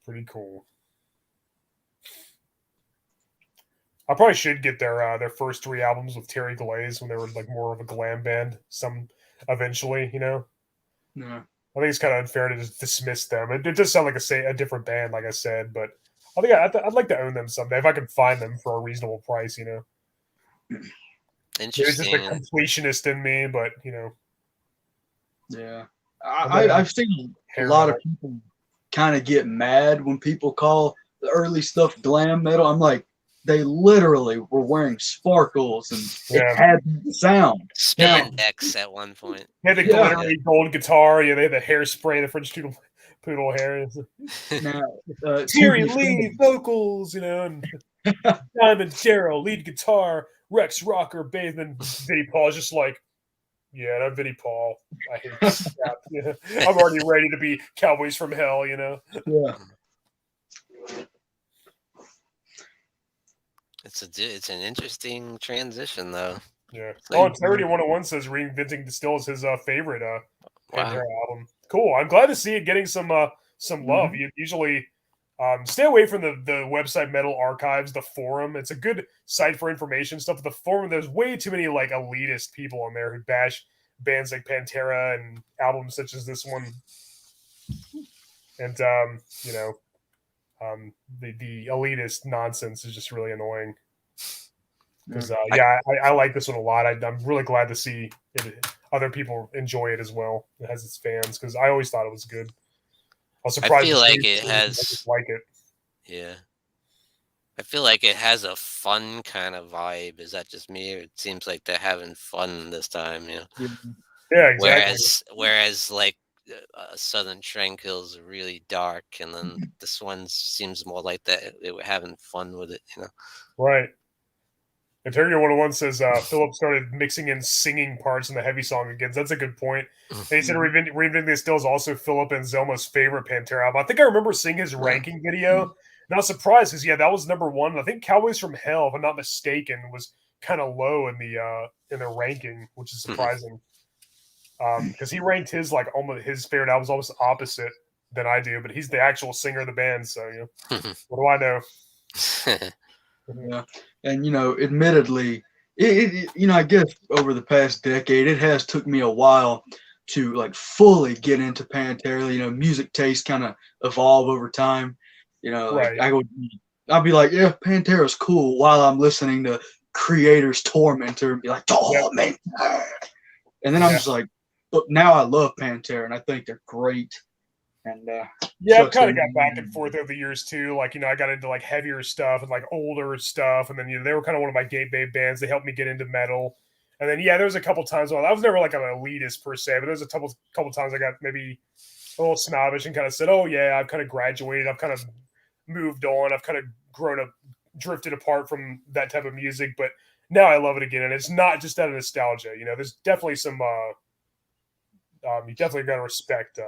Pretty cool. I probably should get their first 3 albums with Terry Glaze when they were like more of a glam band. Some eventually,
Yeah.
I think it's kind of unfair to just dismiss them. It does sound like a different band, like I said, but I think I'd like to own them someday if I can find them for a reasonable price.
Interesting.
It's just a completionist in me, but
Yeah. I've seen a lot of people kind of get mad when people call the early stuff glam metal. I'm like, they literally were wearing sparkles and it had the sound.
Spandex at one point.
They had the glittery gold guitar. Yeah, they had the hairspray, the French poodle hair.
Now,
Terry Lee vocals, and Diamond Darrell lead guitar, Rex rocker, bass, and Vinnie Paul is just like, yeah, I'm Vinnie Paul. I hate this crap. I'm already ready to be Cowboys from Hell,
Yeah.
It's an interesting transition though.
Yeah.
So-
Oh, and Clarity 101 says Reinventing the Steel is his favorite Pantera
Wow.
album. Cool. I'm glad to see it getting some love. You usually stay away from the website Metal Archives, the forum. It's a good site for information stuff. The forum, there's way too many like elitist people on there who bash bands like Pantera and albums such as this one. And the elitist nonsense is just really annoying. Because I like this one a lot. I'm really glad to see other people enjoy it as well. It has its fans because I always thought it was good. I was surprised.
I feel like
I
it has.
just like it.
Yeah. I feel like it has a fun kind of vibe. Is that just me? Or it seems like they're having fun this time, you know.
Yeah, exactly.
Whereas like Southern Tranquil is really dark, and then this one seems more like that they were having fun with it, you know.
Right. Interior 101 says Philip started mixing in singing parts in the heavy song again. That's a good point. And he said Reinventing the Steel is also Philip and Zelma's favorite Pantera album. I think I remember seeing his ranking video. And I was surprised because that was number one. I think Cowboys from Hell, if I'm not mistaken, was kind of low in the ranking, which is surprising. Because he ranked his like almost his favorite albums almost opposite than I do, but he's the actual singer of the band, so what do I know?
Yeah, and admittedly, I guess over the past decade, it has took me a while to like fully get into Pantera. Music taste kind of evolve over time.
Right.
I'll be like, yeah, Pantera's cool while I'm listening to Creator's Tormentor and be like, Tormentor, and then I'm just like, but now I love Pantera and I think they're great. And
I've kind of got back and forth over the years too. Like, I got into like heavier stuff and like older stuff, and then they were kind of one of my gateway bands. They helped me get into metal. And then there was a couple times I was never like an elitist per se, but there was a couple times I got maybe a little snobbish and kind of said, "Oh yeah, I've kind of graduated. I've kind of moved on. I've kind of grown up, drifted apart from that type of music." But now I love it again, and it's not just out of nostalgia. There's definitely some. You definitely got to respect.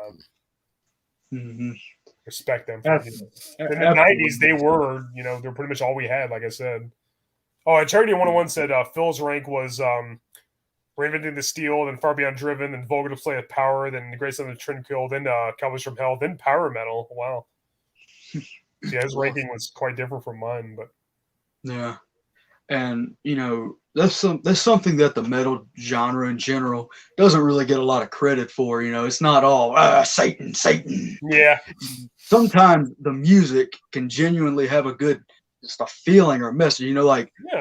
Respect them. In the 90s, they were, they're pretty much all we had, like I said. Oh, and Charity 101 said Phil's rank was Reinventing the Steel, then Far Beyond Driven, then Vulgar Display of Power, then The Great Southern Tranquil, then Cowboys from Hell, then Power Metal. Wow. His ranking was quite different from mine, but
yeah. And that's something that the metal genre in general doesn't really get a lot of credit for. It's not all Satan.
Yeah.
Sometimes the music can genuinely have a good just a feeling or a message.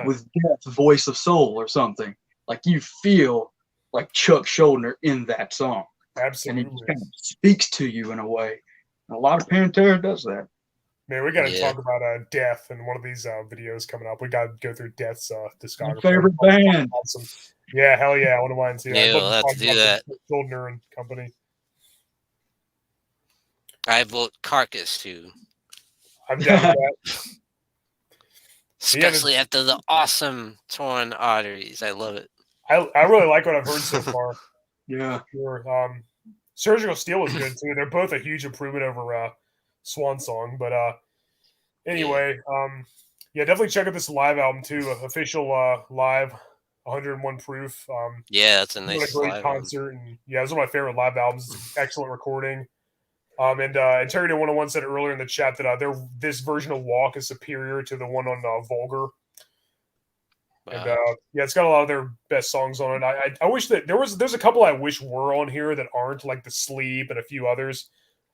With Death's Voice of Soul or something. Like you feel like Chuck Schuldiner in that song.
Absolutely.
And it just kind of speaks to you in a way. And a lot of Pantera does that.
Man, we got to talk about Death in one of these videos coming up. We got to go through Death's discography.
My favorite band.
Awesome. Yeah, hell yeah. One of mine too.
Yeah, we'll have to do that.
Schuldiner and company.
I vote Carcass too.
I'm down with that.
Especially after the awesome Torn Arteries. I love it.
I really like what I've heard so far.
Yeah.
Sure. Surgical Steel was good too. They're both a huge improvement over Swan Song. But anyway, definitely check out this live album too. Official live, 101 proof.
That's a nice
great
live
concert, and it's one of my favorite live albums. It's an excellent recording. And Integrity 101 said earlier in the chat that this version of Walk is superior to the one on Vulgar. Wow. And it's got a lot of their best songs on it. I wish that there's a couple I wish were on here that aren't, like The Sleep and a few others.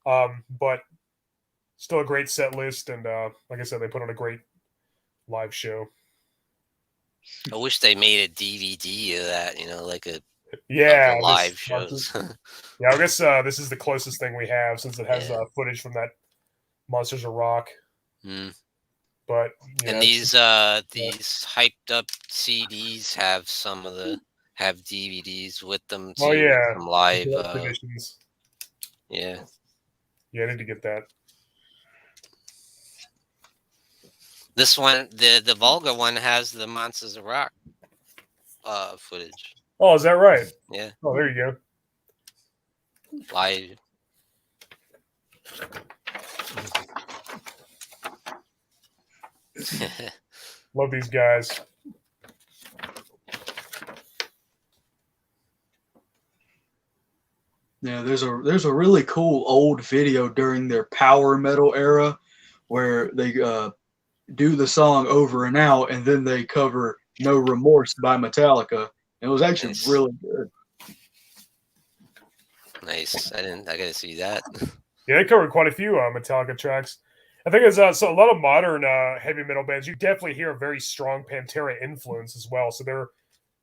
But still a great set list, and like I said, they put on a great live show.
I wish they made a DVD of that, like a live shows.
I guess this is the closest thing we have since it has footage from that Monsters of Rock. But
and these hyped up CDs have have DVDs with them too.
Oh yeah,
some live
editions.
Yeah,
I need to get that.
This one, the Vulgar one, has the Monsters of Rock footage.
Oh, is that right?
Yeah.
Oh, there you go.
Live.
Love these guys.
Yeah, there's a really cool old video during their power metal era where they do the song Over and Out, and then they cover No Remorse by Metallica. It was actually
Nice.
really good.
Nice. I gotta see that.
Yeah, they covered quite a few Metallica tracks. I think there's so a lot of modern heavy metal bands. You definitely hear a very strong Pantera influence as well. So they're,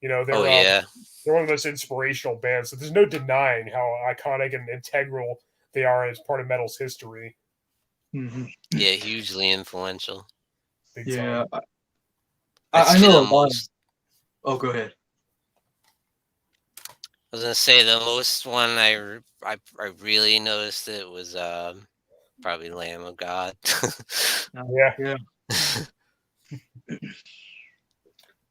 Oh yeah.
they're one of the most inspirational bands. So there's no denying how iconic and integral they are as part of metal's history.
Mm-hmm.
Yeah, hugely influential.
Big
Yeah,
time.
I
I'd say
know
the
a lot.
most.
Oh, go ahead.
I was gonna say the most one I really noticed it was probably Lamb of God.
Yeah.
Yeah,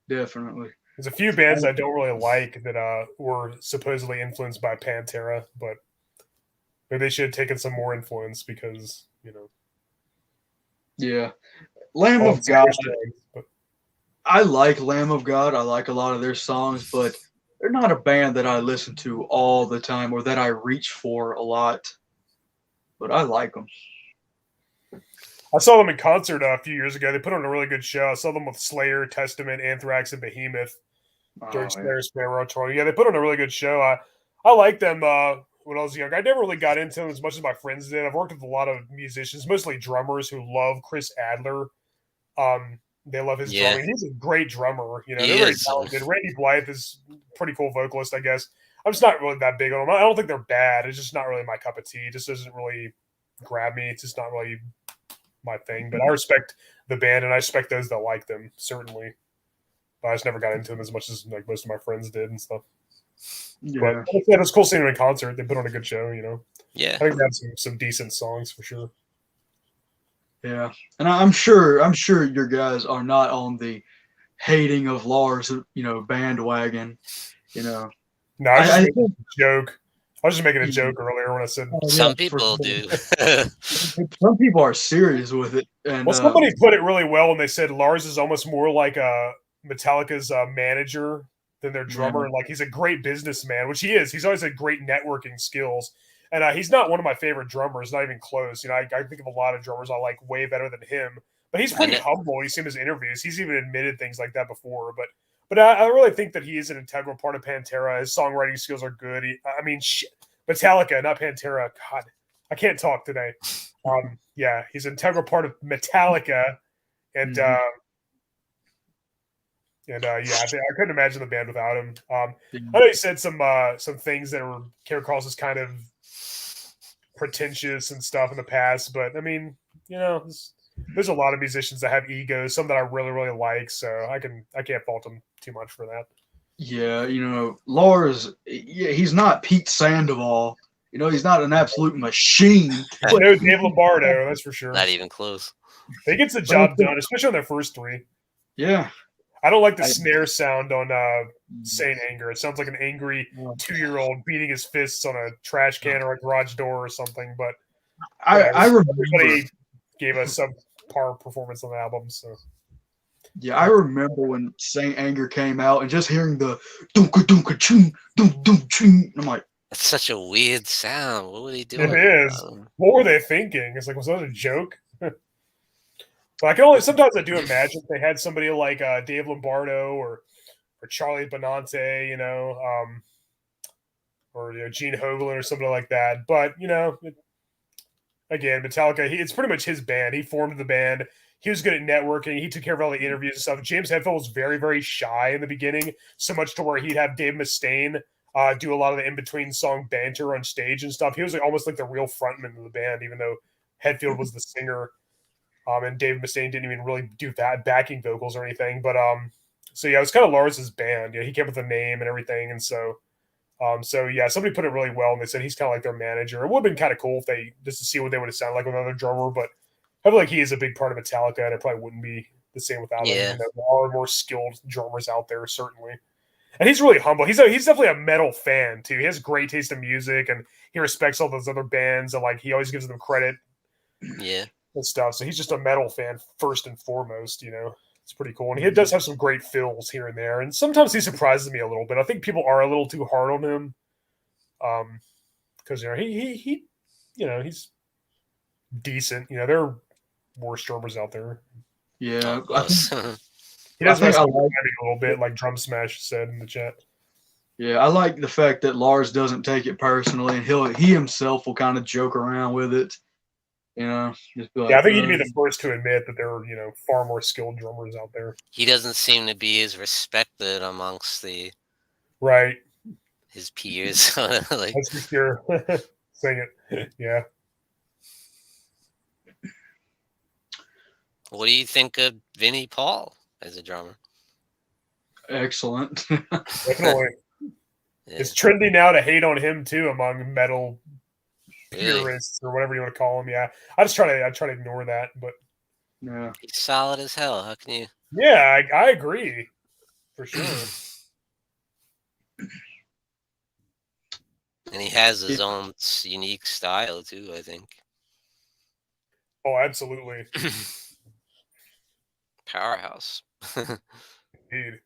definitely.
There's a few bands I don't really like that were supposedly influenced by Pantera, but maybe they should have taken some more influence because,
Yeah, Lamb
all
of
the
God.
songs, but
I like Lamb of God. I like a lot of their songs, but they're not a band that I listen to all the time or that I reach for a lot. But I like them.
I saw them in concert a few years ago. They put on a really good show. I saw them with Slayer, Testament, Anthrax, and Behemoth during
Oh, yeah.
Slayer's Sparrow tour. Yeah, they put on a really good show. I liked them when I was young. I never really got into them as much as my friends did. I've worked with a lot of musicians, mostly drummers, who love Chris Adler. They love his
Yeah.
drumming. He's a great drummer.
He
They're very
is.
talented. Randy Blythe is a pretty cool vocalist, I guess. I'm just not really that big on them. I don't think they're bad. It's just not really my cup of tea. It just doesn't really grab me. It's just not really my thing. But I respect the band, and I respect those that like them, certainly. But I just never got into them as much as like most of my friends did and stuff.
Yeah.
But yeah, it was cool seeing them in concert. They put on a good show,
Yeah.
I think they have some decent songs for sure.
Yeah. And I'm sure your guys are not on the hating of Lars, bandwagon.
No, I was just
I
making
think
a joke. I was just making a joke earlier when I said.
Some
yeah, for
people
sure.
do.
Some people are serious with it. And
Well, somebody put it really well when they said Lars is almost more like Metallica's manager than their drummer, and like he's a great businessman, which he is. He's always had great networking skills, and he's not one of my favorite drummers, not even close. I think of a lot of drummers I like way better than him, but he's pretty humble. You see him in his interviews; he's even admitted things like that before. But I really think that he is an integral part of Pantera. His songwriting skills are good. Metallica, not Pantera. God, I can't talk today. Yeah, he's an integral part of Metallica, and I couldn't imagine the band without him. I know he said some things that came across as kind of pretentious and stuff in the past, but I mean, there's a lot of musicians that have egos, some that I really, really like, so I can't fault him too much for that.
Yeah, Lars, he's not Pete Sandoval. He's not an absolute machine.
But no Dave Lombardo, that's for sure.
Not even close.
He gets the job done, especially on their first three.
Yeah.
I don't like the snare sound on Saint Anger. It sounds like an angry 2-year-old beating his fists on a trash can or a garage door or something. But
I remember
everybody gave a subpar performance on the album. So
yeah, I remember when Saint Anger came out and just hearing the dunka dunka chung dunk dunk chung. I'm like,
that's such a weird sound. What were they doing?
It is. What were they thinking? It's like, was that a joke? But sometimes I do imagine if they had somebody like Dave Lombardo or Charlie Benante, or Gene Hoglan or somebody like that. But again, Metallica, it's pretty much his band. He formed the band. He was good at networking. He took care of all the interviews and stuff. James Hetfield was very, very shy in the beginning, so much to where he'd have Dave Mustaine do a lot of the in-between song banter on stage and stuff. He was almost like the real frontman of the band, even though Hetfield was the singer. And Dave Mustaine didn't even really do that backing vocals or anything. But so yeah, it was kind of Lars's band. He came up with a name and everything. And so yeah, somebody put it really well, and they said he's kind of like their manager. It would have been kind of cool if they just to see what they would have sounded like with another drummer. But I feel like he is a big part of Metallica, and it probably wouldn't be the same without him. There are more skilled drummers out there, certainly. And he's really humble. He's definitely a metal fan too. He has great taste in music, and he respects all those other bands, and like he always gives them credit.
Yeah.
And stuff. So he's just a metal fan first and foremost. It's pretty cool, and he does have some great fills here and there. And sometimes he surprises me a little bit. I think people are a little too hard on him, because he he's decent. There are worse drummers out there.
Yeah,
Oh,
He does
I think
mess
I
up
like-
a little bit, like Drum Smash said in the chat.
yeah, I like the fact that Lars doesn't take it personally, and he himself will kind of joke around with it. Just be like,
Yeah, I think he'd be the first to admit that there are far more skilled drummers out there.
he doesn't seem to be as respected amongst
Right.
his peers. Like,
That's for sure. Sing it. Yeah.
what do you think of Vinnie Paul as a drummer?
excellent.
Definitely.
Yeah,
It's trendy now to hate on him too among metal
really.
purists or whatever you want to call them. Yeah, I try to ignore that, but
Yeah.
He's solid as hell. How can you?
yeah, I agree for sure.
And he has his own unique style too, I think.
Oh, absolutely.
Powerhouse.
Indeed.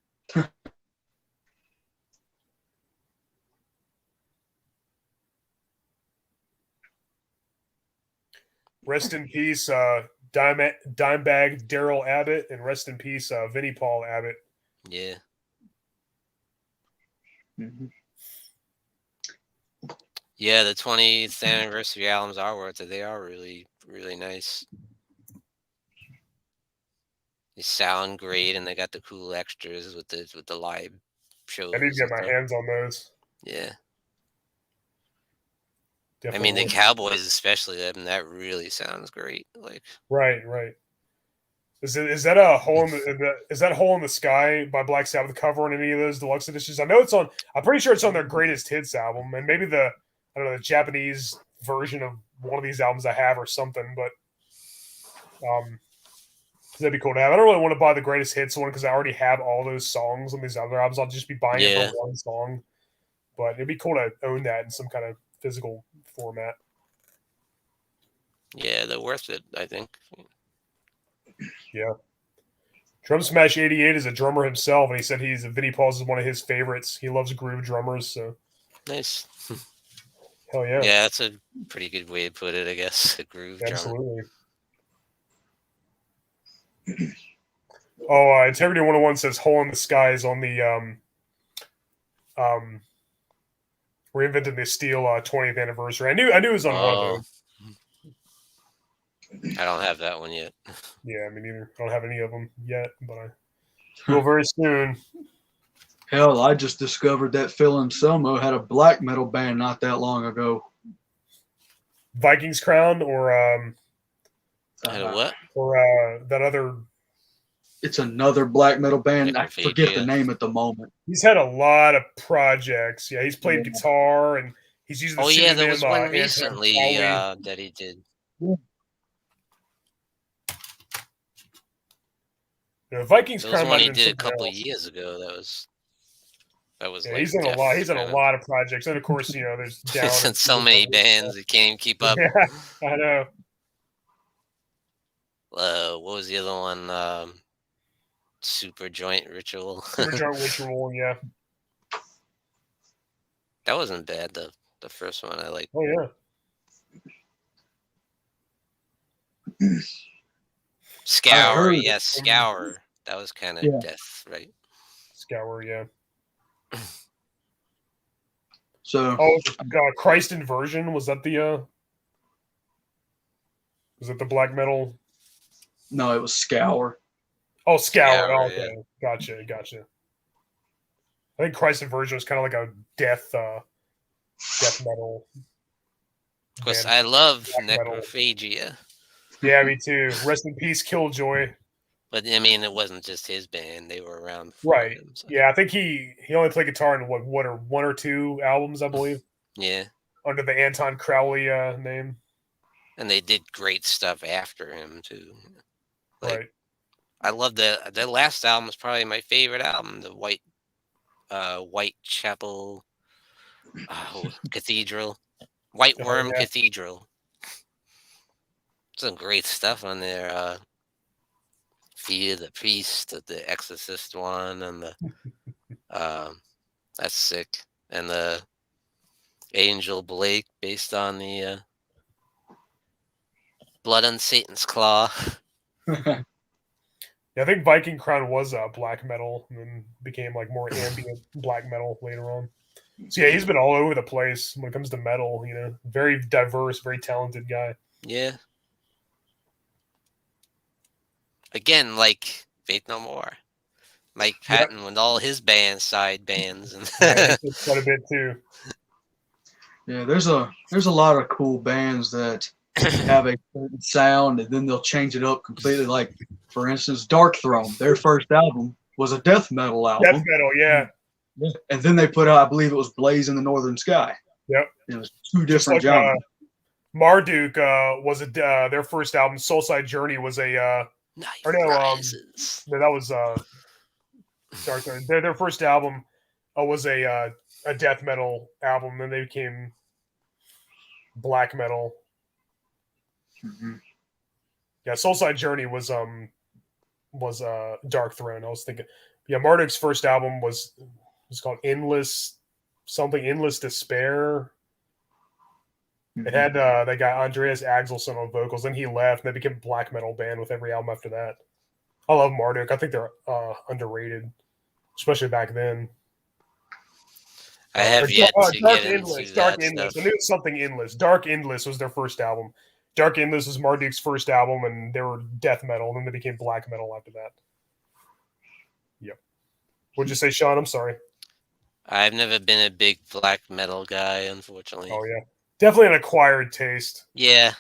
Rest in peace, Dimebag Daryl Abbott, and rest in peace, Vinnie Paul Abbott.
Yeah.
Mhm.
Yeah, the 20th anniversary albums are worth it. They are really, really nice. They sound great, and they got the cool extras with the live shows.
I need to get my hands on those.
Yeah.
Definitely.
I mean, the Cowboys, especially, that really sounds great. Like,
right. Is that a hole in is that Hole in the Sky by Black Sabbath cover on any of those deluxe editions? I know it's on. I'm pretty sure it's on their greatest hits album, and maybe the Japanese version of one of these albums I have or something. But that'd be cool to have. I don't really want to buy the greatest hits one because I already have all those songs on these other albums. I'll just be buying it for one song. But it'd be cool to own that in some kind of physical format.
yeah, they're worth it, I think.
Yeah. Drum Smash 88 is a drummer himself, and he said Vinnie Paul's is one of his favorites. He loves groove drummers, so
Nice.
hell yeah.
Yeah, that's a pretty good way to put it, I guess. A groove
Absolutely. Oh, Integrity 101 says Hole in the Sky is on the Reinventing the Steel 20th anniversary. I knew it was on one of those.
I don't have that one yet.
Yeah, me neither. I don't have any of them yet, but I will very soon.
Hell, I just discovered that Phil Anselmo had a black metal band not that long ago.
Vikings Crown or
What?
Or that other.
It's another black metal band. I
Necrophagia.
forget the name at the moment.
He's had a lot of projects. Yeah, he's played guitar and he's using the pseudonym.
There was one recently that he did.
Vikings
There was
Crown
one he
might have been
did a couple
else.
years ago. That was.
Yeah,
Like
he's in a lot. He's in a lot of projects, and of course, there's down.
He's in so many bands, he can't even keep up.
Yeah, I know.
What was the other one? Super Joint Ritual.
Super Joint Ritual, yeah.
That wasn't bad. The first one I liked.
Oh yeah.
Scour, yes, Scour. That was kind of death, right?
Scour, yeah.
So,
Christ Inversion, was that the black metal?
No, it was Scour.
Oh, Scour. Oh,
yeah.
okay, gotcha. I think Christ Inversion was kind of like a death metal.
Of course, I love Necrophagia.
Yeah, me too. Rest in peace, Killjoy.
But I mean, it wasn't just his band; they were around.
Right.
Him, so.
Yeah, I think he only played guitar in one or two albums, I believe.
Yeah.
Under the Anton Crowley name.
And they did great stuff after him too.
Right.
I love the last album is probably my favorite album, the Whitechapel Cathedral, White Worm Cathedral. Some great stuff on there. Feet of the Priest, the Exorcist one, and the that's sick. And the Angel Blake, based on the Blood on Satan's Claw.
Yeah, I think Viking Crown was black metal and then became like more ambient black metal later on. So yeah, he's been all over the place when it comes to metal, you know. Very diverse, very talented guy.
Yeah. Again, like Faith No More. Mike Patton with all his side bands. And
Yeah, he did quite a bit too.
Yeah, there's a lot of cool bands that have a certain sound and then they'll change it up completely. Like, for instance, Dark Throne, their first album was a death metal album.
Death metal, yeah.
And then they put out, I believe it was Blaze in the Northern Sky.
Yep.
It was two different genres.
Marduk was their first album. Soulside Journey was a
Knife
or no,
Rises.
no, that was Dark Throne. Their first album was a death metal album, then they became black metal.
Mm-hmm.
Yeah, Soulside Journey was Dark Throne. I was thinking, yeah, Marduk's first album was called Endless Despair.
Mm-hmm.
It had that guy Andreas Axelsson on vocals, then he left, and they became a black metal band with every album after that. I love Marduk. I think they're underrated, especially back then.
I have yet to get into
Dark
that
Endless.
stuff.
I knew it was something Endless. Dark Endless was their first album. Dark Endless was Marduk's first album, and they were death metal. And then they became black metal after that. Yep. What'd you say, Sean? I'm sorry.
I've never been a big black metal guy, unfortunately.
Oh yeah, definitely an acquired taste.
Yeah.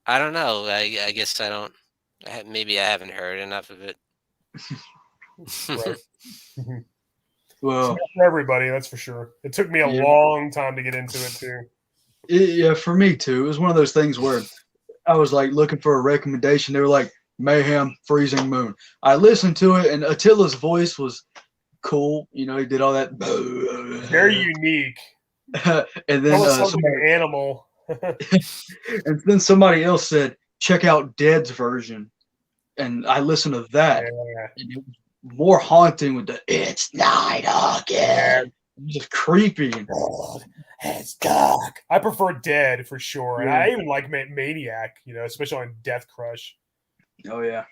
I don't know. I guess I don't. Maybe I haven't heard enough of it.
Right.
Well,
it's not for everybody, that's for sure. It took me a long time to get into it too.
Yeah, for me too. It was one of those things where I was like looking for a recommendation. They were like Mayhem, Freezing Moon. I listened to it, and Attila's voice was cool. You know, he did all that.
Very unique.
And then
an animal.
And then somebody else said, "Check out Dead's version," and I listened to that.
Yeah.
And it was more haunting with the "It's night again." It was just creepy.
It's dark. I prefer Dead for sure, and
Yeah.
I even like Maniac. You know, especially on Death Crush.
Oh yeah.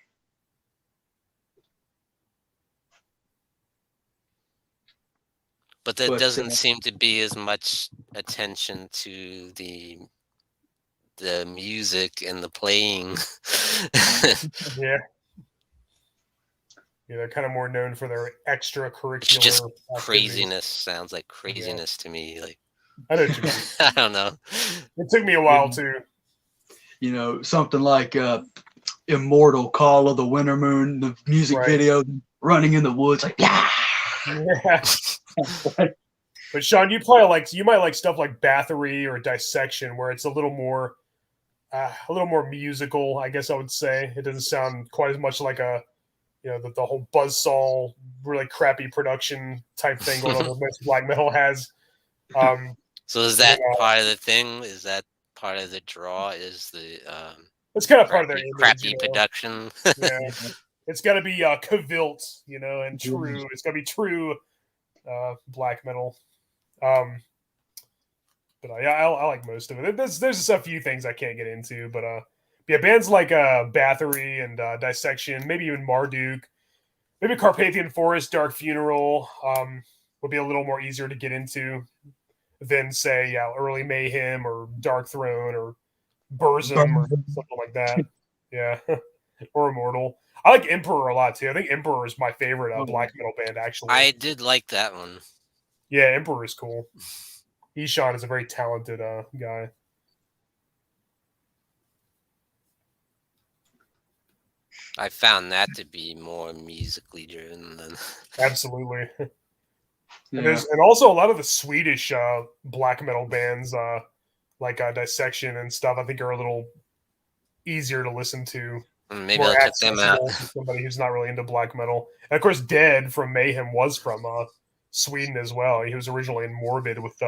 But there doesn't seem to be as much attention to the music and the playing.
Yeah. Yeah, they're kind of more known for their extracurricular.
It's just
activities.
Craziness. Sounds like craziness to me. Like
I know what you mean.
I don't know.
It took me a while too.
You know, something like Immortal, Call of the Winter Moon, the music video, running in the woods, like yeah.
But Sean, you might like stuff like Bathory or Dissection, where it's a little more musical. I guess I would say it doesn't sound quite as much like the whole buzzsaw, really crappy production type thing going on that most black metal has.
So is that part of the thing? Is that part of the draw? Is the
it's kind of part of their
crappy production?
Yeah, it's got to be cavilt, and true. It's got to be true black metal. But I like most of it. There's just a few things I can't get into, but yeah, bands like Bathory and Dissection, maybe even Marduk, maybe Carpathian Forest, Dark Funeral would be a little more easier to get into than say early Mayhem or Dark Throne or Burzum or something like that. Yeah, or Immortal. I like Emperor a lot too. I think Emperor is my favorite black metal band actually.
I did like that one.
Yeah, Emperor is cool. Erschen is a very talented guy.
I found that to be more musically driven than.
Absolutely.
Yeah.
And also a lot of the Swedish black metal bands, like Dissection and stuff, I think are a little easier to listen to.
Maybe I'll check them out.
Somebody who's not really into black metal. And of course, Dead from Mayhem was from Sweden as well. He was originally in Morbid with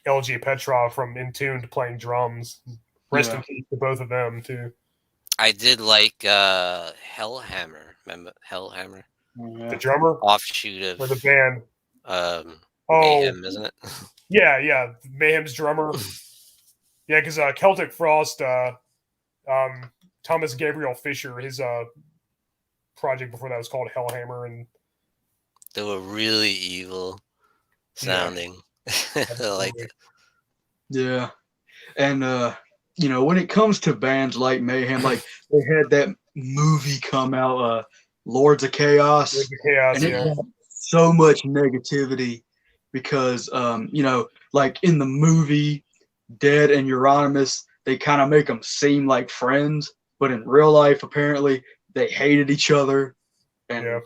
LG Petrov from Entombed playing drums. Rest in peace to both of them too.
I did like Hellhammer. Remember Hellhammer?
The drummer?
Offshoot of
the band.
Mayhem, isn't it?
Yeah. Mayhem's drummer. Yeah, because Celtic Frost, Thomas Gabriel Fisher, his project before that was called Hellhammer, and
They were really evil sounding. I liked it.
Yeah. And when it comes to bands like Mayhem, like they had that movie come out, Lords of Chaos, and it had so much negativity because like in the movie Dead and Euronymous, they kind of make them seem like friends, but in real life apparently they hated each other. And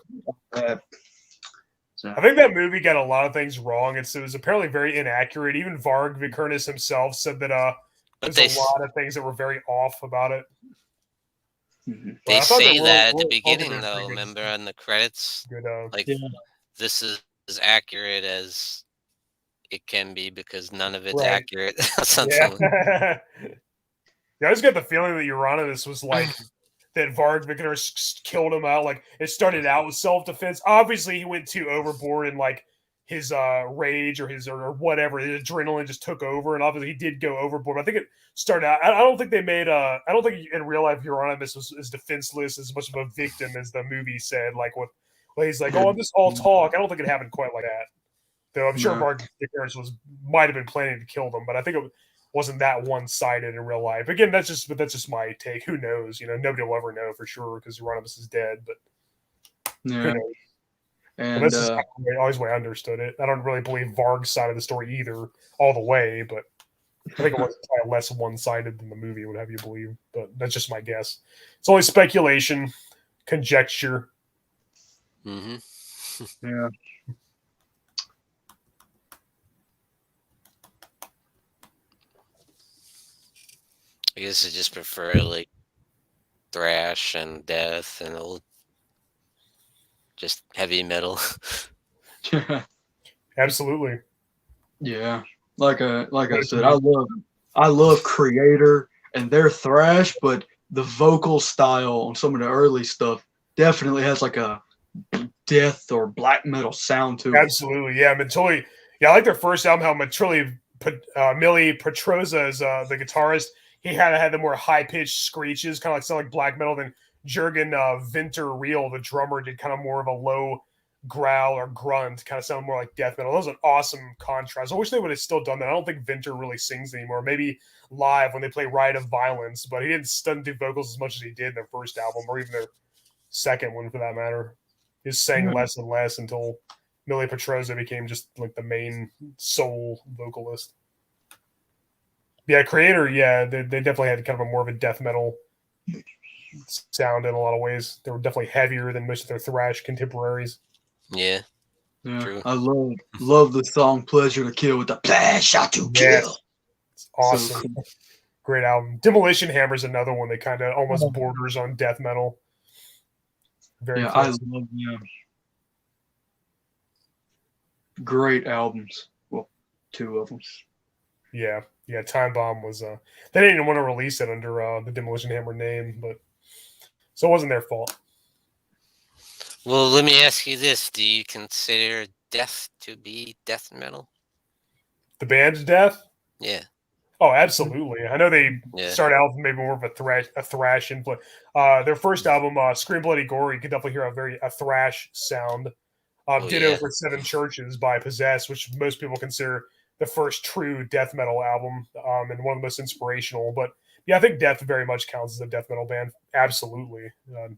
so. I think that movie got a lot of things wrong. It was apparently very inaccurate. Even Varg Vikernes himself said that there's a lot of things that were very off about it.
They say that at the beginning, though. Remember on the credits, this is as accurate as it can be because none of it's accurate.
Yeah. I just got the feeling that Euronymous was like that Varg Vikernes killed him out. Like it started out with self-defense. Obviously, he went too overboard and like his rage or whatever, the adrenaline just took over, and obviously he did go overboard. I think it started out. I don't think they made. I don't think in real life Euronymous was as defenseless as much of a victim as the movie said. Like he's like, "Oh, I'm just all talk." I don't think it happened quite like that. Though I'm sure Varg Vikernes might have been planning to kill them, but I think it wasn't that one-sided in real life. Again, that's just my take. Who knows? Nobody will ever know for sure because Euronymous is dead. But who knows? And this is always the way I understood it. I don't really believe Varg's side of the story either all the way, but I think it was probably less one-sided than the movie would have you believe. But that's just my guess. It's only speculation, conjecture.
Mm-hmm.
Yeah.
I guess I just prefer like thrash and death and old, just heavy metal.
Absolutely.
Yeah, like I said, I love Creator and their thrash, but the vocal style on some of the early stuff definitely has like a death or black metal sound to it.
Absolutely, yeah. Totally. Yeah, I like their first album. How Millie Petroza is the guitarist. He had the more high pitched screeches, kind of sound like black metal. Then Jürgen Winter-Reel, the drummer, did kind of more of a low growl or grunt, kind of sound more like death metal. That was an awesome contrast. I wish they would have still done that. I don't think Winter really sings anymore. Maybe live when they play Rite of Violence, but he didn't do vocals as much as he did in their first album or even their second one for that matter. He just sang less and less until Millie Petroza became just like the main sole vocalist. Yeah, Creator, they definitely had kind of a more of a death metal sound in a lot of ways. They were definitely heavier than most of their thrash contemporaries.
Yeah.
True. I love the song "Pleasure to Kill" with the pleasure to kill.
It's awesome. So cool. Great album. Demolition Hammer is another one that kind of almost borders on death metal. Very close.
I love them. Great albums. Well, two of them.
Yeah. Time Bomb was. They didn't even want to release it under the Demolition Hammer name, but so it wasn't their fault.
Well, let me ask you this: do you consider Death to be death metal?
The band's Death?
Yeah.
Oh, absolutely. I know they started out with maybe more of a thrash input. Their first album, Scream Bloody Gore, you could definitely hear a thrash sound. Ditto for Seven Churches by Possess, which most people consider the first true death metal album and one of the most inspirational. But yeah, I think Death very much counts as a death metal band. Absolutely.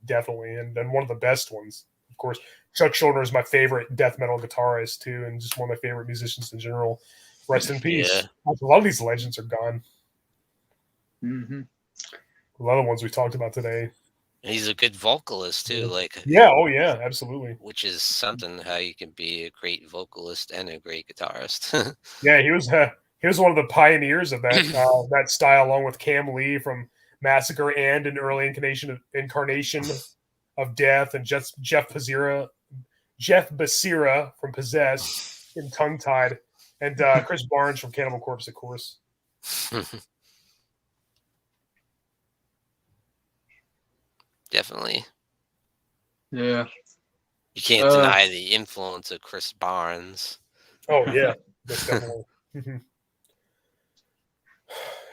Definitely. And one of the best ones. Of course, Chuck Schuldiner is my favorite death metal guitarist too, and just one of my favorite musicians in general. Rest in peace. Yeah. A lot of these legends are gone.
Mm-hmm.
A lot of the ones we talked about today.
He's a good vocalist too,
absolutely.
Which is something how you can be a great vocalist and a great guitarist.
Yeah, he was one of the pioneers of that that style, along with Cam Lee from Massacre and an early incarnation of Death, and Jeff Becerra from Possess in Tongue Tied, and Chris Barnes from Cannibal Corpse, of course.
Definitely.
Yeah.
You can't deny the influence of Chris Barnes.
Oh yeah, that's definitely.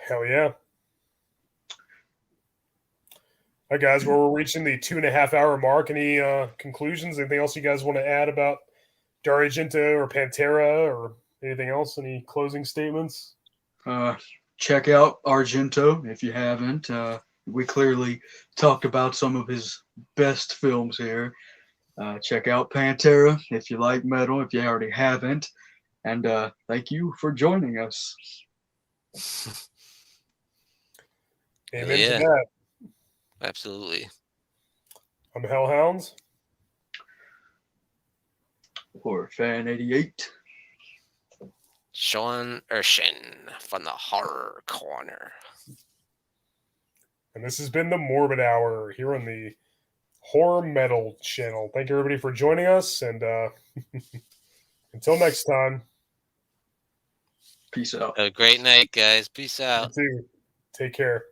Hell yeah. All right, guys. Well, we're reaching the 2.5 hour mark. Any conclusions? Anything else you guys want to add about Dario Argento or Pantera or anything else? Any closing statements?
Check out Argento if you haven't. We clearly talked about some of his best films here. Check out Pantera if you like metal, if you already haven't. And thank you for joining us.
Amen
Yeah.
to that.
Absolutely.
I'm Hellhound.
Or Fan 88.
Sean Erschen from the Horror Corner.
And this has been the Morbid Hour here on the Horror Metal channel. Thank you, everybody, for joining us. And until next time.
Peace out.
Have a great night, guys. Peace out.
You too. Take care.